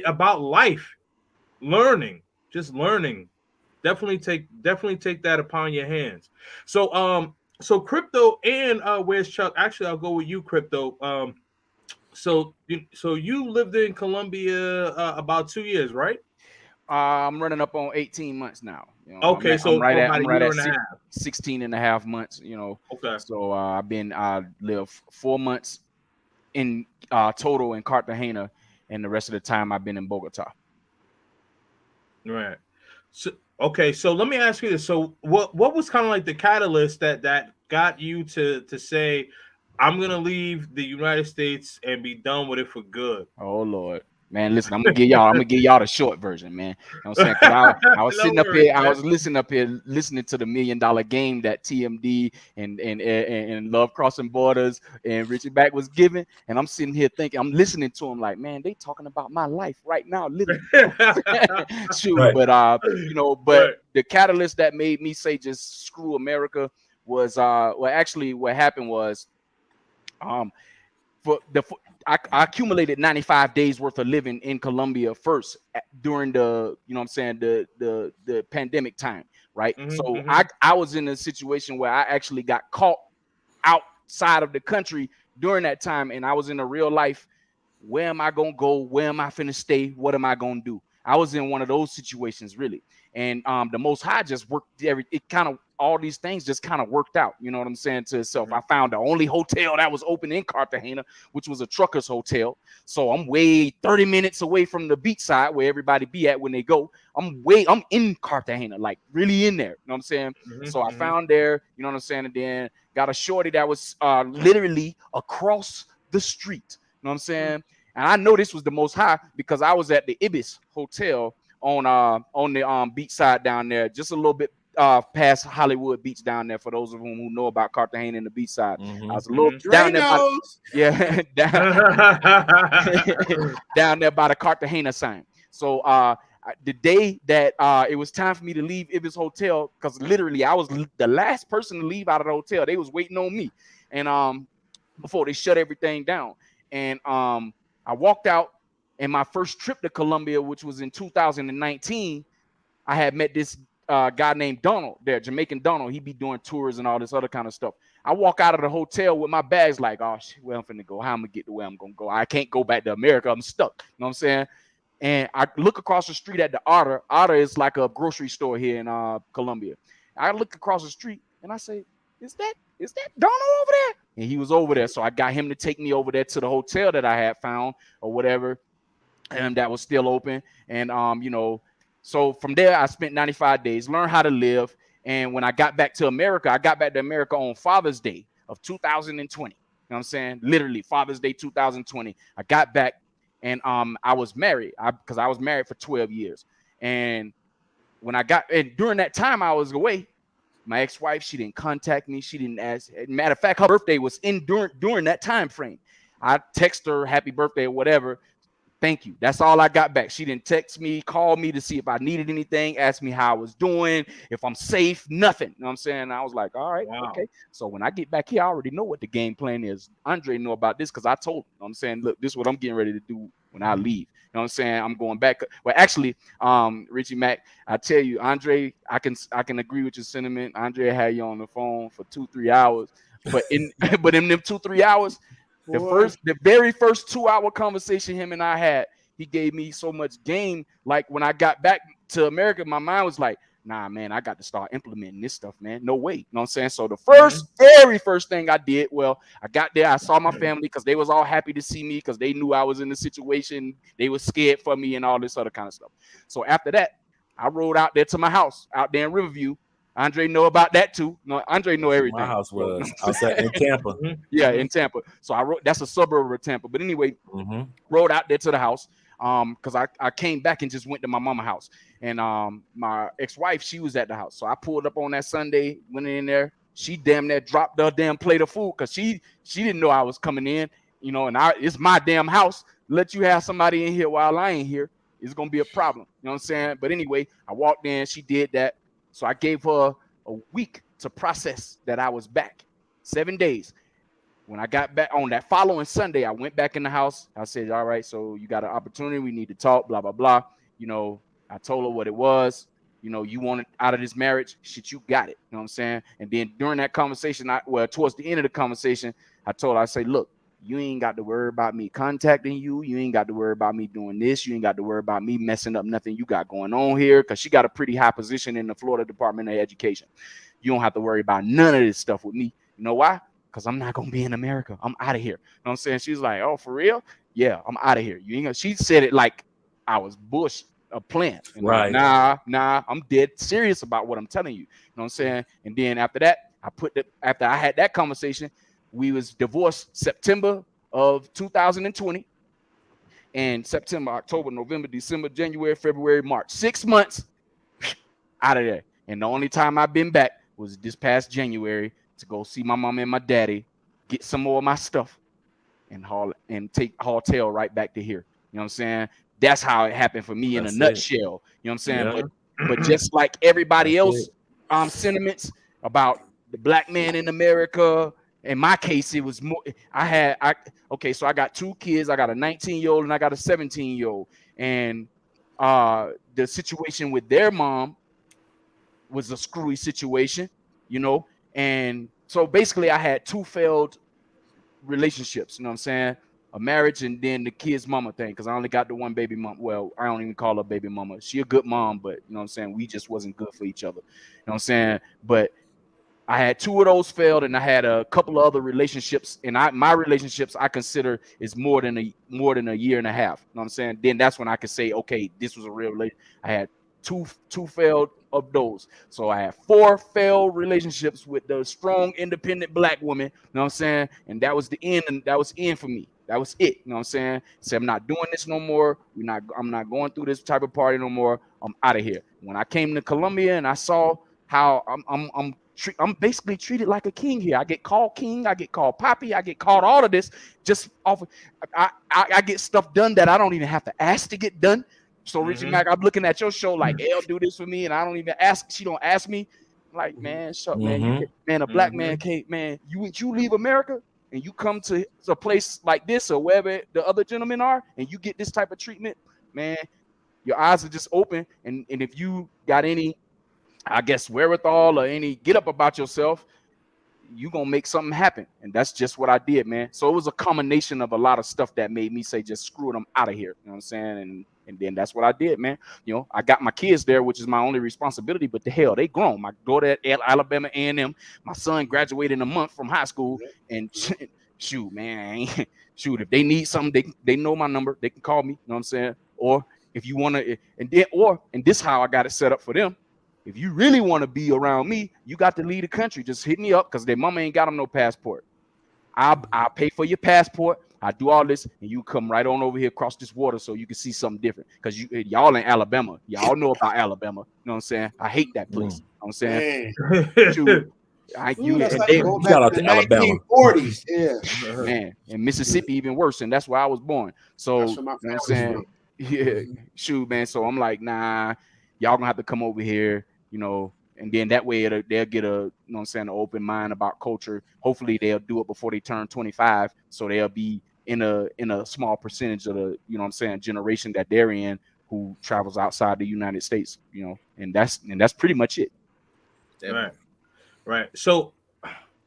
[SPEAKER 1] about life, just learning. Definitely take that upon your hands. So Crypto and where's Chuck? Actually, I'll go with you, Crypto. So you lived in Colombia about 2 years, right?
[SPEAKER 7] I'm running up on 18 months now.
[SPEAKER 1] Okay,
[SPEAKER 7] I'm right
[SPEAKER 1] about a year
[SPEAKER 7] at
[SPEAKER 1] and a half.
[SPEAKER 7] 16 and a half months,
[SPEAKER 1] Okay.
[SPEAKER 7] So I lived 4 months in total in Cartagena, and the rest of the time I've been in Bogota.
[SPEAKER 1] Right. So let me ask you this. So what was kind of like the catalyst that got you to say, I'm gonna leave the United States and be done with it for good?
[SPEAKER 7] Oh Lord, man, listen, I'm gonna give y'all the short version, man. You know what I'm saying? Because I was sitting up here, I was listening to the $1 Million Game that TMD and Love Crossing Borders and Richie Back was giving, and I'm sitting here thinking, I'm listening to them like, man, they talking about my life right now, literally. Shoot,
[SPEAKER 6] Right.
[SPEAKER 7] but
[SPEAKER 1] Right.
[SPEAKER 7] the catalyst that made me say just screw America was actually what happened was I accumulated 95 days worth of living in Colombia first during the the pandemic time, right? So I was in a situation where I actually got caught outside of the country during that time, and I was in a real life, where am I gonna go? Where am I finna stay? What am I gonna do? I was in one of those situations, really. And the Most High just worked all these things just kind of worked out, you know what I'm saying, to itself. I found the only hotel that was open in Cartagena, which was a trucker's hotel. So I'm 30 minutes away from the beach side where everybody be at when they go. I'm in Cartagena, like really in there, you know what I'm saying? So I found there, you know what I'm saying, and then got a shorty that was literally across the street. You know what I'm saying? And I know this was the Most High because I was at the Ibis Hotel on the beach side down there, just a little bit past Hollywood Beach down there. For those of them who know about Cartagena and the beach side, I was a little down there. Down there by the Cartagena sign. So the day that it was time for me to leave Ibis Hotel, because literally I was the last person to leave out of the hotel. They was waiting on me, and before they shut everything down. And I walked out, and my first trip to Colombia, which was in 2019, I had met this guy named Donald there, Jamaican Donald. He be doing tours and all this other kind of stuff. I walk out of the hotel with my bags like, oh shit, where I'm finna go? How I'm gonna get to where I'm gonna go? I can't go back to America. I'm stuck. You know what I'm saying? And I look across the street at the Otter. Otter is like a grocery store here in Colombia. I look across the street and I say, is that Donald over there? and he was over there. So I got him to take me over there to the hotel that I had found or whatever, and that was still open. And you know, so from there I spent 95 days, learned how to live. And when I got back to America, I got back to America on Father's Day of 2020. You know what I'm saying? Literally Father's Day 2020. I got back, and I was married because I was married for 12 years. And when I got, and during that time I was away, my ex-wife, she didn't contact me. She didn't ask. Matter of fact, her birthday was during that time frame. I text her happy birthday or whatever. Thank you. That's all I got back. She didn't text me, call me to see if I needed anything, ask me how I was doing, if I'm safe, nothing. You know what I'm saying? I was like, all right, okay. So when I get back here, I already know what the game plan is. Andre know about this because I told him. You know what I'm saying, look, this is what I'm getting ready to do when I leave. You know what I'm saying? I'm going back. Well, actually, Richie Mack, I tell you, Andre, I can agree with your sentiment. Andre had you on the phone for 2-3 hours, but in them 2-3 hours, the very first 2-hour conversation him and I had, he gave me so much game. Like when I got back to America, my mind was like, nah, man, I got to start implementing this stuff, man. No way. You know what I'm saying? So the very first thing I did, well, I got there, I saw my family because they was all happy to see me because they knew I was in the situation. They were scared for me and all this other kind of stuff. So after that, I rode out there to my house out there in Riverview. Andre know about that too. No, Andre know everything.
[SPEAKER 3] My house was outside in Tampa.
[SPEAKER 7] Yeah, in Tampa. So I rode. That's a suburb of Tampa. But anyway, rode out there to the house. Because I came back and just went to my mama's house. And my ex-wife, she was at the house. So I pulled up on that Sunday, went in there. She damn near dropped her damn plate of food because she didn't know I was coming in. You know, and it's my damn house. Let you have somebody in here while I ain't here, it's gonna be a problem. You know what I'm saying? But anyway, I walked in, she did that. So I gave her a week to process that I was back. 7 days. When I got back on that following Sunday, I went back in the house. I said, all right, so you got an opportunity. We need to talk, blah, blah, blah. You know, I told her what it was. You know, you want it out of this marriage. Shit, you got it. You know what I'm saying? And then during that conversation, towards the end of the conversation, I told her, I say, look, you ain't got to worry about me contacting you. You ain't got to worry about me doing this. You ain't got to worry about me messing up nothing you got going on here. Because she got a pretty high position in the Florida Department of Education. You don't have to worry about none of this stuff with me. You know why? Because I'm not going to be in America. I'm out of here. You know what I'm saying? She's like, oh, for real? Yeah, I'm out of here. You ain't gonna. She said it like I was Bush, a plant. And
[SPEAKER 3] right.
[SPEAKER 7] Like, nah, I'm dead serious about what I'm telling you. You know what I'm saying? And then after that, after I had that conversation, we was divorced September of 2020. And September, October, November, December, January, February, March. 6 months out of there. And the only time I've been back was this past January to go see my mom and my daddy, get some more of my stuff, and take tail right back to here. You know what I'm saying? That's how it happened for me in a nutshell. You know what I'm saying? Yeah. But just like everybody else, sentiments about the black man in America. In my case, it was more. So I got 2 kids. I got a 19-year-old and I got a 17-year-old. And the situation with their mom was a screwy situation, you know. And so basically, I had 2 failed relationships. You know what I'm saying? A marriage and then the kid's mama thing. Because I only got the one baby mom. Well, I don't even call her baby mama. She a good mom, but you know what I'm saying? We just wasn't good for each other. You know what I'm saying? But I had 2 of those failed, and I had a couple of other relationships. And my relationships I consider is more than a year and a half. You know what I'm saying? Then that's when I could say, okay, this was a real relationship. I had two failed of those. So I had 4 failed relationships with the strong, independent black woman. You know what I'm saying? And that was the end. And that was end for me. That was it. You know what I'm saying? So I'm not doing this no more. I'm not going through this type of party no more. I'm out of here. When I came to Colombia and I saw how I'm basically treated like a king here. I get called king. I get called poppy. I get called all of this just off. I get stuff done that I don't even have to ask to get done. So Richie Mack, I'm looking at your show like, Elle do this for me, and I don't even ask. She don't ask me. I'm like, man, shut up, man. A black man can't, man. You leave America and you come to a place like this or wherever the other gentlemen are, and you get this type of treatment, man. Your eyes are just open, and if you got any, I guess, wherewithal or any get up about yourself, you gonna make something happen. And that's just what I did, man. So it was a combination of a lot of stuff that made me say, just screw it, I'm out of here. You know what I'm saying? And then that's what I did, man. You know, I got my kids there, which is my only responsibility, but the hell, they grown. My daughter at Alabama A&M, my son graduated in a month from high school, and shoot, man, shoot, if they need something, they know my number. They can call me, you know what I'm saying? Or if you want to, and this how I got it set up for them. If you really want to be around me, you got to leave the country. Just hit me up, because their mama ain't got them no passport. I'll pay for your passport. I do all this, and you come right on over here across this water so you can see something different. Because y'all in Alabama. Y'all know about Alabama. You know what I'm saying? I hate that place. You know what I'm saying? Shoot,
[SPEAKER 3] shout out to Alabama.
[SPEAKER 5] 1940s. Yeah.
[SPEAKER 7] Man, and Mississippi even worse, and that's where I was born. So, you know what I'm saying? Yeah, shoot, man. So I'm like, nah, y'all gonna have to come over here, you know, and then that way they'll get a, you know what I'm saying, an open mind about culture. Hopefully they'll do it before they turn 25, so they'll be in a small percentage of the, you know what I'm saying, generation that they're in who travels outside the United States, you know, and that's pretty much it.
[SPEAKER 1] Right. So,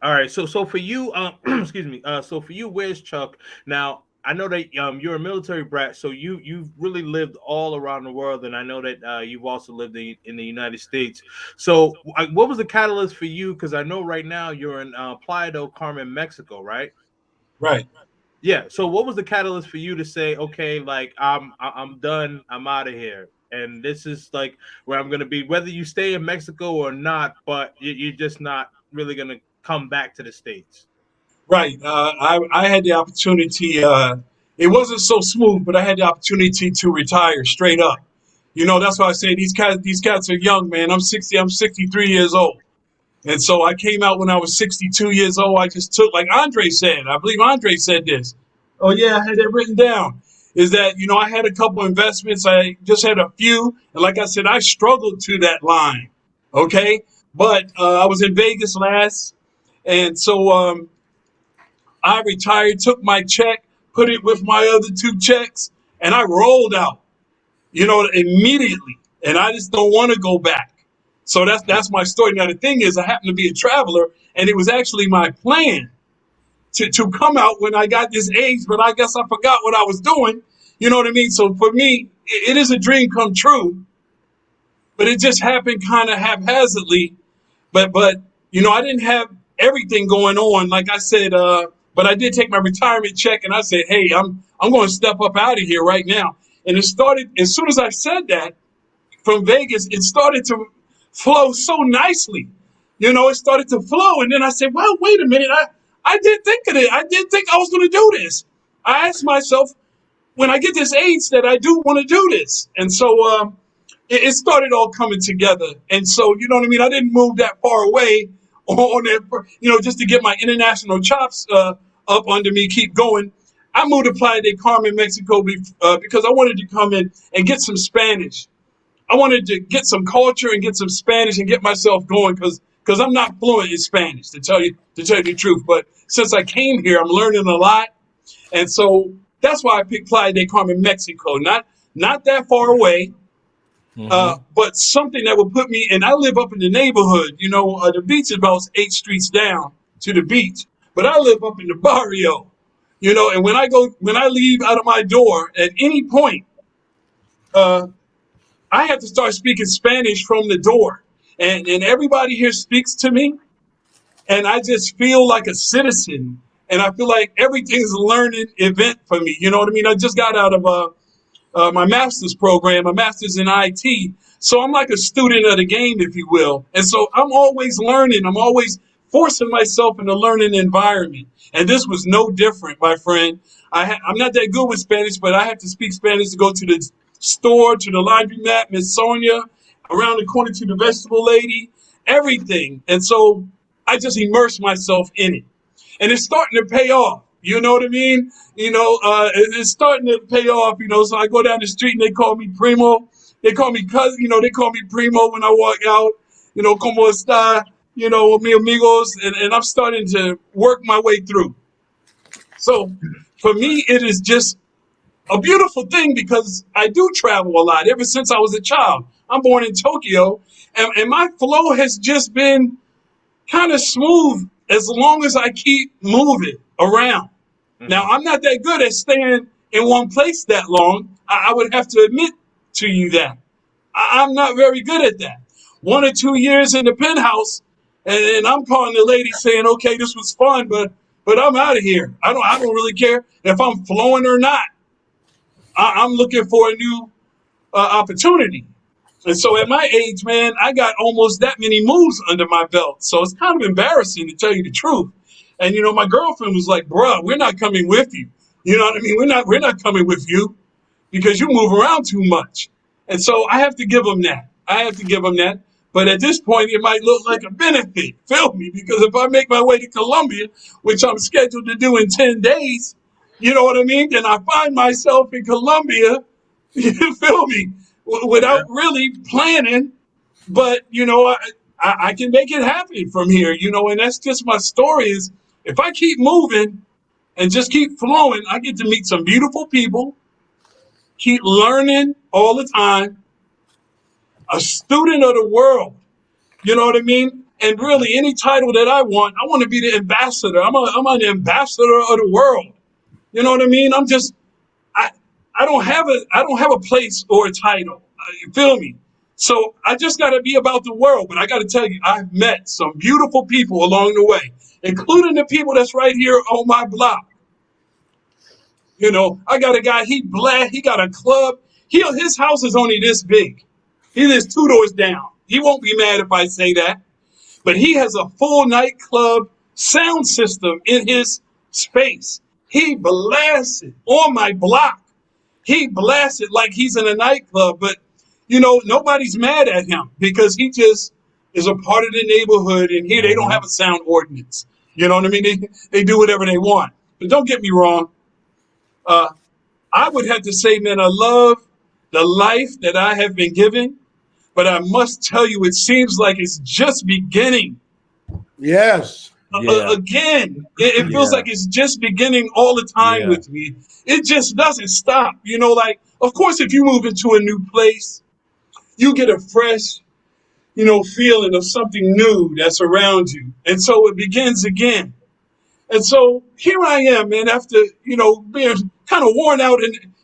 [SPEAKER 1] all right. So for you, excuse me. So for you, where's Chuck? Now, I know that you're a military brat, so you've really lived all around the world, and I know that you've also lived in the United States. So, what was the catalyst for you? Because I know right now you're in Playa del Carmen, Mexico, right?
[SPEAKER 6] Right.
[SPEAKER 1] Yeah. So, what was the catalyst for you to say, okay, like I'm done, I'm out of here, and this is like where I'm gonna be, whether you stay in Mexico or not, but you're just not really gonna come back to the States.
[SPEAKER 6] Right. I had the opportunity. It wasn't so smooth, but I had the opportunity to retire straight up. You know, that's why I say these cats are young, man. I'm 60. I'm 63 years old, and so I came out when I was 62 years old. I just took, like Andre said. I believe Andre said this. Oh yeah, I had that written down. Is that, you know, I had a couple investments. I just had a few, and like I said, I struggled to that line. Okay, but I was in Vegas last, and so I retired, took my check, put it with my other two checks, and I rolled out, you know, immediately. And I just don't want to go back. So that's my story. Now the thing is, I happen to be a traveler, and it was actually my plan to come out when I got this age, but I guess I forgot what I was doing. You know what I mean? So for me, it is a dream come true, but it just happened kind of haphazardly. But you know, I didn't have everything going on. Like I said, but I did take my retirement check, and I said, hey, I'm going to step up out of here right now. And it started as soon as I said that from Vegas. It started to flow so nicely. You know, it started to flow, and then I said, well, wait a minute, I did think of it. I did think I was going to do this. I asked myself, when I get this age, that I do want to do this, and so it started all coming together. And so, you know what I mean? I didn't move that far away on that, you know, just to get my international chops up under me, keep going. I moved to Playa del Carmen, Mexico, because I wanted to come in and get some Spanish. I wanted to get some culture and get some Spanish and get myself going, because I'm not fluent in Spanish, to tell you the truth. But since I came here, I'm learning a lot. And so that's why I picked Playa del Carmen, Mexico. Not that far away. But something that would put me, and I live up in the neighborhood, you know, the beach is about 8 streets down to the beach, but I live up in the barrio, you know, and when I leave out of my door at any point, I have to start speaking Spanish from the door, and everybody here speaks to me, and I just feel like a citizen, and I feel like everything's a learning event for me. You know what I mean? I just got out of my master's program, a master's in IT. So I'm like a student of the game, if you will. And so I'm always learning. I'm always forcing myself in a learning environment. And this was no different, my friend. I'm not that good with Spanish, but I have to speak Spanish to go to the store, to the laundromat, Miss Sonia, around the corner to the vegetable lady, everything. And so I just immerse myself in it. And it's starting to pay off. You know what I mean? You know, it's starting to pay off, you know. So I go down the street and they call me Primo. They call me cousin, you know, they call me Primo when I walk out, you know, como está, you know, mi amigos. And I'm starting to work my way through. So for me, it is just a beautiful thing, because I do travel a lot ever since I was a child. I'm born in Tokyo, and my flow has just been kind of smooth as long as I keep moving around. Now, I'm not that good at staying in one place that long. I would have to admit to you that. I'm not very good at that. 1 or 2 years in the penthouse, and I'm calling the lady saying, okay, this was fun, but I'm out of here. I don't really care if I'm flowing or not. I'm looking for a new opportunity. And so at my age, man, I got almost that many moves under my belt. So it's kind of embarrassing, to tell you the truth. And, you know, my girlfriend was like, bruh, we're not coming with you. You know what I mean? We're not coming with you because you move around too much. And so I have to give them that. But at this point, it might look like a benefit, feel me? Because if I make my way to Colombia, which I'm scheduled to do in 10 days, you know what I mean? Then I find myself in Colombia, you feel me, without really planning. But, you know, I can make it happen from here, you know, and that's just my story is if I keep moving and just keep flowing, I get to meet some beautiful people, keep learning all the time, a student of the world, you know what I mean? And really any title that I want to be the ambassador. I'm an ambassador of the world. You know what I mean? I don't have a place or a title. You feel me? So I just got to be about the world. But I got to tell you, I've met some beautiful people along the way, including the people that's right here on my block. You know, I got a guy, he got a club. His house is only this big. He lives 2 doors down. He won't be mad if I say that. But he has a full nightclub sound system in his space. He blasts it on my block. He blasts it like he's in a nightclub. But, you know, nobody's mad at him because he just is a part of the neighborhood. And here they don't have a sound ordinance. You know what I mean? They do whatever they want. But don't get me wrong. I would have to say, man, I love the life that I have been given. But I must tell you, it seems like it's just beginning.
[SPEAKER 5] Yes.
[SPEAKER 6] Again, it feels like it's just beginning all the time with me. It just doesn't stop. You know, like, of course, if you move into a new place, you get a fresh, you know, feeling of something new that's around you. And so it begins again. And so here I am, man, after, you know, being kind of worn out.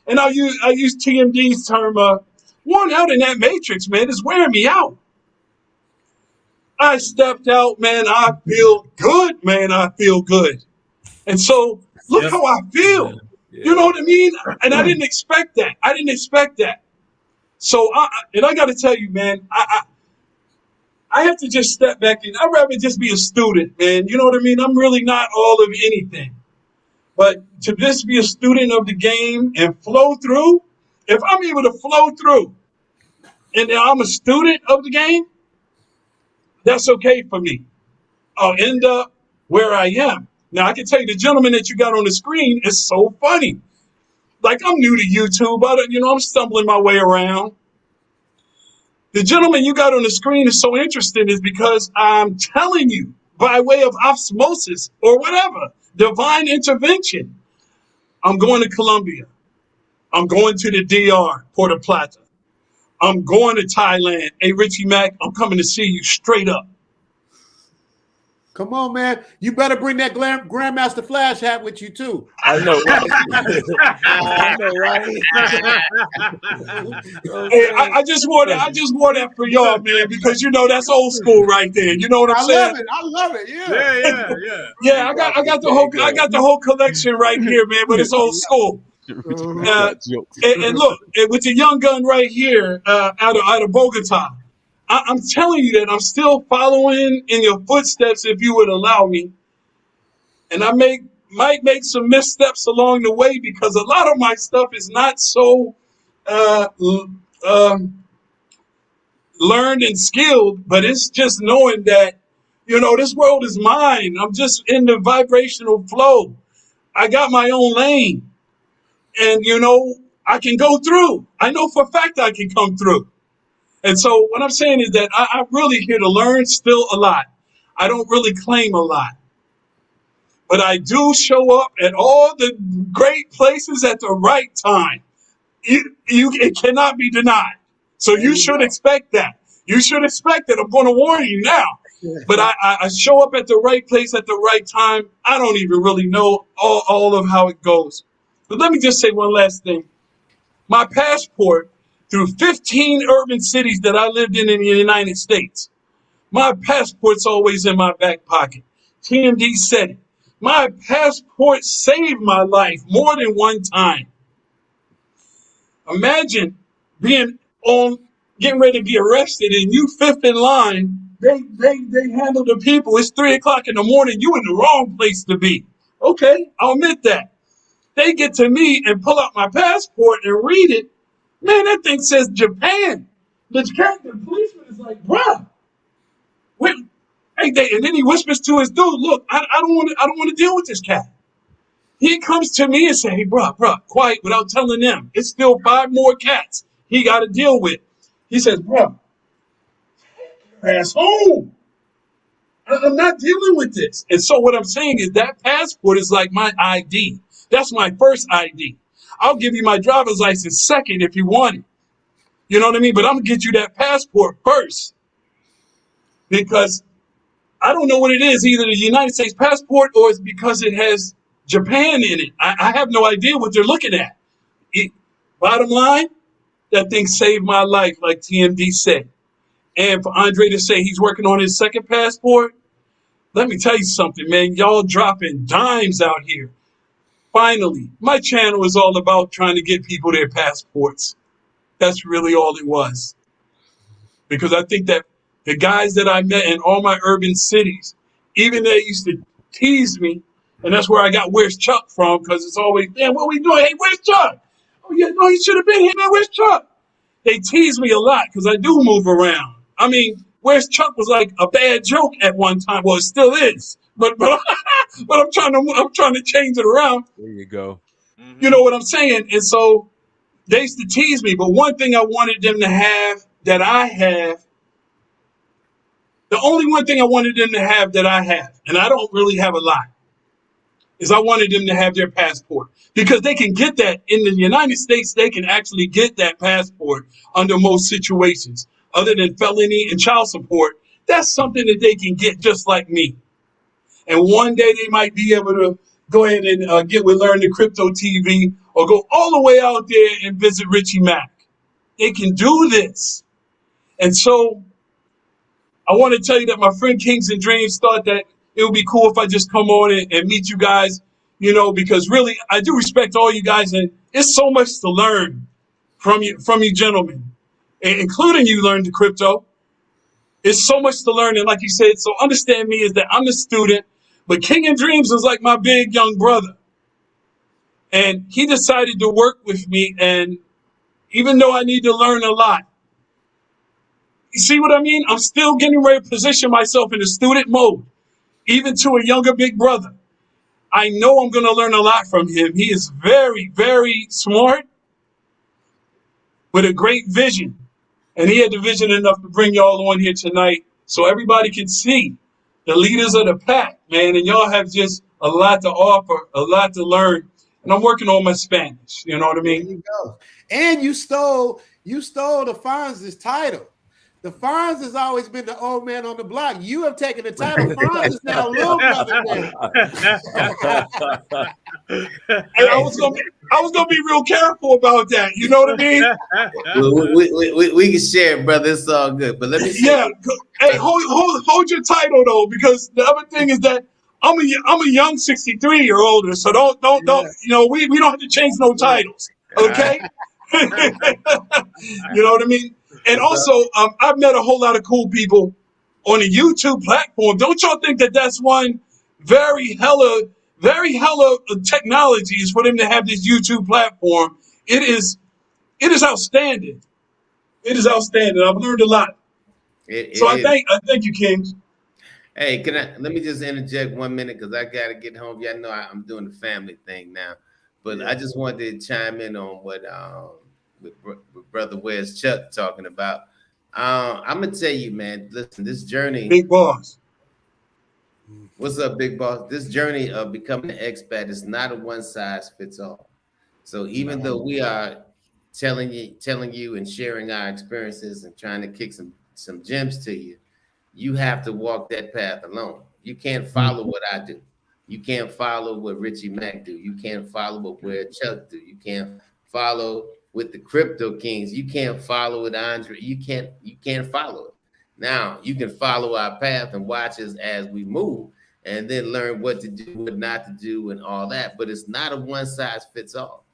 [SPEAKER 6] And I use TMD's term, worn out in that matrix, man. It's wearing me out. I stepped out, man. I feel good, man. I feel good. And so look how I feel. You know what I mean? And I didn't expect that. So I got to tell you, man, I have to just step back and I'd rather just be a student, man. You know what I mean? I'm really not all of anything. But to just be a student of the game and flow through, if I'm able to flow through and I'm a student of the game, that's okay for me. I'll end up where I am. Now, I can tell you the gentleman that you got on the screen is so funny. Like, I'm new to YouTube. I'm stumbling my way around. The gentleman you got on the screen is so interesting is because I'm telling you by way of osmosis or whatever, divine intervention, I'm going to Colombia. I'm going to the DR, Puerto Plata. I'm going to Thailand. Hey, Richie Mack, I'm coming to see you straight up.
[SPEAKER 5] Come on, man. You better bring that Grandmaster Flash hat with you, too.
[SPEAKER 3] I know, right?
[SPEAKER 6] Hey, I just wore that for y'all, man, because, you know, that's old school right there. You know what I'm saying?
[SPEAKER 5] I love it. Yeah.
[SPEAKER 6] Yeah, I got the whole collection right here, man, but it's old school. And look, with the young gun right here out of Bogota, I'm telling you that I'm still following in your footsteps if you would allow me. And I might make some missteps along the way because a lot of my stuff is not so learned and skilled, but it's just knowing that, you know, this world is mine. I'm just in the vibrational flow. I got my own lane. And, you know, I can go through. I know for a fact I can come through. And so what I'm saying is that I'm really here to learn still a lot. I don't really claim a lot. But I do show up at all the great places at the right time. It cannot be denied. So you should expect that. You should expect that. I'm going to warn you now. But I show up at the right place at the right time. I don't even really know all of how it goes. But let me just say one last thing. My passport through 15 urban cities that I lived in the United States, my passport's always in my back pocket. TMD said it. My passport saved my life more than one time. Imagine being on, getting ready to be arrested, and you fifth in line. They handle the people. It's 3 o'clock in the morning. You in the wrong place to be. Okay, I'll admit that. They get to me and pull out my passport and read it. Man, that thing says Japan. The policeman is like, bruh, wait, hey, and then he whispers to his dude, look, I don't want to deal with this cat. He comes to me and say, hey, bruh, quiet, without telling them. It's still 5 more cats he got to deal with. He says, bruh, ass home. I'm not dealing with this. And so what I'm saying is that passport is like my ID. That's my first ID. I'll give you my driver's license second if you want it. You know what I mean? But I'm going to get you that passport first because I don't know what it is, either the United States passport or it's because it has Japan in it. I have no idea what they're looking at. Bottom line, that thing saved my life, like TMD said. And for Andre to say he's working on his second passport, let me tell you something, man. Y'all dropping dimes out here. Finally, my channel is all about trying to get people their passports. That's really all it was. Because I think that the guys that I met in all my urban cities, even they used to tease me, and that's where I got "Where's Chuck" from, because it's always, man, what we doing? Hey, where's Chuck? Oh, yeah, no, he should have been here, man. Where's Chuck? They tease me a lot because I do move around. I mean, "Where's Chuck" was like a bad joke at one time. Well, it still is, but but I'm trying to change it around.
[SPEAKER 3] There you go.
[SPEAKER 1] Mhm.
[SPEAKER 6] You know what I'm saying? And so they used to tease me, but one thing I wanted them to have that I have, the only one thing I wanted them to have that I have, and I don't really have a lot, is I wanted them to have their passport. Because they can get that in the United States, they can actually get that passport under most situations. Other than felony and child support, that's something that they can get just like me. And one day they might be able to go ahead and get with Learn the Crypto TV or go all the way out there and visit Richie Mack. They can do this. And so I want to tell you that my friend Kings and Dreams thought that it would be cool if I just come on and meet you guys, you know, because really I do respect all you guys, and it's so much to learn from you gentlemen, including you Learn the Crypto. It's so much to learn, and like you said, so understand me is that I'm a student, but King and Dreams is like my big young brother. And he decided to work with me, and even though I need to learn a lot, you see what I mean? I'm still getting ready to position myself in the student mode, even to a younger big brother. I know I'm going to learn a lot from him. He is very, very smart with a great vision. And he had the vision enough to bring y'all on here tonight so everybody can see the leaders of the pack, man. And y'all have just a lot to offer, a lot to learn. And I'm working on my Spanish. You know what I mean?
[SPEAKER 5] There you go. And you stole the Fonz's title. The Fonz has always been the old man on the block. You have taken the title. Fonz is now little brother man.
[SPEAKER 6] And I was gonna be real careful about that. You know what I mean?
[SPEAKER 2] We can share, brother. It's all good. But let me say,
[SPEAKER 6] Yeah. Hey, hold your title though, because the other thing is that I'm a young 63-year-old, so don't you know, we don't have to change no titles, okay? You know what I mean? And also, I've met a whole lot of cool people on the YouTube platform. Don't y'all think that that's one very hella technologies for them to have this YouTube platform? It is outstanding. It is outstanding. I've learned a lot. I thank you, Kings.
[SPEAKER 2] Hey, let me just interject 1 minute because I gotta get home. Y'all know I'm doing the family thing now, but I just wanted to chime in on what with brother Where's Chuck talking about. I'm gonna tell you, man. Listen, this journey,
[SPEAKER 6] Big boss.
[SPEAKER 2] What's up, big boss? This journey of becoming an expat is not a one size fits all. So even though we are telling you and sharing our experiences and trying to kick some gems to you, you have to walk that path alone. You can't follow what I do. You can't follow what Richie Mack do. You can't follow what Where Chuck do. You can't follow with the Crypto Kings. You can't follow with Andre. You can't follow it. Now you can follow our path and watch us as we move, and then learn what to do, what not to do, and all that. But it's not a one size fits all.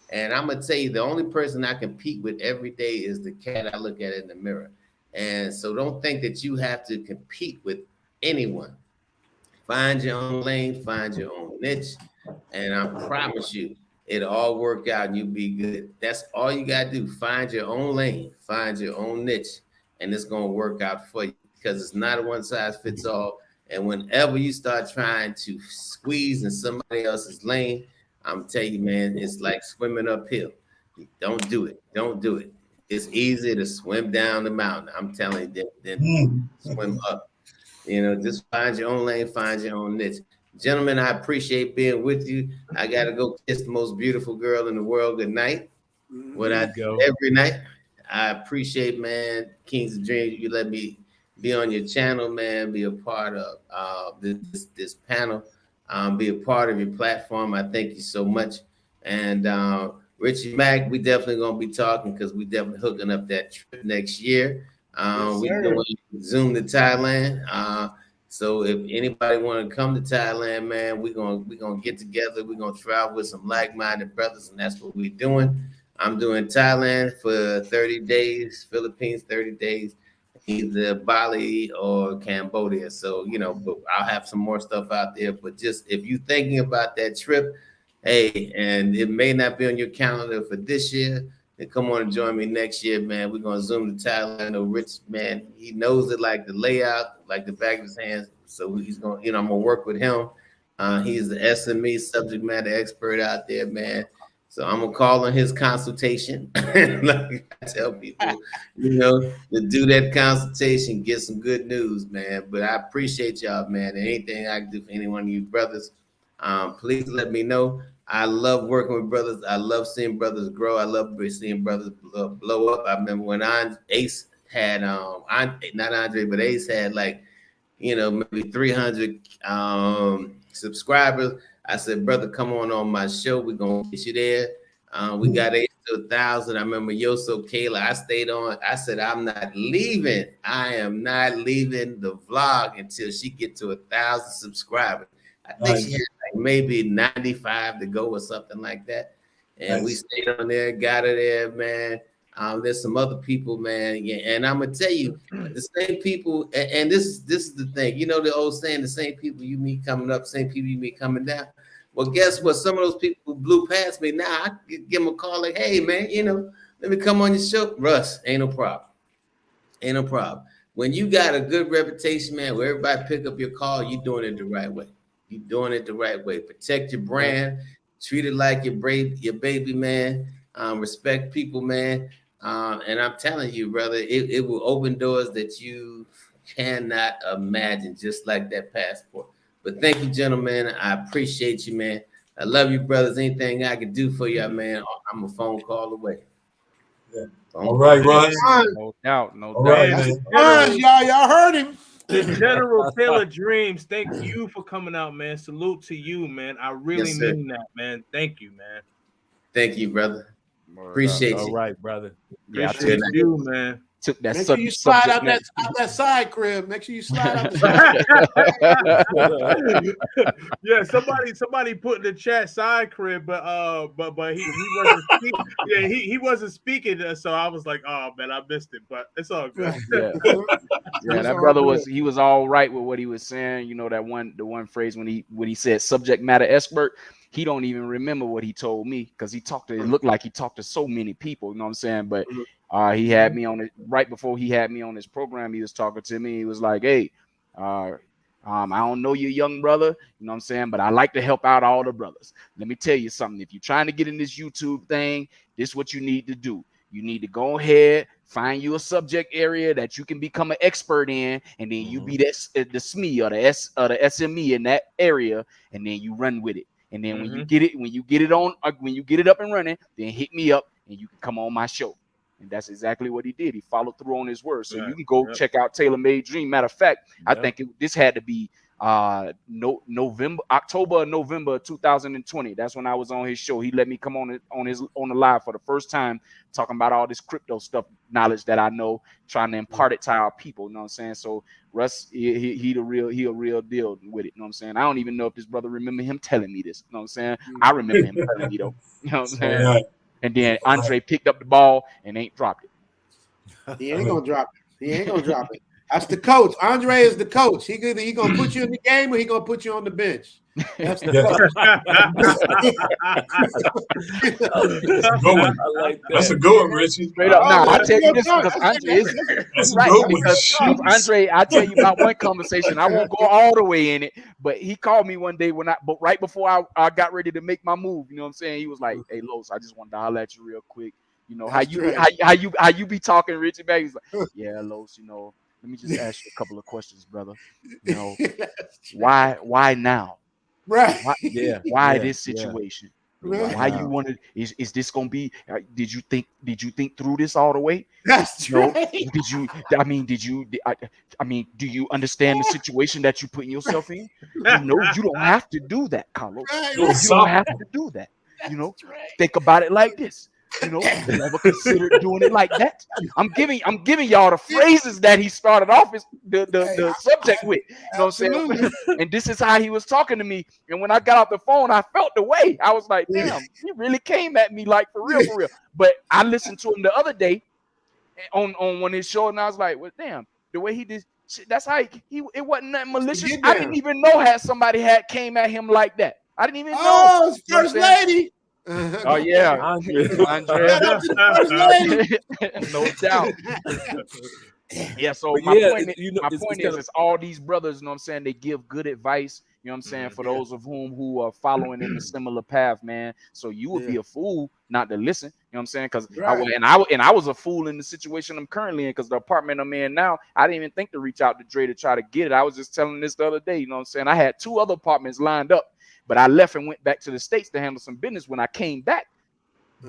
[SPEAKER 2] And I'm gonna tell you, the only person I compete with every day is the cat I look at in the mirror. And so don't think that you have to compete with anyone. Find your own lane, find your own niche, and I promise you, it'll all work out and you'll be good. That's all you gotta do. Find your own lane, find your own niche, and it's gonna work out for you because it's not a one size fits all. And whenever you start trying to squeeze in somebody else's lane, I'm telling you, man, it's like swimming uphill. Don't do it. Don't do it. It's easier to swim down the mountain. I'm telling you, than swim up. You know, just find your own lane, find your own niche. Gentlemen, I appreciate being with you. I got to go kiss the most beautiful girl in the world good night. What I do every night. I appreciate, man, Kings of Dreams. You let me be on your channel, man, be a part of this panel, be a part of your platform. I thank you so much. And Richie Mack, we definitely going to be talking because we definitely hooking up that trip next year. We're doing Zoom to Thailand. So if anybody want to come to Thailand, man, we're gonna get together. We're gonna travel with some like-minded brothers, and that's what we're doing. I'm doing Thailand for 30 days, Philippines 30 days, either Bali or Cambodia. So, you know, but I'll have some more stuff out there. But just if you're thinking about that trip, hey, and it may not be on your calendar for this year, then come on and join me next year, man. We're gonna Zoom to Thailand. Rich, man, he knows it like the layout, like the back of his hands. So he's gonna, you know, I'm gonna work with him. He's the SME subject matter expert out there, man. So I'm gonna call on his consultation. Like I tell people, you know, to do that consultation, get some good news, man. But I appreciate y'all, man. And anything I can do for any one of you brothers, please let me know. I love working with brothers. I love seeing brothers grow. I love seeing brothers blow up. I remember when Ace had, not Andre, but Ace had like, you know, maybe 300 subscribers. I said, brother, come on my show. We're going to get you there. We got Ace to 1,000. I remember Yoso Kayla. I stayed on. I said, I'm not leaving. I am not leaving the vlog until she get to 1,000 subscribers. I think she had like maybe 95 to go or something like that. And we stayed on there, got her there, man. There's some other people, man. Yeah, and I'm gonna tell you, the same people, and this is the thing. You know the old saying, the same people you meet coming up, same people you meet coming down. Well, guess what? Some of those people who blew past me, now I give them a call like, hey, man, you know, let me come on your show. Russ, ain't no problem. Ain't no problem. When you got a good reputation, man, where everybody pick up your call, you're doing it the right way. You're doing it the right way. Protect your brand. Treat it like your baby, man. Respect people, man. And I'm telling you, brother, it will open doors that you cannot imagine, just like that passport. But thank you, gentlemen. I appreciate you, man. I love you, brothers. Anything I can do for you, man, I'm a phone call away.
[SPEAKER 6] Yeah. All right, Russ.
[SPEAKER 7] No doubt, no
[SPEAKER 6] All
[SPEAKER 7] doubt.
[SPEAKER 6] right, man.
[SPEAKER 5] Y'all heard him.
[SPEAKER 1] The General Taylor Dreams, thank you for coming out, man. Salute to you, man. I really mean that, man. Thank you, man.
[SPEAKER 2] Thank you, brother. Appreciate you.
[SPEAKER 3] All right, brother.
[SPEAKER 7] Yeah,
[SPEAKER 1] appreciate you, man.
[SPEAKER 7] Took that.
[SPEAKER 5] Make sure you slide out that side crib. Make sure you slide out the side.
[SPEAKER 1] Yeah, somebody put in the chat side crib, but he wasn't speaking. Yeah, he wasn't speaking, so I was like, oh man, I missed it, but it's all good.
[SPEAKER 7] Yeah, that brother was all right with what he was saying. You know, the one phrase when he said subject matter expert, he don't even remember what he told me because it looked like he talked to so many people, you know what I'm saying? But he had me on it right before he had me on his program. He was talking to me. He was like, hey, I don't know you, young brother, you know what I'm saying? But I like to help out all the brothers. Let me tell you something. If you're trying to get in this YouTube thing, this is what you need to do. You need to go ahead, find you a subject area that you can become an expert in, and then you be the SME or the SME in that area, and then you run with it. And then when you get it up and running, then hit me up and you can come on my show. And that's exactly what he did. He followed through on his word. So you can go check out Tailor Made Dream. Matter of fact, I think this had to be October or November 2020. That's when I was on his show. He let me come on the live for the first time, talking about all this crypto stuff, knowledge that I know, trying to impart it to our people. You know what I'm saying? So Russ, he a real deal with it. You know what I'm saying? I don't even know if this brother remember him telling me this. You know what I'm saying? I remember him telling me though. You know what I'm saying?
[SPEAKER 6] Right.
[SPEAKER 7] And then Andre picked up the ball and ain't dropped it.
[SPEAKER 5] He ain't gonna drop it. He ain't gonna drop it. That's the coach. Andre is the coach. He gonna put you in the game or he gonna put you on the bench. That's the
[SPEAKER 6] good one.
[SPEAKER 3] I like that.
[SPEAKER 6] That's a good one, Richie.
[SPEAKER 7] Straight up. Now I
[SPEAKER 5] that's
[SPEAKER 7] tell you
[SPEAKER 5] good
[SPEAKER 7] this
[SPEAKER 5] talk.
[SPEAKER 7] because
[SPEAKER 5] That's
[SPEAKER 7] Andre is
[SPEAKER 6] That's a
[SPEAKER 7] right.
[SPEAKER 6] good one.
[SPEAKER 7] Because Andre, I tell you about one conversation. I won't go all the way in it, but he called me one day but right before I got ready to make my move. You know what I'm saying? He was like, "Hey, Los, I just wanted to holler at you real quick. You know how you be talking, Richie back." He's like, "Yeah, Los, you know, let me just ask you a couple of questions, brother. You know, why now?
[SPEAKER 5] Right.
[SPEAKER 7] Why this situation?
[SPEAKER 5] Right.
[SPEAKER 7] Why you wanted? Is this gonna be? Did you think through this all the way?
[SPEAKER 5] That's right.
[SPEAKER 7] Did you? I mean, do you understand the situation that you're putting yourself in? You know, you don't have to do that, Carlos.
[SPEAKER 5] Right.
[SPEAKER 7] You don't have to do that. You know, think about it like this. You know, you ever considered doing it like that? I'm giving y'all the phrases that he started off the subject with. You know what I'm saying? And this is how he was talking to me. And when I got off the phone, I felt the way. I was like, damn, he really came at me like for real. But I listened to him the other day on one of his show, and I was like, well, damn, the way he did. That's how he it wasn't that malicious. I didn't even know somebody came at him like that. I didn't even know.
[SPEAKER 5] Oh, his first lady.
[SPEAKER 7] Oh yeah, Andre. No doubt. Yeah, so my point is all these brothers, you know what I'm saying, they give good advice, you know what I'm saying, for those of who are following in a similar path, man. So you would be a fool not to listen, you know what I'm saying? Because I was a fool in the situation I'm currently in, because the apartment I'm in now, I didn't even think to reach out to Dre to try to get it. I was just telling this the other day, you know what I'm saying? I had 2 other apartments lined up, but I left and went back to the States to handle some business. When I came back,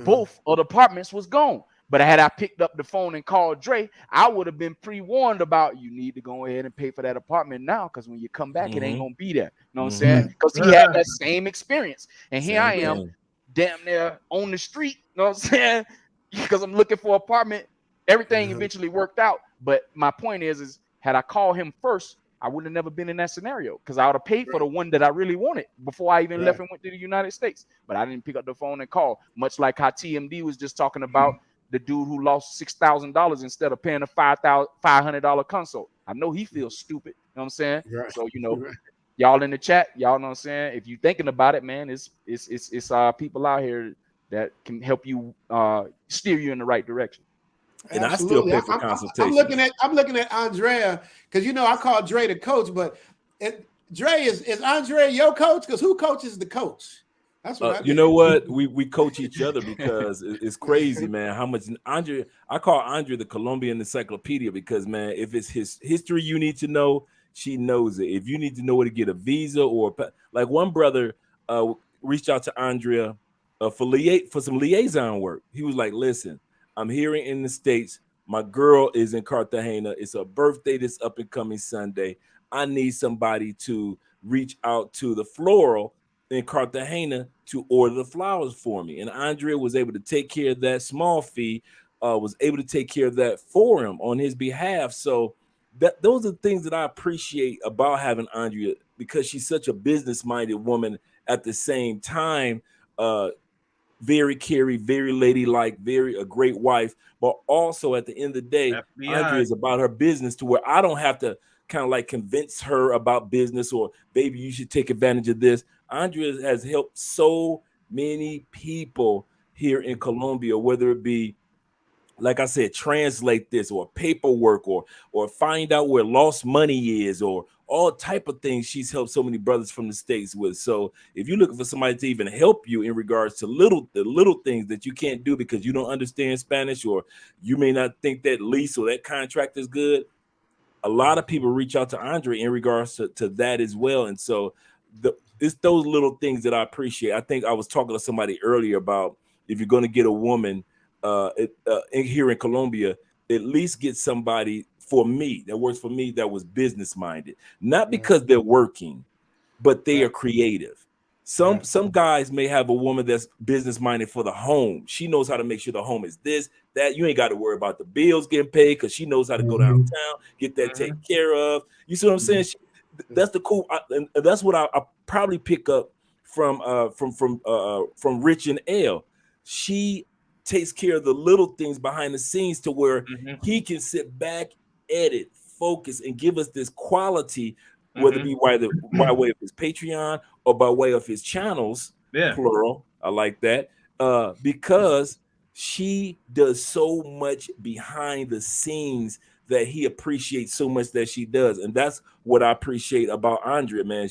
[SPEAKER 7] both of the apartments was gone. But had I picked up the phone and called Dre, I would have been pre-warned about, you need to go ahead and pay for that apartment now, because when you come back, it ain't gonna be there. You know what I'm saying? Because he had that same experience. And here I am, damn near on the street, you know what I'm saying? Because I'm looking for an apartment. Everything eventually worked out. But my point is had I called him first, I would have never been in that scenario, because I would have paid for the one that I really wanted before I even left and went to the United States. But I didn't pick up the phone and call, much like how TMD was just talking about the dude who lost $6,000 instead of paying a $500 consult. I know he feels stupid. You know what I'm saying? Right. So, you know, y'all in the chat, y'all know what I'm saying? If you're thinking about it, man, it's people out here that can help you steer you in the right direction.
[SPEAKER 3] And absolutely. I still pay for consultation.
[SPEAKER 5] I'm looking at Andrea, because, you know, I call Dre the coach, but Dre is Andre your coach? Because who coaches the coach? That's what
[SPEAKER 3] you know what? We coach each other, because it's crazy, man. How much I call Andre the Colombian encyclopedia, because, man, if it's his history you need to know, she knows it. If you need to know where to get a visa, or like one brother reached out to Andrea for some liaison work. He was like, listen, I'm here in the States. My girl is in Cartagena. It's her birthday this up and coming Sunday. I need somebody to reach out to the floral in Cartagena to order the flowers for me. And Andrea was able to take care of that small fee, was able to take care of that for him on his behalf. So those are things that I appreciate about having Andrea, because she's such a business-minded woman at the same time, very caring, very ladylike, a great wife, but also at the end of the day, Andrea is about her business, to where I don't have to kind of like convince her about business, or baby, you should take advantage of this. Andrea has helped so many people here in Colombia, whether it be, like I said, translate this, or paperwork, or find out where lost money is, or all type of things. She's helped so many brothers from the States with. So if you're looking for somebody to even help you in regards to the little things that you can't do because you don't understand Spanish, or you may not think that lease or that contract is good, a lot of people reach out to Andre in regards to that as well. And so it's those little things that I appreciate. I think I was talking to somebody earlier about, if you're going to get a woman, here in Colombia, at least get somebody for me that works for me that was business minded, not because they're working, but they are creative. Some guys may have a woman that's business minded for the home. She knows how to make sure the home is this, that. You ain't got to worry about the bills getting paid because she knows how to go downtown, get that taken care of. You see what I'm saying? That's the cool, and that's what I probably pick up from Rich and L. She takes care of the little things behind the scenes to where he can sit back, edit, focus, and give us this quality, whether it be by way of his Patreon or by way of his channels, plural. I like that. Because she does so much behind the scenes that he appreciates so much that she does. And that's what I appreciate about Andrea, man.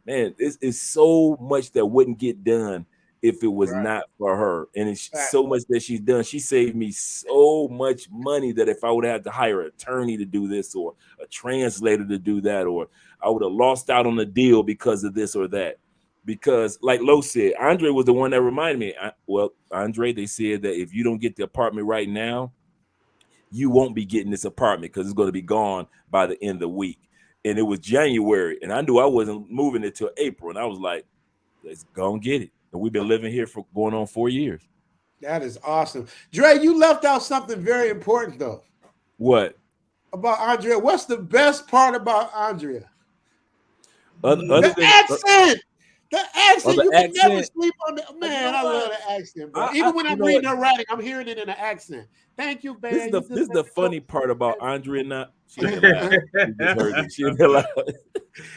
[SPEAKER 3] It's so much that wouldn't get done if it was not for her. And it's so much that she's done. She saved me so much money that if I would have to hire an attorney to do this or a translator to do that, or I would have lost out on the deal because of this or that. Because like Lo said, Andre was the one that reminded me. Andre, they said that if you don't get the apartment right now, you won't be getting this apartment because it's going to be gone by the end of the week. And it was January, and I knew I wasn't moving until April. And I was like, let's go and get it. And we've been living here for going on 4 years.
[SPEAKER 5] That is awesome. Dre, you left out something very important, though.
[SPEAKER 3] What?
[SPEAKER 5] About Andrea. What's the best part about Andrea?
[SPEAKER 3] The
[SPEAKER 5] accent. The accent.
[SPEAKER 3] The
[SPEAKER 5] you can
[SPEAKER 3] accent.
[SPEAKER 5] never sleep on the man. I love the accent, bro. Even when I'm reading her writing, I'm hearing it in an accent. Thank you, man.
[SPEAKER 3] This is the funny part about Andrea. Not she just heard it. She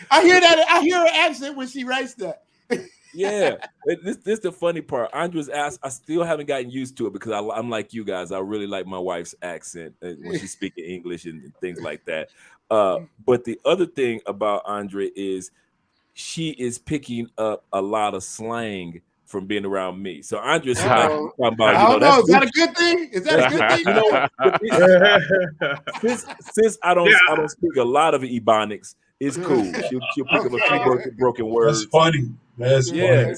[SPEAKER 3] I
[SPEAKER 5] hear that. I hear her accent when she writes that.
[SPEAKER 3] Yeah, this the funny part. Andrea's asked. I still haven't gotten used to it because I'm like you guys. I really like my wife's accent when she's speaking English and things like that. But the other thing about Andrea is she is picking up a lot of slang from being around me. So Andrea's talking about,
[SPEAKER 5] I don't know. Is that a good thing? Is that a good
[SPEAKER 3] thing? Since I don't speak a lot of Ebonics, it's cool. She'll pick up a few broken words.
[SPEAKER 6] That's funny. That's funny.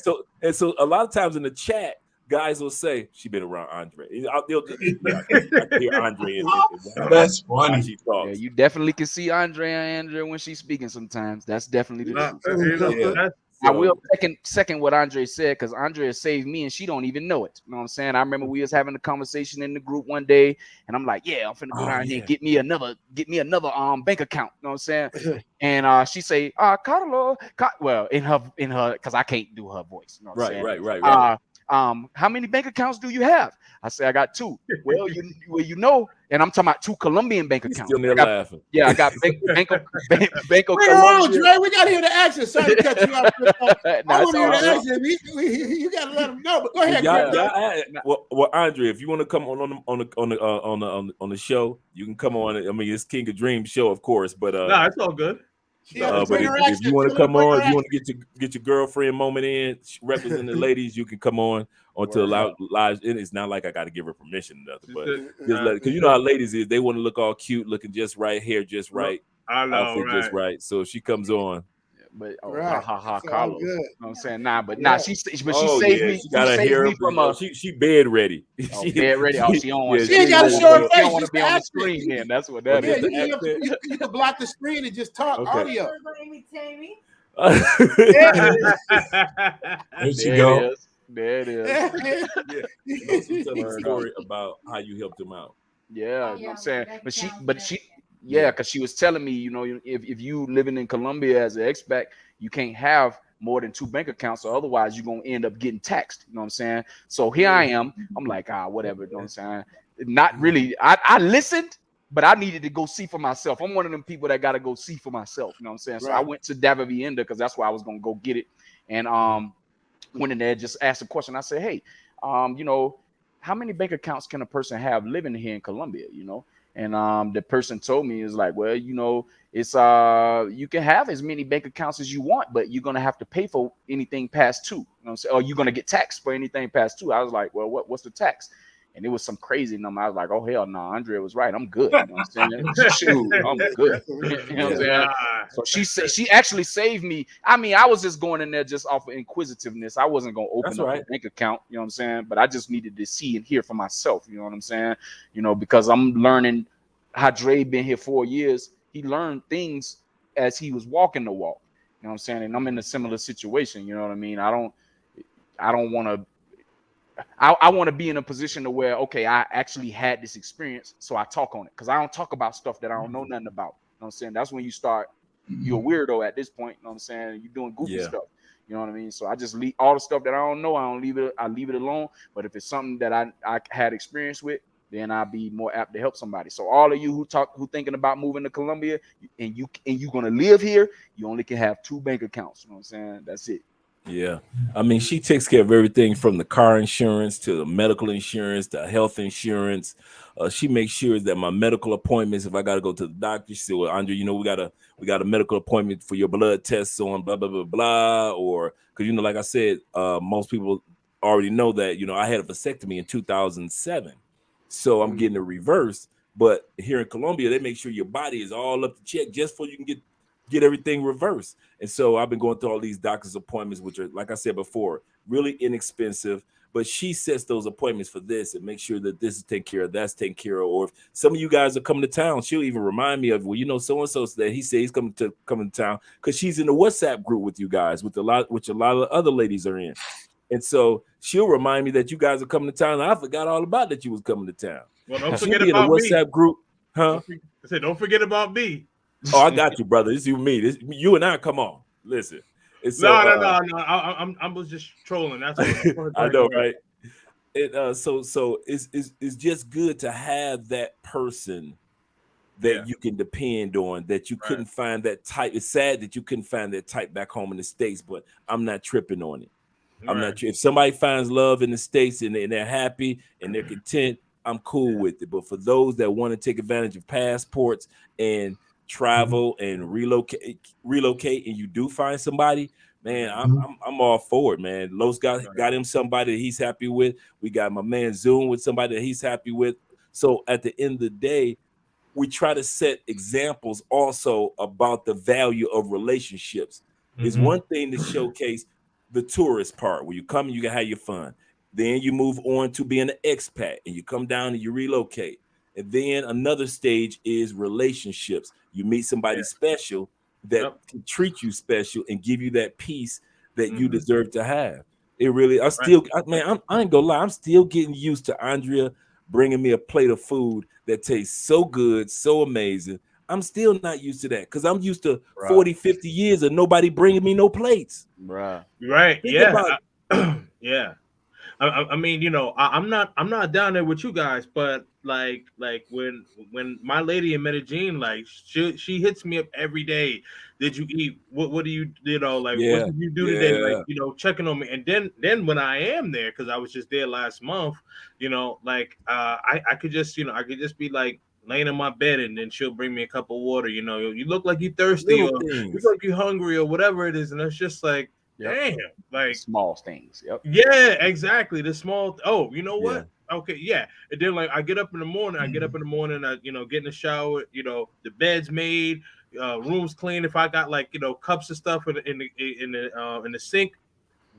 [SPEAKER 3] So a lot of times in the chat, guys will say she been around Andre. I hear Andre.
[SPEAKER 6] That's funny.
[SPEAKER 3] She talks.
[SPEAKER 7] Yeah, you definitely can see Andrea when she's speaking. Sometimes that's definitely the truth. I will second what Andre said, because Andrea saved me and she don't even know it. You know what I'm saying? I remember we was having a conversation in the group one day, and I'm like, "Yeah, I'm finna go down here and get me another bank account." You know what I'm saying? And she say, Carlo, well, in her, because I can't do her voice. You know what I'm saying?
[SPEAKER 3] Right.
[SPEAKER 7] How many bank accounts do you have? I say I got 2. Well, you know, and I'm talking about 2 Colombian bank accounts.
[SPEAKER 3] Still laughing.
[SPEAKER 7] Yeah, I got Bank of
[SPEAKER 5] Wait,
[SPEAKER 7] Colombia.
[SPEAKER 5] Dre, we gotta hear the accent. Sorry to cut you off. I want to hear the accent. You gotta let them know. But go ahead,
[SPEAKER 3] well, Andre, if you want to come on the show, you can come on. I mean, it's King of Dreams show, of course, but
[SPEAKER 1] no, it's all good.
[SPEAKER 3] But if you want to come on, if you want to get your girlfriend moment in, representing the ladies, you can come on to live. It's not like I got to give her permission or nothing, but just because you know how ladies is, they want to look all cute, looking just right, hair just right, outfit just right. So if she comes on.
[SPEAKER 7] But
[SPEAKER 5] Carlos.
[SPEAKER 7] You know what I'm saying? She saved me.
[SPEAKER 3] She got her hair from she bed ready.
[SPEAKER 7] She bed ready. She don't want.
[SPEAKER 5] She ain't got to show her face.
[SPEAKER 7] She don't want to be on the screen. Then that's what that is.
[SPEAKER 5] You can block the screen and just talk audio.
[SPEAKER 6] There she go.
[SPEAKER 7] There it is.
[SPEAKER 3] Tell me a story about how you helped him out.
[SPEAKER 7] Yeah, you know what I'm saying? But she. Yeah, because she was telling me, you know, if you living in Colombia as an expat, you can't have more than 2 bank accounts, or otherwise you're gonna end up getting taxed. You know what I'm saying? So here I am. I'm like, whatever. You know what I'm saying? Not really. I listened, but I needed to go see for myself. I'm one of them people that gotta go see for myself. You know what I'm saying? So I went to Davivienda because that's where I was gonna go get it, and went in there, just asked a question. I said, hey, you know, how many bank accounts can a person have living here in Colombia? You know. And the person told me, is like, well, you know, it's you can have as many bank accounts as you want, but you're gonna have to pay for anything past 2. You know what I'm saying? Or you're gonna get taxed for anything past 2. I was like, well, what's the tax? and it was some crazy number. I was like, oh hell no, Andrea was right. I'm good. You know what I'm saying? Shoot, I'm good. You know what I'm saying? So she actually saved me. I mean, I was just going in there just off of inquisitiveness. I wasn't gonna open up a bank account, you know what I'm saying? But I just needed to see and hear for myself, you know what I'm saying? You know, because I'm learning how Dre been here 4 years. He learned things as he was walking the walk. You know what I'm saying? And I'm in a similar situation, you know what I mean? I don't want to I want to be in a position to where, okay, I actually had this experience, so I talk on it, because I don't talk about stuff that I don't know nothing about. You know what I'm saying? That's when you start, you're a weirdo at this point. You know what I'm saying? You're doing goofy stuff. You know what I mean? So I just leave all the stuff that I don't know. I leave it alone. But if it's something that I had experience with, then I'll be more apt to help somebody. So all of you who thinking about moving to Colombia and you're gonna live here, you only can have 2 bank accounts. You know what I'm saying? That's it.
[SPEAKER 3] Yeah. I mean, she takes care of everything from the car insurance to the medical insurance to health insurance. She makes sure that my medical appointments, if I got to go to the doctor, she said, well, Andre, you know, we got a medical appointment for your blood tests on blah, blah, blah, blah. Or, because, you know, like I said, most people already know that, you know, I had a vasectomy in 2007. So I'm getting a reverse. But here in Colombia, they make sure your body is all up to check just so you can get everything reversed. And so I've been going through all these doctor's appointments, which are, like I said before, really inexpensive. But she sets those appointments for this and make sure that this is taken care of, that's taken care of. Or if some of you guys are coming to town, she'll even remind me of, well, you know, so-and-so that he said he's coming to town, because she's in the WhatsApp group with you guys, which a lot of other ladies are in. And so she'll remind me that you guys are coming to town. And I forgot all about that you was coming to town.
[SPEAKER 1] Well, don't
[SPEAKER 3] She'll
[SPEAKER 1] forget
[SPEAKER 3] be
[SPEAKER 1] about
[SPEAKER 3] in a WhatsApp
[SPEAKER 1] me.
[SPEAKER 3] group, huh?
[SPEAKER 1] I said, don't forget about me.
[SPEAKER 3] Oh, I got you, brother. This is you, me. This you and I. Come on, listen.
[SPEAKER 1] So, no. I was just trolling. That's all.
[SPEAKER 3] I know, right? So it's just good to have that person that you can depend on. That you couldn't find that type. It's sad that you couldn't find that type back home in the States, but I'm not tripping on it. I'm not. If somebody finds love in the States and they're happy and they're content, I'm cool with it. But for those that want to take advantage of passports and travel and relocate, and you do find somebody, man, I'm all for it, man. Los got him somebody that he's happy with. We got my man Zoom with somebody that he's happy with. So at the end of the day, we try to set examples also about the value of relationships. It's one thing to showcase the tourist part where you come and you can have your fun. Then you move on to being an expat and you come down and you relocate. And then another stage is relationships. You meet somebody special that can treat you special and give you that peace that you deserve to have. It really, I ain't gonna lie, I'm still getting used to Andrea bringing me a plate of food that tastes so good, so amazing. I'm still not used to that because I'm used to 40, 50 years of nobody bringing me no plates.
[SPEAKER 1] Right. Yeah. I mean, you know, I'm not down there with you guys, but like when my lady in Medellin, like she hits me up every day. Did you eat? What do you know? Like what did you do today? Like, you know, checking on me. And then when I am there, because I was just there last month, you know, like I could just be like laying in my bed, and then she'll bring me a cup of water. You know, you look like you're thirsty, or you look like you're hungry, or whatever it is, and it's just like. Damn, like
[SPEAKER 7] small things.
[SPEAKER 1] Yeah, exactly. The small. Oh, you know what? Okay, yeah. And then like I get up in the morning. I you know, get in the shower. You know, the bed's made, room's clean. If I got like, you know, cups and stuff in the sink,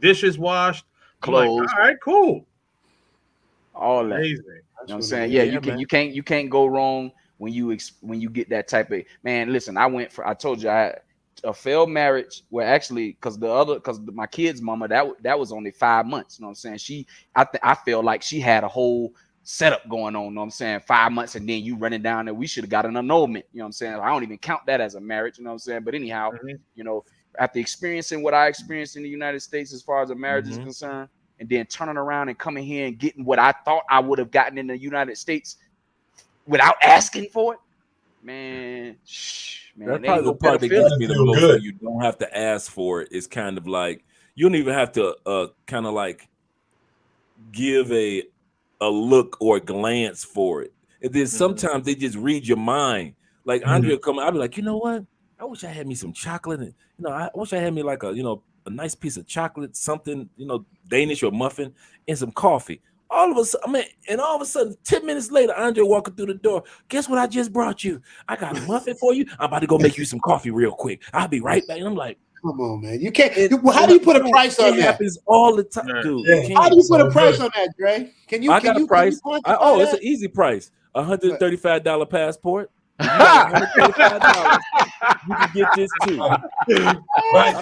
[SPEAKER 1] dishes washed.
[SPEAKER 7] Clothes.
[SPEAKER 1] Like, all right, cool.
[SPEAKER 7] All that.
[SPEAKER 1] Amazing.
[SPEAKER 7] You know what I'm saying? Yeah, you can't go wrong when you get that type of man. Listen, I told you a failed marriage where actually because my kid's mama that was only 5 months. You know what I'm saying? I feel like she had a whole setup going on. You know what I'm saying? 5 months and then you running down there. We should have got an annulment. You know what I'm saying? I don't even count that as a marriage. You know what I'm saying? But anyhow, you know, after experiencing what I experienced in the United States as far as a marriage is concerned, and then turning around and coming here and getting what I thought I would have gotten in the United States without asking for it, man.
[SPEAKER 3] That's probably the part that gives me the most. When you don't have to ask for it. It's kind of like you don't even have to kind of like give a look or a glance for it. And then sometimes they just read your mind. Like Andrea come, I'll be like, you know what? I wish I had me some chocolate. And, you know, I wish I had me like a nice piece of chocolate, something, you know, Danish or muffin, and some coffee. All of a sudden, and all of a sudden, 10 minutes later, Andre walking through the door. Guess what I just brought you? I got a muffin for you. I'm about to go make you some coffee real quick. I'll be right back. And I'm like,
[SPEAKER 5] come on, man. You can't. How do you put a price on
[SPEAKER 3] it
[SPEAKER 5] that?
[SPEAKER 3] happens all the time, dude.
[SPEAKER 5] How do you put a price on that, Dre? Can you?
[SPEAKER 3] I got a price. It's an easy price. $135 passport. You got $135. You can get this too. I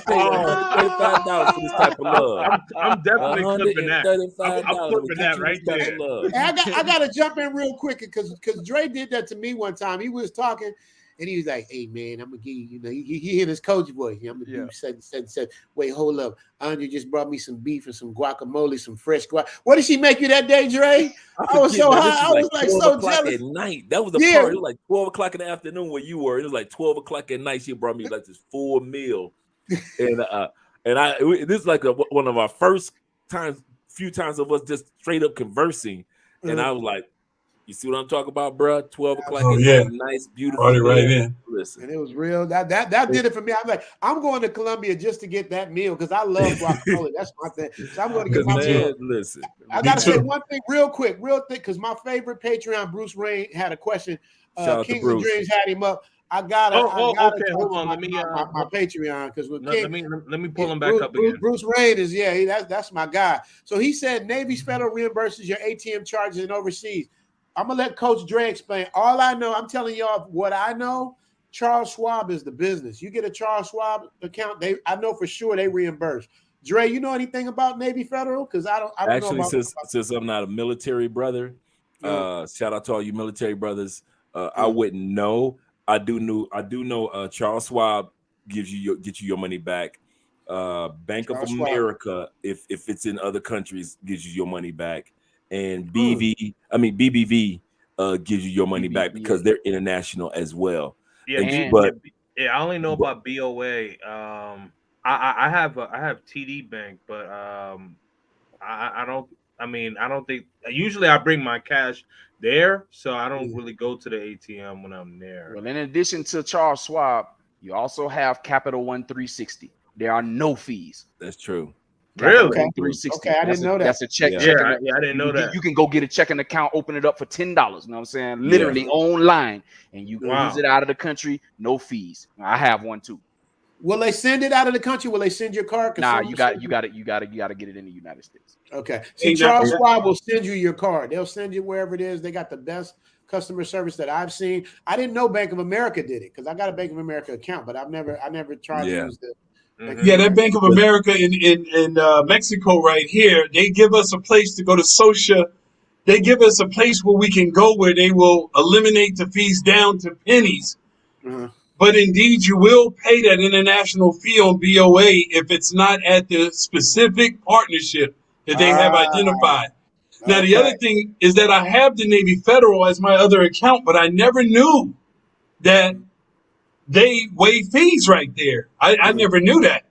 [SPEAKER 3] paid $135 for this type of love.
[SPEAKER 1] I'm definitely clipping that. I'm clipping that right there.
[SPEAKER 5] Hey, I got to jump in real quick because Dre did that to me one time. He was talking. And he was like, "Hey man, I'm gonna give you, he hit his coach voice. I'm gonna do said. Wait, hold up. Andre just brought me some beef and some guacamole, some fresh guac. What did she make you that day, Dre? I was so high. I was like so jealous.
[SPEAKER 3] At night. That was a party. It was like 12 o'clock in the afternoon where you were. It was like 12 o'clock at night. She brought me like this full meal, and this is like one of our first few times of us just straight up conversing, and I was like, you see what I'm talking about, bro? 12 o'clock at night, nice, beautiful.
[SPEAKER 6] Right in.
[SPEAKER 5] Listen, and it was real. That did it for me. I'm like, I'm going to Colombia just to get that meal because I love guacamole. That's my thing. So I'm going to get my meal.
[SPEAKER 3] Listen,
[SPEAKER 5] I gotta say one thing real quick, because my favorite Patreon, Bruce Rain, had a question. Kings of Dreams had him up. I gotta.
[SPEAKER 1] Okay, hold on. Let me
[SPEAKER 5] my Patreon because
[SPEAKER 1] let me pull him back up again.
[SPEAKER 5] Bruce Rain is that's my guy. So he said Navy's federal reimburses your ATM charges in overseas. I'm gonna let Coach Dre explain. All I know, I'm telling y'all what I know. Charles Schwab is the business. You get a Charles Schwab account, I know for sure they reimburse. Dre, you know anything about Navy Federal? Because I don't
[SPEAKER 3] actually
[SPEAKER 5] know about
[SPEAKER 3] since I'm not a military brother. Shout out to all you military brothers. I wouldn't know. I do know. Charles Schwab get you your money back. Bank of America, if it's in other countries, gives you your money back. And BBV gives you your money back because they're international as well.
[SPEAKER 1] I only know about BOA. I have TD Bank, but I don't think usually I bring my cash there, so I don't really go to the ATM when I'm there.
[SPEAKER 7] Well, in addition to Charles Schwab, you also have Capital One 360. There are no fees.
[SPEAKER 3] That's true.
[SPEAKER 7] Really?
[SPEAKER 5] Okay.
[SPEAKER 7] 360.
[SPEAKER 5] Okay, I didn't know that.
[SPEAKER 7] That's a check.
[SPEAKER 1] Yeah, I didn't know that.
[SPEAKER 7] You can go get a checking account, open it up for $10. You know what I'm saying? Literally online, and you can use it out of the country, no fees. I have one too.
[SPEAKER 5] Will they send it out of the country? Will they send your card?
[SPEAKER 7] Nah, you got to get it in the United States.
[SPEAKER 5] Okay. See, Charles Schwab will send you your card. They'll send you wherever it is. They got the best customer service that I've seen. I didn't know Bank of America did it because I got a Bank of America account, but I never tried to use the.
[SPEAKER 6] Yeah, that Bank of America in Mexico right here, they give us a place to go to Socia. They give us a place where we can go where they will eliminate the fees down to pennies. But indeed, you will pay that international fee on BOA if it's not at the specific partnership that they have identified. Now, the other thing is that I have the Navy Federal as my other account, but I never knew that they waive fees right there. I never knew that.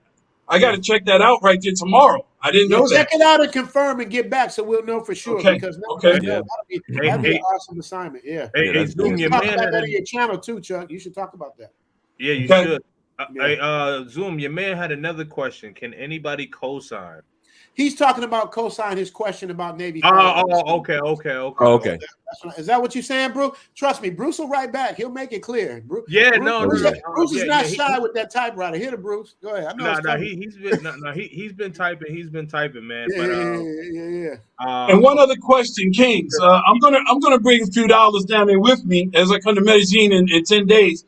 [SPEAKER 6] I got to check that out right there tomorrow. I didn't know that.
[SPEAKER 5] Check it out and confirm and get back so we'll know for sure.
[SPEAKER 6] Okay.
[SPEAKER 5] Because
[SPEAKER 6] Okay.
[SPEAKER 5] that'd be an awesome assignment. Yeah.
[SPEAKER 1] Hey, Zoom,
[SPEAKER 5] you talk about that on your channel too, Chuck. You should talk about that.
[SPEAKER 1] Yeah, you should. Zoom, your man had another question. Can anybody co-sign?
[SPEAKER 5] He's talking about co-sign his question about Navy.
[SPEAKER 1] Okay.
[SPEAKER 5] Is that what you're saying, Bruce? Trust me, Bruce will write back. He'll make it clear. Bruce is not shy with that typewriter. Hit it, Bruce. Go ahead.
[SPEAKER 1] He's been typing, man.
[SPEAKER 6] And one other question, Kings. I'm gonna bring a few dollars down there with me as I come to Medellin in 10 days.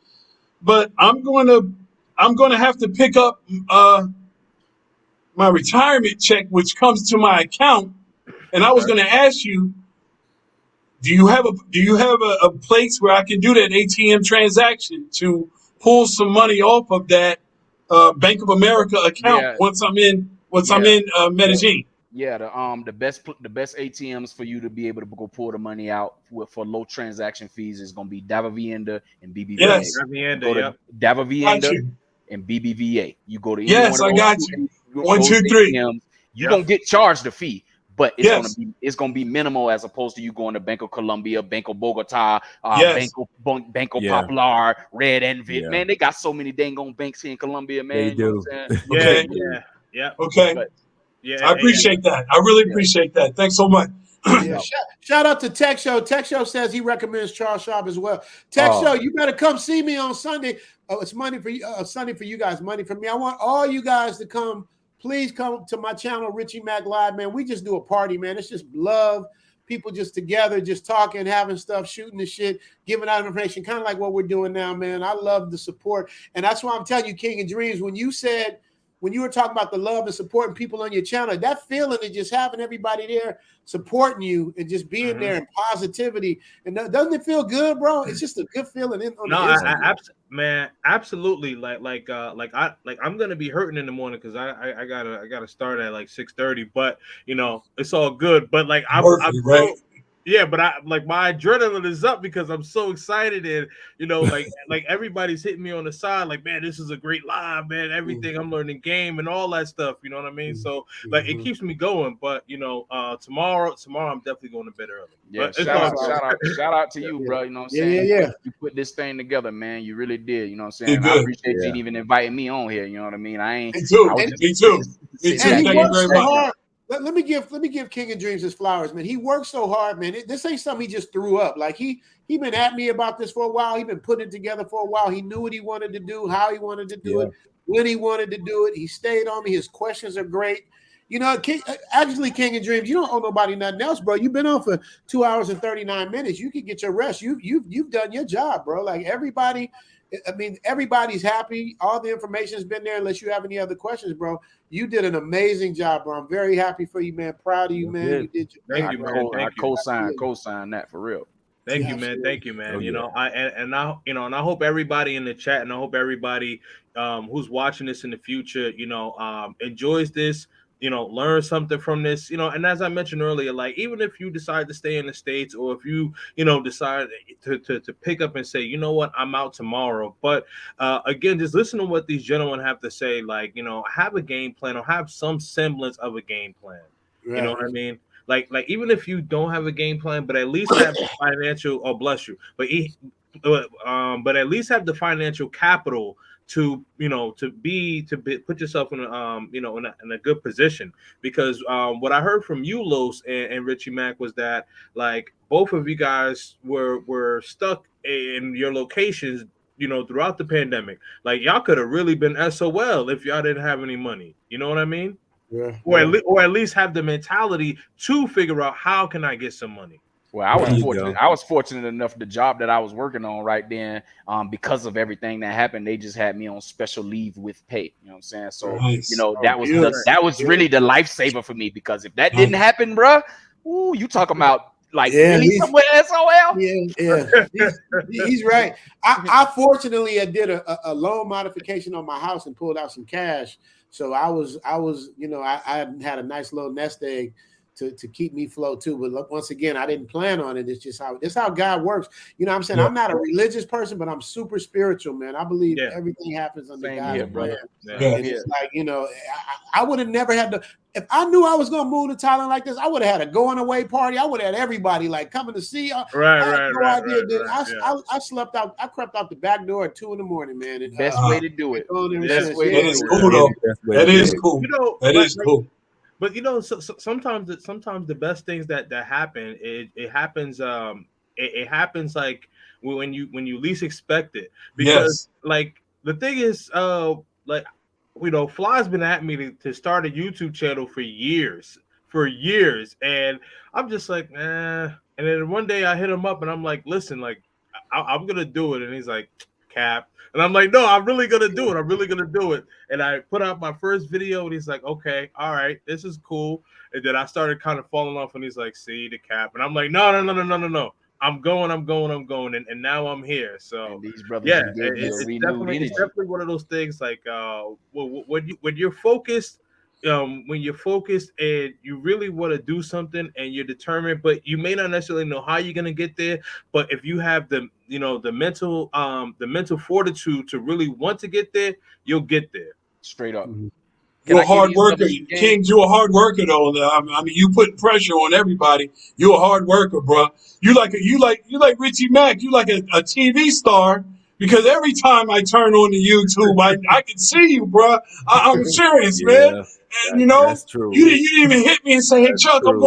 [SPEAKER 6] But I'm gonna have to pick up my retirement check, which comes to my account, and I was going to ask you, do you have a place where I can do that ATM transaction to pull some money off of that Bank of America account once I'm in Medellin?
[SPEAKER 7] Yeah, the best ATMs for you to be able to go pull the money out for low transaction fees is going to be Davivienda and BBVA.
[SPEAKER 6] Yes,
[SPEAKER 7] Davivienda and BBVA. You go to any
[SPEAKER 6] yes,
[SPEAKER 7] one of
[SPEAKER 6] I got
[SPEAKER 7] those,
[SPEAKER 6] you. 1, 2, 3.
[SPEAKER 7] You're gonna get charged a fee, but it's gonna be minimal as opposed to you going to Bank of Colombia, Bank of Bogota, Banco Popular, Red Envy. Man, they got so many dang on banks here in Colombia, man.
[SPEAKER 3] They do.
[SPEAKER 6] Okay. I appreciate that. I really appreciate that. Thanks so much.
[SPEAKER 5] Yeah, shout out to Tech Show. Tech Show says he recommends Charles Sharp as well. Tech Show, you better come see me on Sunday. Oh, it's money for you. Sunday for you guys, money for me. I want all you guys to come. Please come to my channel, Richie Mac Live, man. We just do a party, man. It's just love. People just together, just talking, having stuff, shooting the shit, giving out information, kind of like what we're doing now, man. I love the support. And that's why I'm telling you, King of Dreams, when you were talking about the love and supporting people on your channel, that feeling of just having everybody there supporting you and just being there and positivity. And doesn't it feel good, bro? It's just a good feeling.
[SPEAKER 1] Man, absolutely. Like I'm gonna be hurting in the morning because I gotta start at like 6:30. But you know, it's all good. But like I'm
[SPEAKER 6] right?
[SPEAKER 1] Yeah, but my adrenaline is up because I'm so excited, and you know, like everybody's hitting me on the side, like, man, this is a great live, man. Everything I'm learning game and all that stuff, you know what I mean? So like it keeps me going. But you know, tomorrow I'm definitely going to bed early.
[SPEAKER 7] Yeah, shout out to you, bro. You know what I'm saying?
[SPEAKER 5] Yeah.
[SPEAKER 7] You put this thing together, man. You really did. You know what I'm saying? I appreciate you even inviting me on here. You know what I mean?
[SPEAKER 6] Me too. Me too.
[SPEAKER 5] Thank you very much. Let me give King of Dreams his flowers, man. He worked so hard, man. This ain't something he just threw up. Like he been at me about this for a while. He been putting it together for a while. He knew what he wanted to do, how he wanted to do it, when he wanted to do it. He stayed on me. His questions are great. You know, King of Dreams, you don't owe nobody nothing else, bro. You've been on for 2 hours and 39 minutes. You can get your rest. You've done your job, bro. Like everybody. I mean, everybody's happy. All the information's been there. Unless you have any other questions, bro. You did an amazing job, bro. I'm very happy for you, man. Proud of you, man. You did your
[SPEAKER 1] Thank you, man.
[SPEAKER 7] I co-sign that for real.
[SPEAKER 1] Thank you, man. Thank you, man. You know, I hope everybody in the chat, and I hope everybody who's watching this in the future, you know, enjoys this. You know, learn something from this, you know, and as I mentioned earlier, like even if you decide to stay in the States, or if you know, decide to pick up and say, you know what, I'm out tomorrow. But again, just listen to what these gentlemen have to say, like, you know, have a game plan or have some semblance of a game plan. Right. You know what I mean? Like even if you don't have a game plan, but at least have the financial, oh bless you, but at least have the financial capital to, you know, to put yourself in a you know, in a good position. Because what I heard from you, Los, and Richie Mac, was that like both of you guys were stuck in your locations, you know, throughout the pandemic. Like y'all could have really been SOL if y'all didn't have any money. You know what I mean?
[SPEAKER 5] Yeah.
[SPEAKER 1] Or at least have the mentality to figure out, how can I get some money?
[SPEAKER 7] Well, I was fortunate enough, the job that I was working on right then, because of everything that happened, they just had me on special leave with pay. You know what I'm saying? So you know, that was really the lifesaver for me, because if that didn't happen, bro, ooh, you talking about like really somewhere SOL?
[SPEAKER 5] Yeah. He's right. I fortunately did a loan modification on my house and pulled out some cash. So I was, you know, I had a nice little nest egg to keep me afloat too. But look, once again, I didn't plan on it. It's just how God works. You know what I'm saying? I'm not a religious person, but I'm super spiritual, man. I believe everything happens under God's plan. And it's like, you know, I would have never had to, if I knew I was gonna move to Thailand like this, I would have had a going away party. I would have had everybody like coming to see. I slept out. I crept out the back door at 2 a.m, man. And,
[SPEAKER 7] best way to do it.
[SPEAKER 6] That is cool, though. That is cool.
[SPEAKER 1] You know,
[SPEAKER 6] that is cool.
[SPEAKER 1] But you know, sometimes the best things that happen, it happens. It happens like when you least expect it. Because like the thing is, like, you know, Fly's been at me to start a YouTube channel for years, and I'm just like, eh. And then one day I hit him up and I'm like, listen, like I'm gonna do it, and he's like, Cap. And I'm like, no, I'm really gonna do it. And I put out my first video, and he's like, okay, all right, this is cool. And then I started kind of falling off, and he's like, see the Cap. And I'm like, no. I'm going, and now I'm here. So
[SPEAKER 7] and these brothers,
[SPEAKER 1] it's definitely one of those things. Like, when you're focused, and you really want to do something and you're determined, but you may not necessarily know how you're gonna get there. But if you have the mental fortitude to really want to get there, you'll get there.
[SPEAKER 7] Straight up.
[SPEAKER 6] You're a hard worker, King. You're a hard worker, though. I mean, you put pressure on everybody. You're a hard worker, bro. You like Richie Mac. You like a TV star, because every time I turn on the YouTube, I can see you, bro. I'm serious, man. And you know, you didn't even hit me and say, "Hey, Chuck, I'm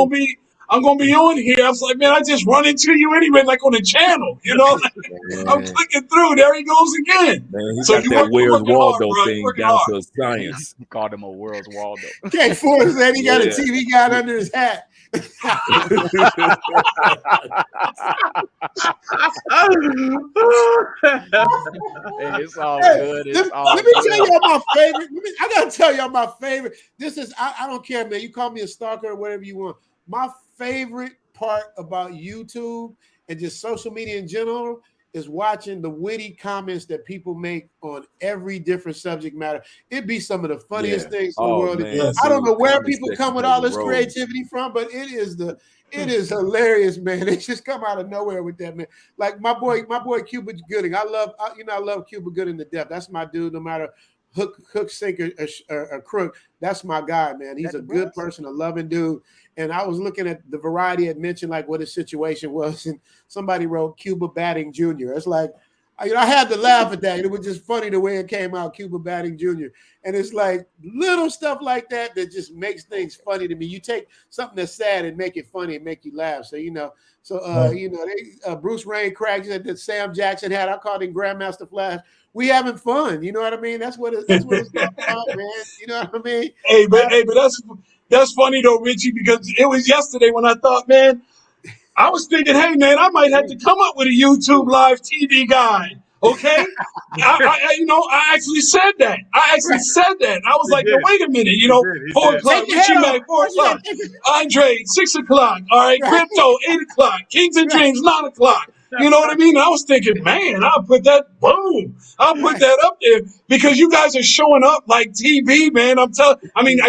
[SPEAKER 6] I'm gonna be on here. I was like, man, I just run into you anyway, like on the channel, you know. I'm clicking through. There he goes again.
[SPEAKER 3] Man, he
[SPEAKER 6] So
[SPEAKER 3] got
[SPEAKER 6] you
[SPEAKER 3] that Where's
[SPEAKER 6] working hard,
[SPEAKER 3] Waldo
[SPEAKER 6] bro. You
[SPEAKER 3] thing
[SPEAKER 6] working
[SPEAKER 3] down
[SPEAKER 6] hard.
[SPEAKER 3] to a science.
[SPEAKER 7] Called him a World's Waldo.
[SPEAKER 5] K4 said he got a TV guide under his hat.
[SPEAKER 7] Hey, it's all good. It's all
[SPEAKER 5] let me
[SPEAKER 7] good.
[SPEAKER 5] tell y'all my favorite. I gotta tell y'all my favorite. This is I don't care, man. You call me a stalker or whatever you want. My favorite part about YouTube and just social media in general is watching the witty comments that people make on every different subject matter. It'd be some of the funniest things in the world.
[SPEAKER 3] Man,
[SPEAKER 5] I don't know where
[SPEAKER 3] comment
[SPEAKER 5] people come with all this creativity from, but it is hilarious, man. They just come out of nowhere with that, man. Like my boy Cuba Gooding. I love Cuba Gooding to death. That's my dude. No matter hook, sinker, or crook, that's my guy, man. He's a good person, a loving dude. And I was looking at the Variety had mentioned like what his situation was, and somebody wrote Cuba batting Jr. It's like, I had to laugh at that. It was just funny the way it came out, Cuba batting Jr. And it's like little stuff like that that just makes things funny to me. You take something that's sad and make it funny and make you laugh. So Bruce Wayne cracks that Sam Jackson had. I called him Grandmaster Flash. We having fun, you know what I mean? That's what it's all about, man. You know what I mean?
[SPEAKER 6] Hey, but that's funny though, Richie, because it was yesterday when I thought, man, I was thinking, hey, man, I might have to come up with a YouTube live TV guide. Okay, I actually said that. I was like, no, wait a minute, 4 o'clock, Richie Mac, 4 o'clock, Andre, 6 o'clock, all right, Crypto, 8 o'clock, Kings and Dreams, 9 o'clock. You know what I mean? I was thinking, man, I'll put that up there because you guys are showing up like TV, man. I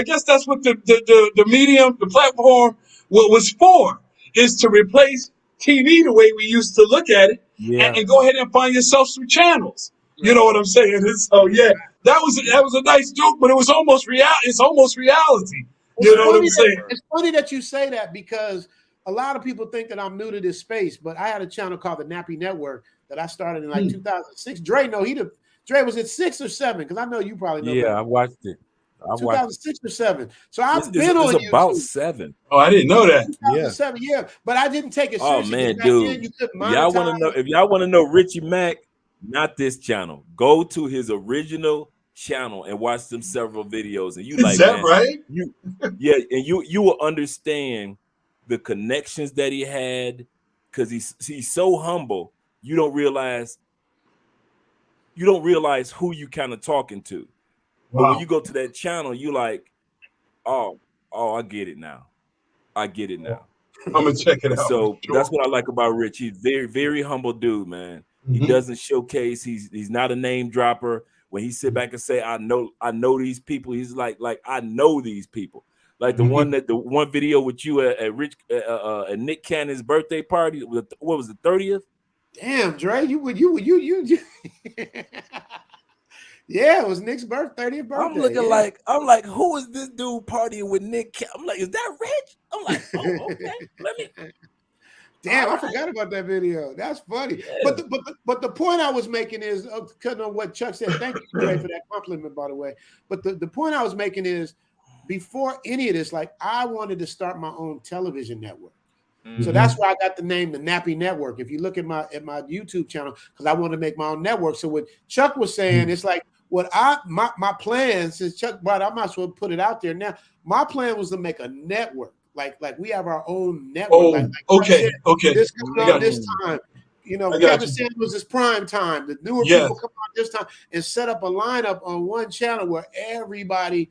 [SPEAKER 6] guess that's what the medium, the platform was for, is to replace TV the way we used to look at it, and go ahead and find yourself some channels. You know what I'm saying? And so that was a nice joke, but it was almost It's almost reality. You know what I'm saying?
[SPEAKER 5] It's funny that you say that because a lot of people think that I'm new to this space, but I had a channel called the Nappy Network that I started in like 2006. Dre was at 6 or 7 because I know you probably know.
[SPEAKER 3] Yeah, I watched it.
[SPEAKER 5] 2006 or 7. So I've been on YouTube.
[SPEAKER 3] About 7.
[SPEAKER 6] Oh, I didn't know that.
[SPEAKER 5] 2007, yeah. But I didn't take it seriously.
[SPEAKER 3] Oh man, dude. If y'all want to know Richie Mac, not this channel. Go to his original channel and watch them several videos, and
[SPEAKER 6] Is that right?
[SPEAKER 3] You will understand the connections that he had, because he's so humble. You don't realize who you kind of talking to. Wow. But when you go to that channel, you like, oh, I get it now. I'm
[SPEAKER 6] gonna check it out.
[SPEAKER 3] So that's what I like about Rich. He's very, very humble dude, man. Mm-hmm. He doesn't showcase. He's not a name dropper. When he sit back and say, I know these people, he's like I know these people. Like the one video with you at Nick Cannon's birthday party. What was the 30th?
[SPEAKER 5] Damn, Dre, you. Yeah, it was Nick's 30th birthday.
[SPEAKER 3] I'm like, who is this dude partying with Nick? I'm like, is that Rich? I'm like, oh, okay. Let me.
[SPEAKER 5] Damn, I forgot about that video. That's funny. Yeah. But the point I was making is, cutting on what Chuck said. Thank you, Dre, for that compliment, by the way. But the point I was making is, before any of this, like I wanted to start my own television network. Mm-hmm. So that's why I got the name the Nappy Network. If you look at my YouTube channel, because I wanted to make my own network. So what Chuck was saying, it's like my plan, since Chuck brought it, I might as well put it out there now. My plan was to make a network. Like we have our own network.
[SPEAKER 6] Oh, okay.
[SPEAKER 5] This coming on this time. Kevin Samuels is prime time. The newer people come on this time and set up a lineup on one channel where everybody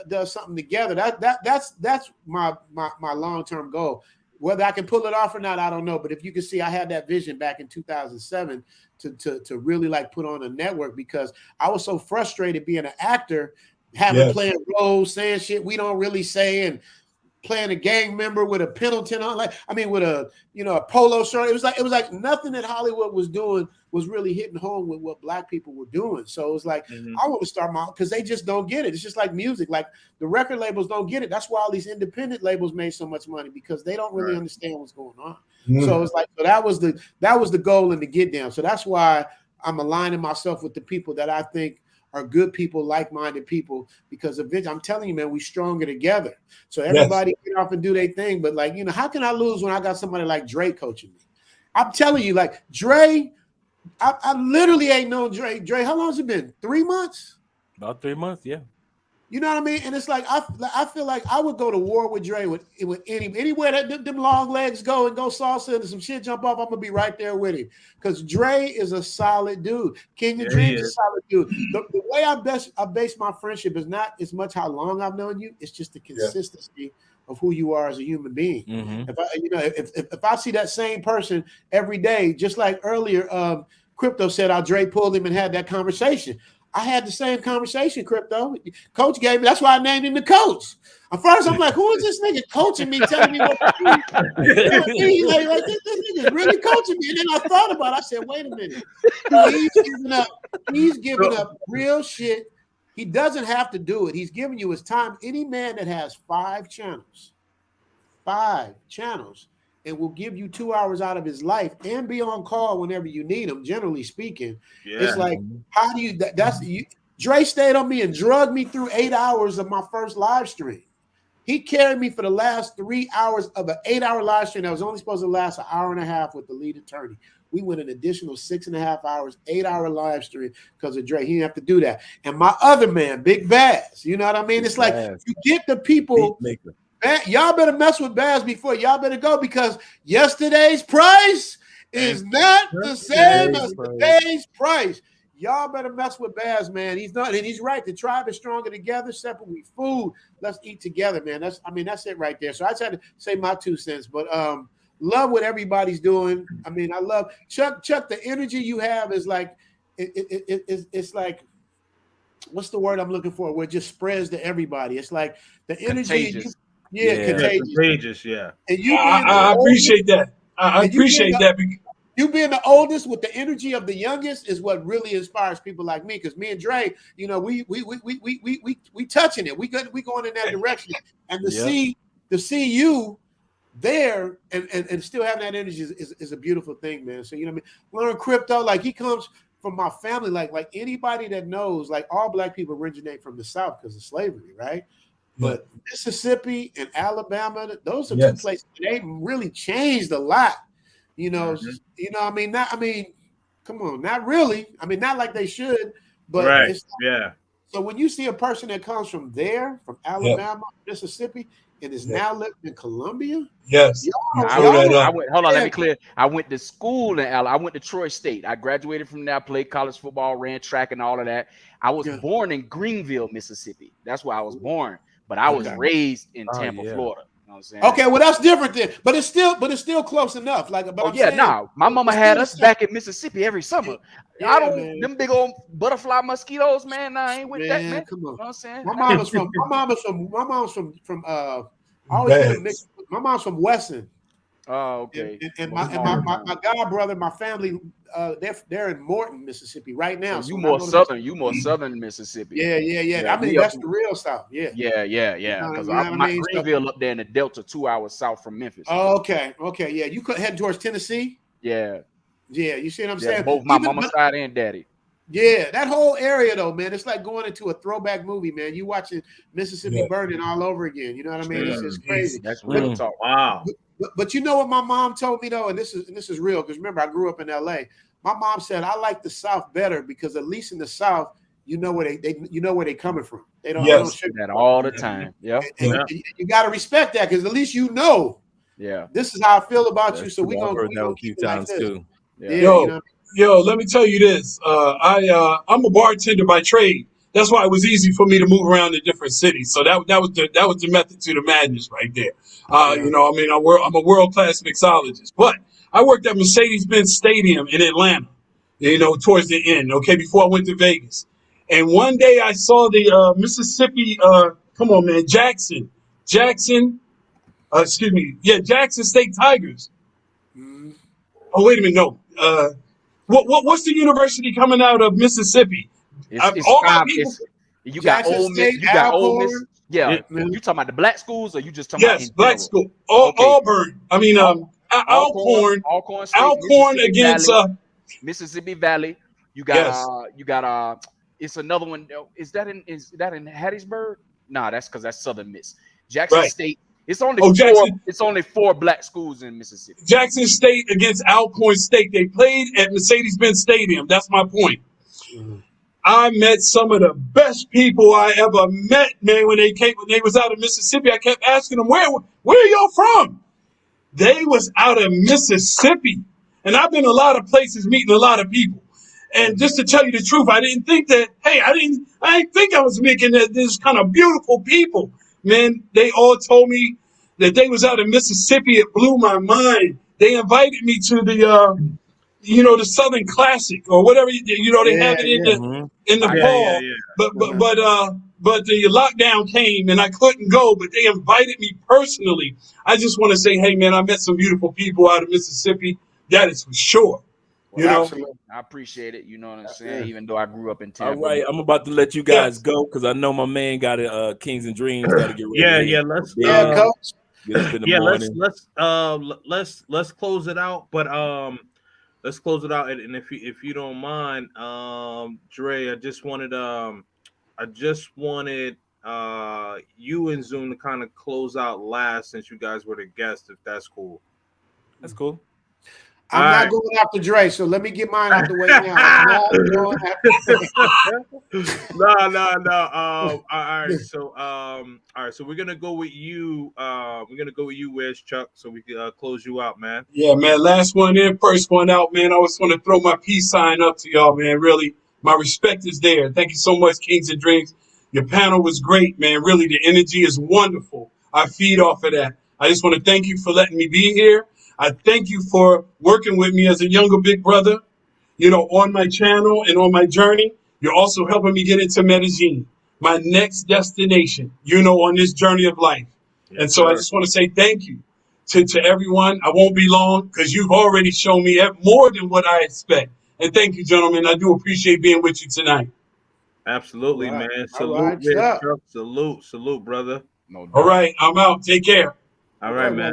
[SPEAKER 5] does something together. That's my long-term goal. Whether I can pull it off or not, I don't know. But if you can see, I had that vision back in 2007 to really like put on a network, because I was so frustrated being an actor, playing roles, saying shit we don't really say, and playing a gang member with a Pendleton on, with a a polo shirt. It was like nothing that Hollywood was doing was really hitting home with what Black people were doing. So it was like, I want to start my, because they just don't get it. It's just like music. Like the record labels don't get it. That's why all these independent labels made so much money, because they don't really understand what's going on. So it's like, so that was the goal and the get down. So that's why I'm aligning myself with the people that I think are good people, like-minded people, because eventually, I'm telling you, man, we stronger together. So everybody get off and do their thing. But like, you know, how can I lose when I got somebody like Dre coaching me? I'm telling you, like Dre, I literally ain't known Dre. Dre, how long has it been? 3 months?
[SPEAKER 3] About 3 months, yeah.
[SPEAKER 5] You know what I mean? And it's like I feel like I would go to war with Dre with anywhere that them long legs go and go salsa and some shit jump off. I'm gonna be right there with him because Dre is a solid dude. King of Dreams is a solid dude. The way I base my friendship is not as much how long I've known you. It's just the consistency of who you are as a human being.
[SPEAKER 3] Mm-hmm.
[SPEAKER 5] If I see that same person every day, just like earlier, Crypto said how Dre pulled him and had that conversation. I had the same conversation, Crypto. Coach gave me, that's why I named him the coach. At first, I'm like, who is this nigga coaching me, telling me what to do? Like, this nigga's really coaching me. And then I thought about it. I said, wait a minute. He's giving up real shit. He doesn't have to do it. He's giving you his time. Any man that has 5 channels, and will give you 2 hours out of his life and be on call whenever you need him, generally speaking. Yeah. It's like, how do you, Dre stayed on me and drugged me through 8 hours of my first live stream. He carried me for the last 3 hours of an 8-hour live stream that was only supposed to last an hour and a half with the lead attorney. We went an additional 6.5 hours, 8-hour live stream because of Dre. He didn't have to do that. And my other man, Big Baz, you know what I mean? It's like you get the people. Y'all better mess with Baz before y'all better go because yesterday's price is not the same as today's price. Y'all better mess with Baz, man. He's not, and he's right. The tribe is stronger together. Separate we food. Let's eat together, man. That's it right there. So I tried to say my 2 cents, but love what everybody's doing. I mean, I love Chuck. The energy you have is like it's like, what's the word I'm looking for? Where it just spreads to everybody. It's like the energy.
[SPEAKER 7] Contagious.
[SPEAKER 5] Contagious.
[SPEAKER 1] Yeah.
[SPEAKER 5] And you,
[SPEAKER 6] I appreciate that. I appreciate that.
[SPEAKER 5] You being the oldest with the energy of the youngest is what really inspires people like me. Because me and Dre, you know, we touching it. We going in that direction. And to see you there and still having that energy is a beautiful thing, man. So you know what I mean. Learn Crypto, like he comes from my family, like anybody that knows, like all Black people originate from the South because of slavery, right? But Mississippi and Alabama, those are 2 places they really changed a lot. You know, I mean, come on, not really. I mean, not like they should, but it's So when you see a person that comes from Alabama, Mississippi, and is now living in Columbia,
[SPEAKER 7] I went. Hold on, let me clear. I went to school in Alabama. I went to Troy State. I graduated from there, played college football, ran track, and all of that. I was born in Greenville, Mississippi. That's where I was born. But I was raised in Tampa, Florida. You know what I'm saying?
[SPEAKER 5] Okay, well that's different then. But it's still close enough. Like,
[SPEAKER 7] my mama had us back in Mississippi every summer. Them big old butterfly mosquitoes, man. I ain't with that, man.
[SPEAKER 5] Come on.
[SPEAKER 7] You know what I'm saying?
[SPEAKER 5] My mom's from my mom's from Wesson.
[SPEAKER 7] Oh, okay.
[SPEAKER 5] And my god brother, my family, they're in Morton, Mississippi right now.
[SPEAKER 7] So you more southern. You more southern Mississippi.
[SPEAKER 5] Yeah. I mean, that's the real South. Yeah.
[SPEAKER 7] Because my Greenville up there in the Delta, 2 hours south from Memphis.
[SPEAKER 5] Oh, okay. Yeah, you could head towards Tennessee.
[SPEAKER 7] Yeah.
[SPEAKER 5] You see what I'm saying?
[SPEAKER 7] Both my mama's side and daddy.
[SPEAKER 5] Yeah, that whole area though, man, it's like going into a throwback movie, man. You watching Mississippi burning all over again. You know what I mean? It's just crazy.
[SPEAKER 7] That's real talk.
[SPEAKER 1] Wow.
[SPEAKER 5] But you know what my mom told me though, and this is real because remember I grew up in LA. My mom said I like the South better because at least in the South, you know where they're coming from. They don't
[SPEAKER 7] shit that all the time. Yeah.
[SPEAKER 5] You got to respect that because at least you know.
[SPEAKER 7] Yeah.
[SPEAKER 5] This is how I feel about you. So we gonna
[SPEAKER 3] keep it like this. Too.
[SPEAKER 6] Yeah. Yo, let me tell you this. I'm a bartender by trade. That's why it was easy for me to move around to different cities. So that was the method to the madness right there. You know, I mean, I'm a world-class mixologist, but I worked at Mercedes-Benz Stadium in Atlanta, you know, towards the end, okay, before I went to Vegas. And one day I saw the Mississippi, Jackson State Tigers. Oh, wait a minute, no. What's the university coming out of Mississippi?
[SPEAKER 7] You got Ole Miss. You got Ole Miss. Yeah, you talking about the black schools, or you just talking about?
[SPEAKER 6] Yes, black school. Auburn. I mean, Alcorn against
[SPEAKER 7] Mississippi Valley. You got it's another one. Is that in Hattiesburg? Nah, that's because that's Southern Miss. Jackson
[SPEAKER 6] Right.
[SPEAKER 7] State. It's only
[SPEAKER 6] Jackson.
[SPEAKER 7] It's only 4 black schools in Mississippi.
[SPEAKER 6] Jackson State against Alcorn State. They played at Mercedes-Benz Stadium. That's my point. I met some of the best people I ever met, man. When they was out of Mississippi, I kept asking them, where are y'all from? They was out of Mississippi. And I've been a lot of places meeting a lot of people. And just to tell you the truth, I didn't think that, hey, I didn't think I was making this kind of beautiful people. Man, they all told me that they was out of Mississippi. It blew my mind. They invited me to the the Southern Classic or whatever, they have it in the fall. But the lockdown came and I couldn't go, but they invited me personally. I just want to say, hey man, I met some beautiful people out of Mississippi. That is for sure.
[SPEAKER 5] Absolutely.
[SPEAKER 7] I appreciate it. You know what I'm saying? Even though I grew up in
[SPEAKER 3] All
[SPEAKER 7] Tampa.
[SPEAKER 3] right, I'm about to let you guys go because I know my man got it. Kings and Dreams got to get ready.
[SPEAKER 1] Let's
[SPEAKER 5] coach.
[SPEAKER 3] Get up in the morning.
[SPEAKER 1] Let's close it out. But let's close it out. And if you don't mind, Dre, I just wanted you and Zoom to kind of close out last since you guys were the guests, if that's cool.
[SPEAKER 3] That's cool.
[SPEAKER 5] I'm not going after Dre, so let me get mine out the way now. I'm not going
[SPEAKER 1] No. All right. So we're gonna go with you. Where's Chuck? So we can close you out, man.
[SPEAKER 6] Yeah, man. Last one in, first one out, man. I just want to throw my peace sign up to y'all, man. Really, my respect is there. Thank you so much, Kings and Dreams. Your panel was great, man. Really, the energy is wonderful. I feed off of that. I just want to thank you for letting me be here. I thank you for working with me as a younger big brother, on my channel and on my journey. You're also helping me get into Medellin, my next destination, on this journey of life. Yes, and so I just want to say thank you to everyone. I won't be long because you've already shown me more than what I expect. And thank you, gentlemen. I do appreciate being with you tonight.
[SPEAKER 1] Absolutely, man. Salute, salute, brother.
[SPEAKER 7] No doubt.
[SPEAKER 6] All right, I'm out. Take care.
[SPEAKER 1] All right, man.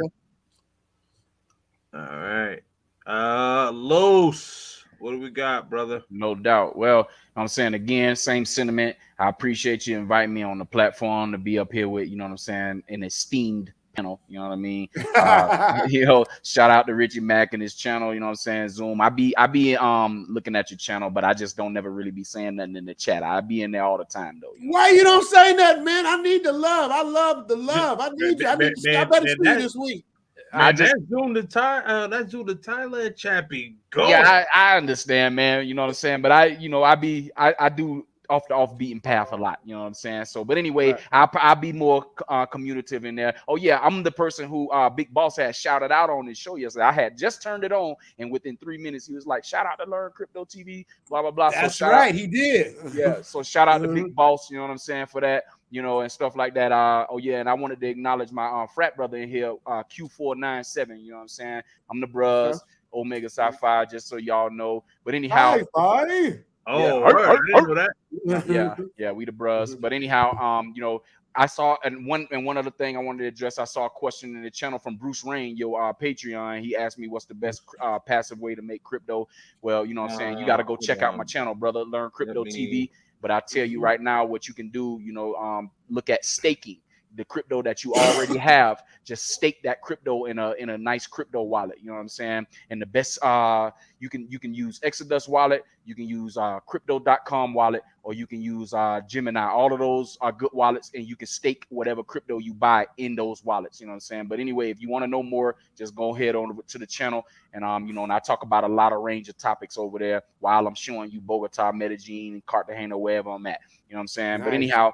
[SPEAKER 1] All right. Los, what do we got, brother?
[SPEAKER 7] No doubt. Well, I'm saying again, same sentiment. I appreciate you inviting me on the platform to be up here with, an esteemed panel. You know what I mean? Shout out to Richie Mack and his channel. You know what I'm saying? Zoom. I be looking at your channel, but I just don't never really be saying nothing in the chat. I be in there all the time though.
[SPEAKER 5] Why you don't say nothing, man? I need the love. I love the love. I need you. I need to stop better speed this week.
[SPEAKER 1] Man, that's Zoom the Thailand chappy. Go.
[SPEAKER 7] Yeah, I understand, man. You know what I'm saying? But I do off the beaten path a lot. You know what I'm saying? So, but anyway, right. I'll be more communicative in there. Oh yeah, I'm the person who Big Boss had shouted out on his show yesterday. I had just turned it on, and within 3 minutes, he was like, "Shout out to Learn Crypto TV." Blah blah blah.
[SPEAKER 5] That's so right, he did.
[SPEAKER 7] Yeah. So shout out to Big Boss. You know what I'm saying for that. And stuff like that. And I wanted to acknowledge my frat brother in here, Q497. You know what I'm saying? I'm the Bruz, Omega Psi Phi, just so y'all know. But anyhow,
[SPEAKER 5] hi.
[SPEAKER 7] Yeah, we the Bruz. But anyhow, I saw one other thing I wanted to address. I saw a question in the channel from Bruce Rain, your Patreon. He asked me what's the best passive way to make crypto. Well, you know what I'm saying? You got to go check out my channel, brother. Learn Crypto TV. But I tell you right now what you can do, look at staking the crypto that you already have. Just stake that crypto in a nice crypto wallet. You know what I'm saying? And the best you can use Exodus wallet, you can use crypto.com wallet, or you can use Gemini. All of those are good wallets, and you can stake whatever crypto you buy in those wallets. You know what I'm saying? But anyway, if you want to know more, just go ahead on to the channel. And and I talk about a lot of range of topics over there while I'm showing you Bogota, Medellin, Cartagena, wherever I'm at. You know what I'm saying? Nice. But anyhow,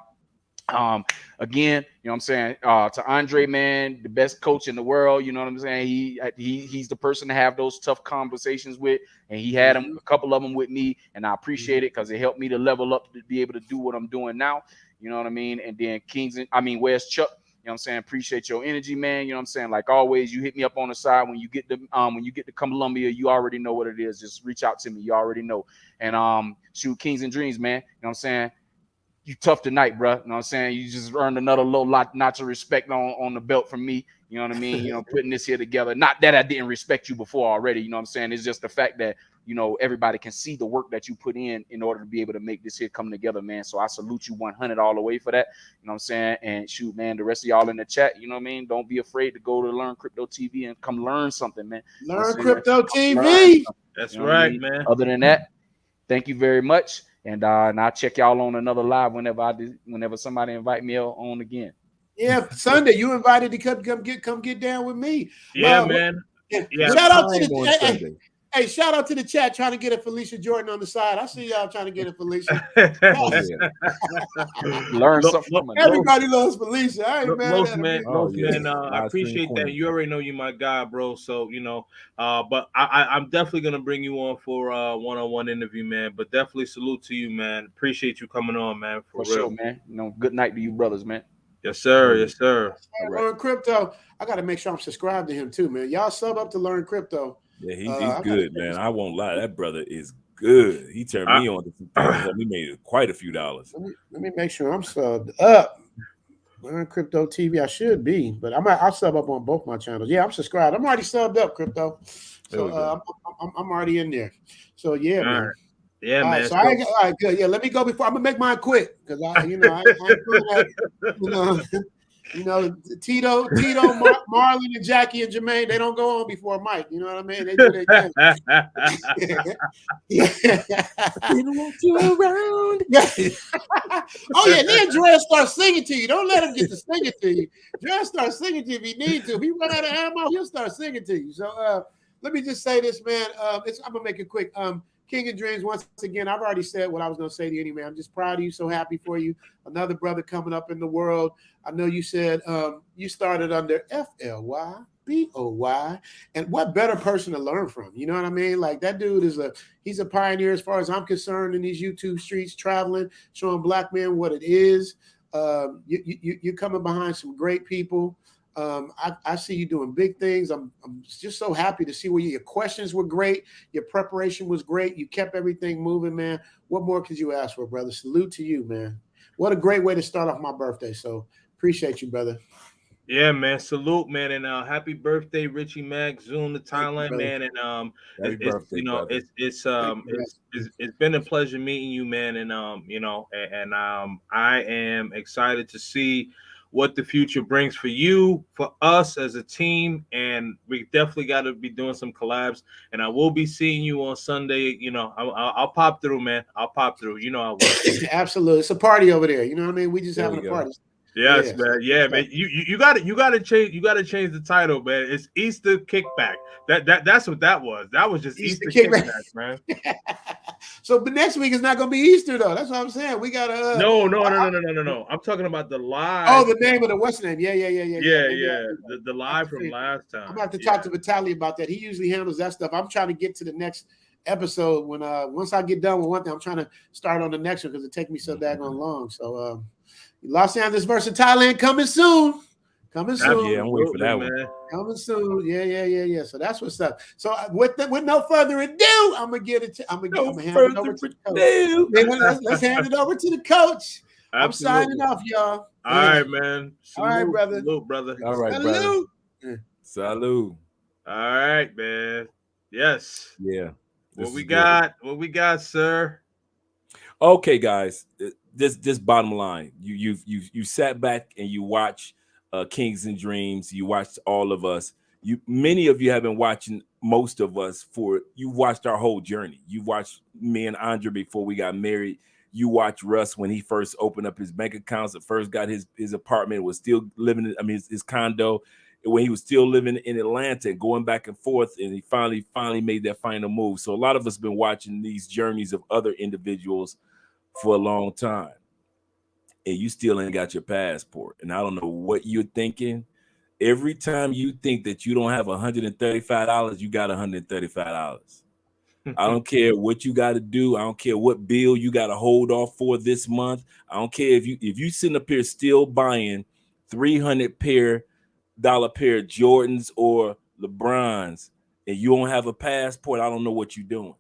[SPEAKER 7] again, you know what I'm saying, to Andre, man, the best coach in the world. You know what I'm saying? He's the person to have those tough conversations with, and he had a couple of them with me, and I appreciate it because it helped me to level up to be able to do what I'm doing now. You know what I mean? And then where's Chuck? You know what I'm saying? Appreciate your energy, man. You know what I'm saying? Like always, you hit me up on the side when you get to Columbia. You already know what it is. Just reach out to me. You already know. And shoot, Kings and Dreams, man. You know what I'm saying? You tough tonight, bro. You know what I'm saying? You just earned another little notch of respect on the belt from me. You know what I mean? Putting this here together. Not that I didn't respect you before already. You know what I'm saying? It's just the fact that, you know, everybody can see the work that you put in order to be able to make this here come together, man. So I salute you 100 all the way for that. You know what I'm saying? And shoot, man, the rest of y'all in the chat, you know what I mean? Don't be afraid to go to Learn Crypto TV and come learn something, man.
[SPEAKER 5] Learn Crypto TV.
[SPEAKER 1] That's right, man.
[SPEAKER 7] Other than that, thank you very much. And I'll check y'all on another live whenever somebody invite me on again.
[SPEAKER 5] Yeah, Sunday, you invited to come get down with me.
[SPEAKER 1] Yeah, man.
[SPEAKER 5] Yeah. Shout out to the hey, shout out to the chat trying to get a Felicia Jordan on the side. I see y'all trying to get a Felicia.
[SPEAKER 7] Learn something.
[SPEAKER 5] Everybody loves Felicia. I ain't mad at
[SPEAKER 1] man. I appreciate that. You already know you my guy, bro. So you know, but I'm definitely gonna bring you on for a one-on-one interview, man. But definitely salute to you, man. Appreciate you coming on, man. For real,
[SPEAKER 7] sure, man. You know, good night to you, brothers, man.
[SPEAKER 1] Yes, sir. Yes, sir.
[SPEAKER 5] Learn Crypto. I got to make sure I'm subscribed to him too, man. Y'all sub up to Learn Crypto.
[SPEAKER 3] Yeah, he's good, man. I won't lie. That brother is good. He turned me on to some things. We made quite a few dollars.
[SPEAKER 5] Let me make sure I'm subbed up. Learn Crypto TV. I should be, but I'll sub up on both my channels. Yeah, I'm subscribed. I'm already subbed up, Crypto. So I'm already in there. So yeah, man.
[SPEAKER 1] Right. Yeah, man.
[SPEAKER 5] So all right, good. Yeah, let me go before I'm gonna make mine quick because I ain't doing that. Tito, Marlon, and Jackie and Jermaine, they don't go on before Mike. You know what I mean? They do their thing.
[SPEAKER 7] We don't want you around.
[SPEAKER 5] Oh yeah, then Dre start singing to you. Don't let him get to singing to you. Dre start singing to you if he need to. If he run out of ammo, he'll start singing to you. So let me just say this, man. I'm gonna make it quick. King of Dreams, once again, I've already said what I was going to say to you anyway. I'm just proud of you, so happy for you. Another brother coming up in the world. I know you said you started under FLYBOY, and what better person to learn from? You know what I mean? Like that dude he's a pioneer as far as I'm concerned in these YouTube streets, traveling, showing black men what it is. You're coming behind some great people. I see you doing big things. I'm just so happy to see where your questions were great. Your preparation was great. You kept everything moving, man. What more could you ask for, brother? Salute to you, man. What a great way to start off my birthday. So appreciate you, brother.
[SPEAKER 1] Yeah, man. Salute, man. And happy birthday, Richie Mack, Zoom to Thailand, man. And it's been a pleasure meeting you, man. And I am excited to see what the future brings for you, for us as a team, and we definitely got to be doing some collabs. And I will be seeing you on Sunday. You know, I'll pop through, man. I'll pop through. You know, I will.
[SPEAKER 5] Absolutely, it's a party over there. You know what I mean? We just having a party.
[SPEAKER 1] Yes, man. Yeah, man. You got to change. You got to change the title, man. It's Easter Kickback. That's what that was. That was just Easter Kickback, man.
[SPEAKER 5] So, but next week is not going to be Easter, though. That's what I'm saying. We got to.
[SPEAKER 1] No. I'm talking about the live.
[SPEAKER 5] Oh, the name of the what's the name? Yeah.
[SPEAKER 1] The live from last time.
[SPEAKER 5] I'm going to have to talk to Vitaly about that. He usually handles that stuff. I'm trying to get to the next episode when once I get done with one thing, I'm trying to start on the next one because it takes me so daggone long. So, Los Angeles versus Thailand coming soon. Coming soon.
[SPEAKER 3] Yeah, I'm waiting for that one.
[SPEAKER 5] Coming soon. Yeah. So that's what's up. So with no further ado, I'm gonna hand it over to the coach. Let's hand it over to the coach. Absolutely. I'm signing off, y'all.
[SPEAKER 1] All right, man.
[SPEAKER 5] All right, brother.
[SPEAKER 1] Salute, brother.
[SPEAKER 3] All right, brother. Salute.
[SPEAKER 1] All right, man. Yes.
[SPEAKER 3] Yeah.
[SPEAKER 1] What we got? What we got, sir?
[SPEAKER 3] Okay, guys. This bottom line. You sat back and you watch Kings and Dreams. You watched all of us. Many of you have been watching most of us you watched our whole journey. You watched me and Andre before we got married. You watched Russ when he first opened up his bank accounts, at first got his apartment, was still living his condo, when he was still living in Atlanta and going back and forth, and he finally made that final move. So a lot of us have been watching these journeys of other individuals for a long time, and you still ain't got your passport. And I don't know what you're thinking. Every time you think that you don't have $135, you got $135. I don't care what you got to do. I don't care what bill you got to hold off for this month. I don't care if you sitting up here still buying $300 pair of Jordans or LeBrons and you don't have a passport. I don't know what you're doing.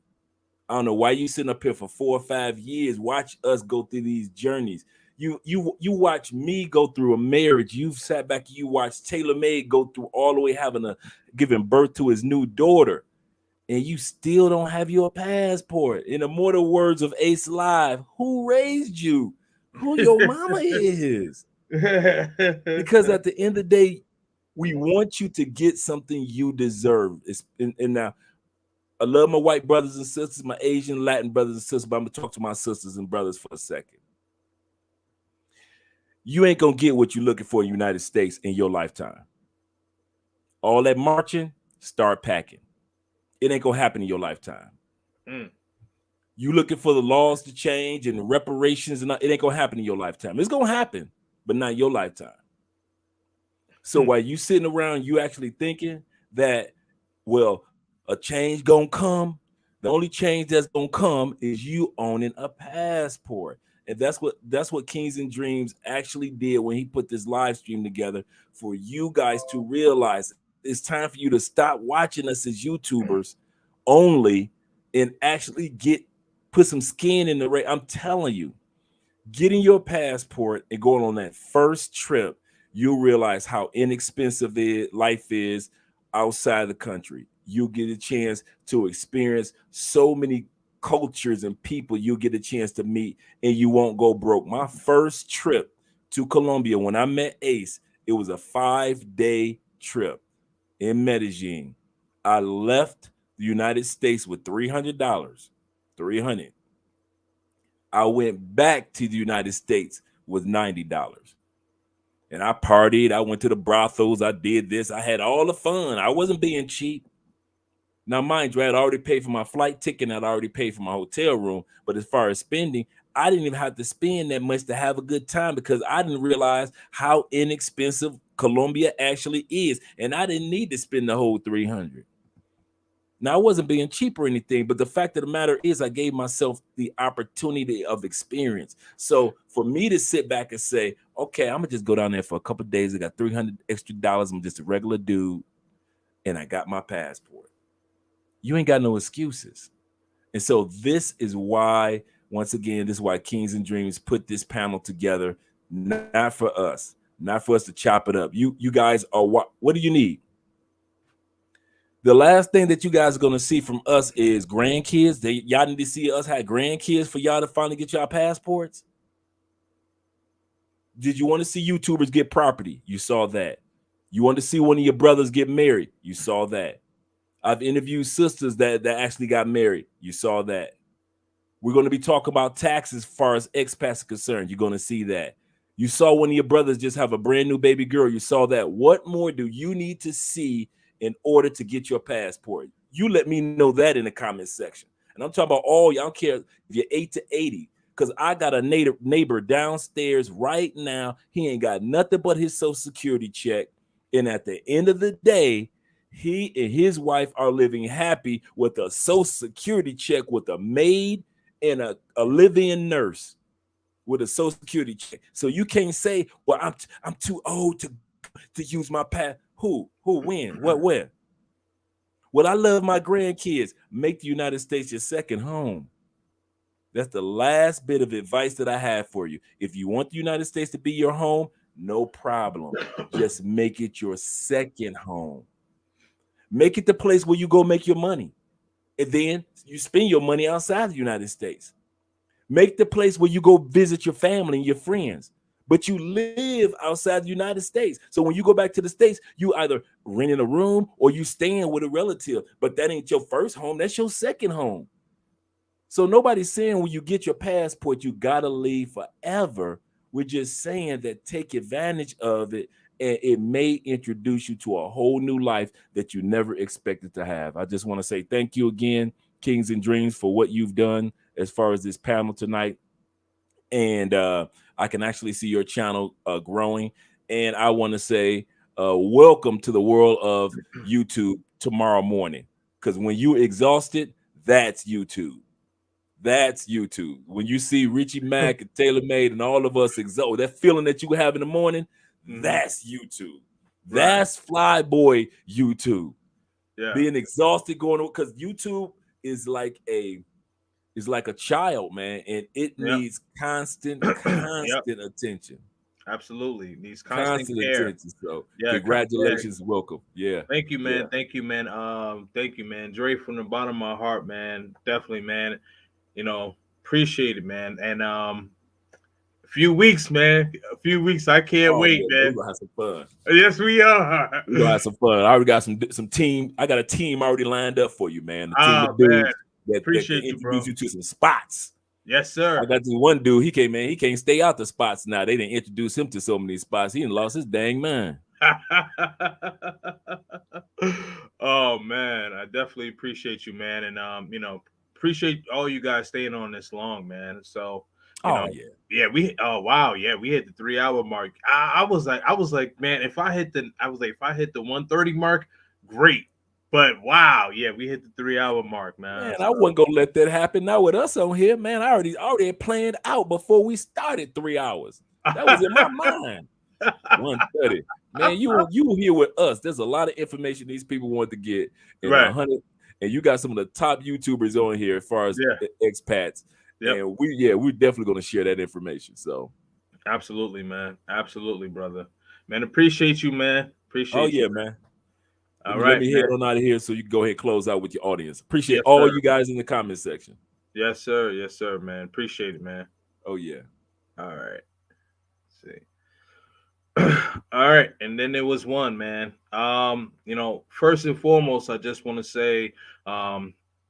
[SPEAKER 3] I don't know why you sitting up here for 4 or 5 years. Watch us go through these journeys. You watch me go through a marriage. You've sat back and you watched Taylor Made go through all the way giving birth to his new daughter. and you still don't have your passport. In the immortal words of Ace Live, who raised you? Who your mama is? Because at the end of the day, we want you to get something you deserve. And now, I love my white brothers and sisters, my Asian, Latin brothers and sisters, but I'm going to talk to my sisters and brothers for a second. You ain't going to get what you're looking for in the United States in your lifetime. All that marching, start packing. It ain't going to happen in your lifetime. You looking for the laws to change and the reparations, and it ain't going to happen in your lifetime. It's going to happen, but not in your lifetime. So while you sitting around, you actually thinking that, well, a change gonna come. The only change that's gonna come is you owning a passport. And that's what Kings and Dreams actually did when he put this live stream together for you guys to realize it's time for you to stop watching us as YouTubers only and actually put some skin in the race. I'm telling you, getting your passport and going on that first trip, you'll realize how inexpensive life is outside the country. You'll get a chance to experience so many cultures and people you'll get a chance to meet, and you won't go broke. My first trip to Colombia, when I met Ace, it was a 5-day trip in Medellin. I left the United States with $300. $300. I went back to the United States with $90. And I partied. I went to the brothels. I did this. I had all the fun. I wasn't being cheap. Now, mind you, I had already paid for my flight ticket and I'd already paid for my hotel room. But as far as spending, I didn't even have to spend that much to have a good time because I didn't realize how inexpensive Colombia actually is. And I didn't need to spend the whole $300. Now, I wasn't being cheap or anything, but the fact of the matter is I gave myself the opportunity of experience. So for me to sit back and say, okay, I'm going to just go down there for a couple of days. I got $300 extra. I'm just a regular dude, and I got my passport. You ain't got no excuses. And so this is why, once again, this is why Kings and Dreams put this panel together, not for us to chop it up. You guys are what do you need? The last thing that you guys are going to see from us is grandkids. Y'all need to see us have grandkids for y'all to finally get y'all passports. Did you want to see YouTubers get property? You saw that. You want to see one of your brothers get married? You saw that. I've interviewed sisters that actually got married. You saw that. We're going to be talking about taxes as far as expats are concerned. You're going to see that. You saw one of your brothers just have a brand new baby girl. You saw that. What more do you need to see in order to get your passport? You let me know that in the comment section. And I'm talking about all y'all. I don't care if you're 8 to 80, because I got a neighbor downstairs right now. He ain't got nothing but his Social Security check. And at the end of the day, he and his wife are living happy with a Social Security check with a maid and a live-in nurse with a Social Security check. So you can't say, well, I'm too old to use my pass. Who, when, what, where? Well, I love my grandkids. Make the United States your second home. That's the last bit of advice that I have for you. If you want the United States to be your home, no problem. Just make it your second home. Make it the place where you go make your money. And then you spend your money outside the United States. Make the place where you go visit your family and your friends. But you live outside the United States. So when you go back to the States, you either renting a room or you staying with a relative. But that ain't your first home. That's your second home. So nobody's saying when you get your passport, you got to leave forever. We're just saying that take advantage of it, and it may introduce you to a whole new life that you never expected to have. I just want to say thank you again, Kings and Dreams, for what you've done as far as this panel tonight. And I can actually see your channel growing. And I want to say welcome to the world of YouTube tomorrow morning. Because when you're exhausted, that's YouTube. That's YouTube. When you see Richie Mack and Taylor Made and all of us exhausted, that feeling that you have in the morning, that's YouTube. That's Flyboy YouTube. Yeah. Being exhausted going on, because YouTube is like a child, man, and it needs constant attention.
[SPEAKER 1] Absolutely. Needs constant
[SPEAKER 3] constant
[SPEAKER 1] care.
[SPEAKER 3] attention. So
[SPEAKER 1] Yeah,
[SPEAKER 3] congratulations, welcome. Yeah.
[SPEAKER 1] thank you,
[SPEAKER 3] Yeah.
[SPEAKER 1] man. Thank you, man. Thank you, man. Dre, from the bottom of my heart, man. Definitely, man. You know, appreciate it, man. And a few weeks, man. A few weeks. I can't
[SPEAKER 3] Oh
[SPEAKER 1] wait,
[SPEAKER 3] yeah, we're
[SPEAKER 1] man.
[SPEAKER 3] gonna have some fun.
[SPEAKER 1] Yes, we are.
[SPEAKER 3] We're gonna have some fun. I already got some team. I got a team already lined up for you, man. A team
[SPEAKER 1] Oh
[SPEAKER 3] of
[SPEAKER 1] man,
[SPEAKER 3] dudes that can
[SPEAKER 1] appreciate you,
[SPEAKER 3] introduce
[SPEAKER 1] bro.
[SPEAKER 3] you to some spots.
[SPEAKER 1] Yes,
[SPEAKER 3] I
[SPEAKER 1] sir.
[SPEAKER 3] got this one dude. He came in. He can't stay out the spots now. They didn't introduce him to so many spots. He done lost his dang mind.
[SPEAKER 1] Oh man, I definitely appreciate you, man, and appreciate all you guys staying on this long, man. So, you
[SPEAKER 3] Oh
[SPEAKER 1] know,
[SPEAKER 3] yeah.
[SPEAKER 1] yeah, oh wow, yeah, we hit the 3 hour mark. I was like, man, if I hit the 130 mark, great. But wow, yeah, we hit the 3 hour mark, man.
[SPEAKER 3] Man, I
[SPEAKER 1] So
[SPEAKER 3] wasn't gonna let that happen. Not with us on here, man. I already had planned out before we started 3 hours. That was in my mind. 130. Man, you here with us. There's a lot of information these people want to get in
[SPEAKER 1] right.
[SPEAKER 3] 100. And you got some of the top YouTubers on here as far as
[SPEAKER 1] Yeah.
[SPEAKER 3] expats.
[SPEAKER 1] Yep.
[SPEAKER 3] And we're definitely gonna share that information. So
[SPEAKER 1] Absolutely, man. Absolutely, brother. Man, appreciate you, man.
[SPEAKER 3] oh
[SPEAKER 1] Appreciate you.
[SPEAKER 3] yeah, man.
[SPEAKER 1] All
[SPEAKER 3] Let
[SPEAKER 1] right,
[SPEAKER 3] me head
[SPEAKER 1] man.
[SPEAKER 3] on out of here so you can go ahead and close out with your audience. Appreciate
[SPEAKER 1] Yes,
[SPEAKER 3] all
[SPEAKER 1] sir.
[SPEAKER 3] you guys in the comment section.
[SPEAKER 1] Yes, sir. Yes, sir, man. Appreciate it, man.
[SPEAKER 3] Oh yeah.
[SPEAKER 1] All right. Let's see. All right. And then there was one, man. First and foremost, I just want to say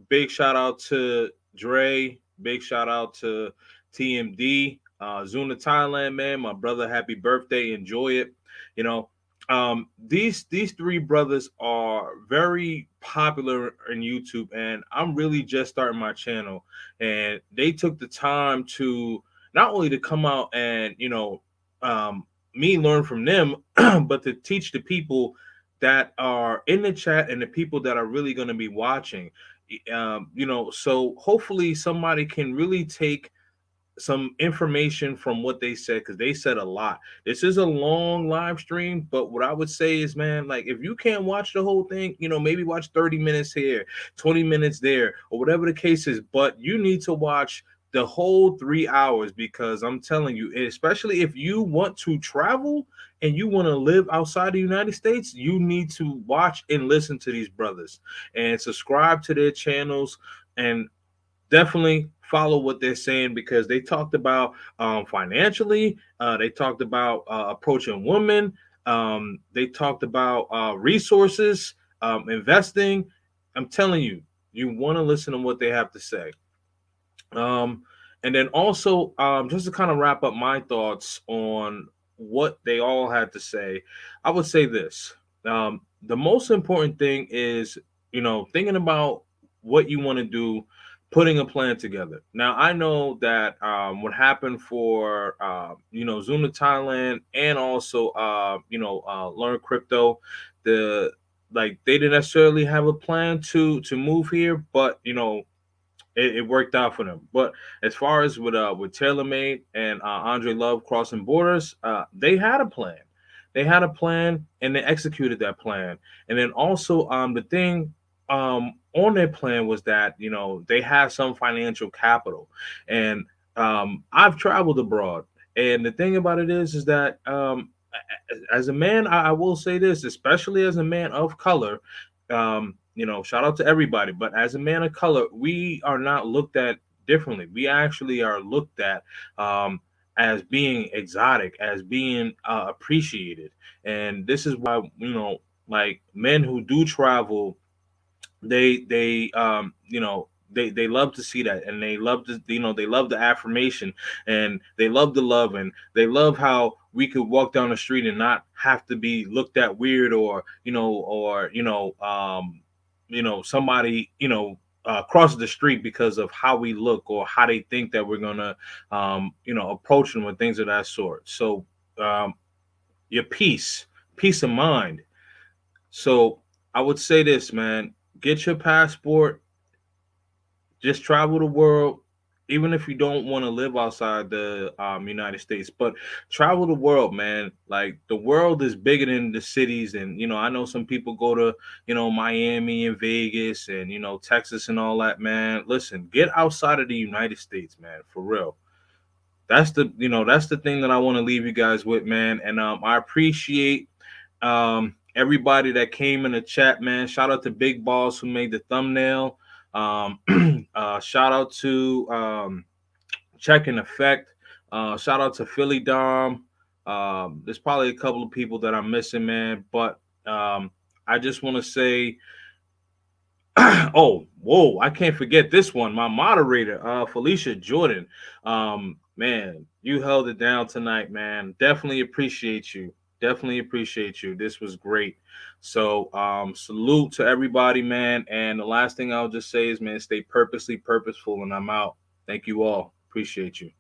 [SPEAKER 1] big shout out to Dre, big shout out to TMD, Zuna Thailand, man. My brother, happy birthday. Enjoy it. You know, these three brothers are very popular in YouTube, and I'm really just starting my channel. And they took the time to not only to come out and um me learn from them, but to teach the people that are in the chat and the people that are really going to be watching. So hopefully somebody can really take some information from what they said, because they said a lot. This is a long live stream, but what I would say is, man, like if you can't watch the whole thing, maybe watch 30 minutes here, 20 minutes there, or whatever the case is, but you need to watch the whole 3 hours, because I'm telling you, especially if you want to travel and you want to live outside the United States, you need to watch and listen to these brothers and subscribe to their channels, and definitely follow what they're saying, because they talked about financially, they talked about approaching women, they talked about resources, investing. I'm telling you, you want to listen to what they have to say. um, and then also, just to kind of wrap up my thoughts on what they all had to say, I would say this. The most important thing is, thinking about what you want to do, putting a plan together. Now, I know that what happened for, Zuna Thailand, and also, Learn Crypto, the like they didn't necessarily have a plan to move here, but it worked out for them. But as far as with TaylorMade and Andre Love crossing borders, they had a plan. They had a plan, and they executed that plan. And then also, the thing on their plan was that they have some financial capital. And I've traveled abroad, and the thing about it is that as a man, I will say this, especially as a man of color. Shout out to everybody, but as a man of color, we are not looked at differently. We actually are looked at as being exotic, as being appreciated. And this is why, like men who do travel, they love to see that, and they love to, they love the affirmation, and they love the love, and they love how we could walk down the street and not have to be looked at weird, or somebody crosses the street because of how we look, or how they think that we're gonna approach them, with things of that sort. So um your peace of mind. So I would say this, man: get your passport, just travel the world, even if you don't want to live outside the United States, but travel the world, man. Like, the world is bigger than the cities. And I know some people go to Miami and Vegas and Texas and all that, man. Listen, get outside of the United States, man, for real. that's the thing that I want to leave you guys with, man. And I appreciate everybody that came in the chat, man. Shout out to Big Balls who made the thumbnail. Shout out to Check and Effect. Shout out to Philly Dom. There's probably a couple of people that I'm missing, man. But I just want to say, oh, whoa, I can't forget this one. My moderator, Felicia Jordan. Man, you held it down tonight, man. Definitely appreciate you. Definitely appreciate you. This was great. So, salute to everybody, man. And the last thing I'll just say is, man, stay purposely purposeful, and I'm out. Thank you all. Appreciate you.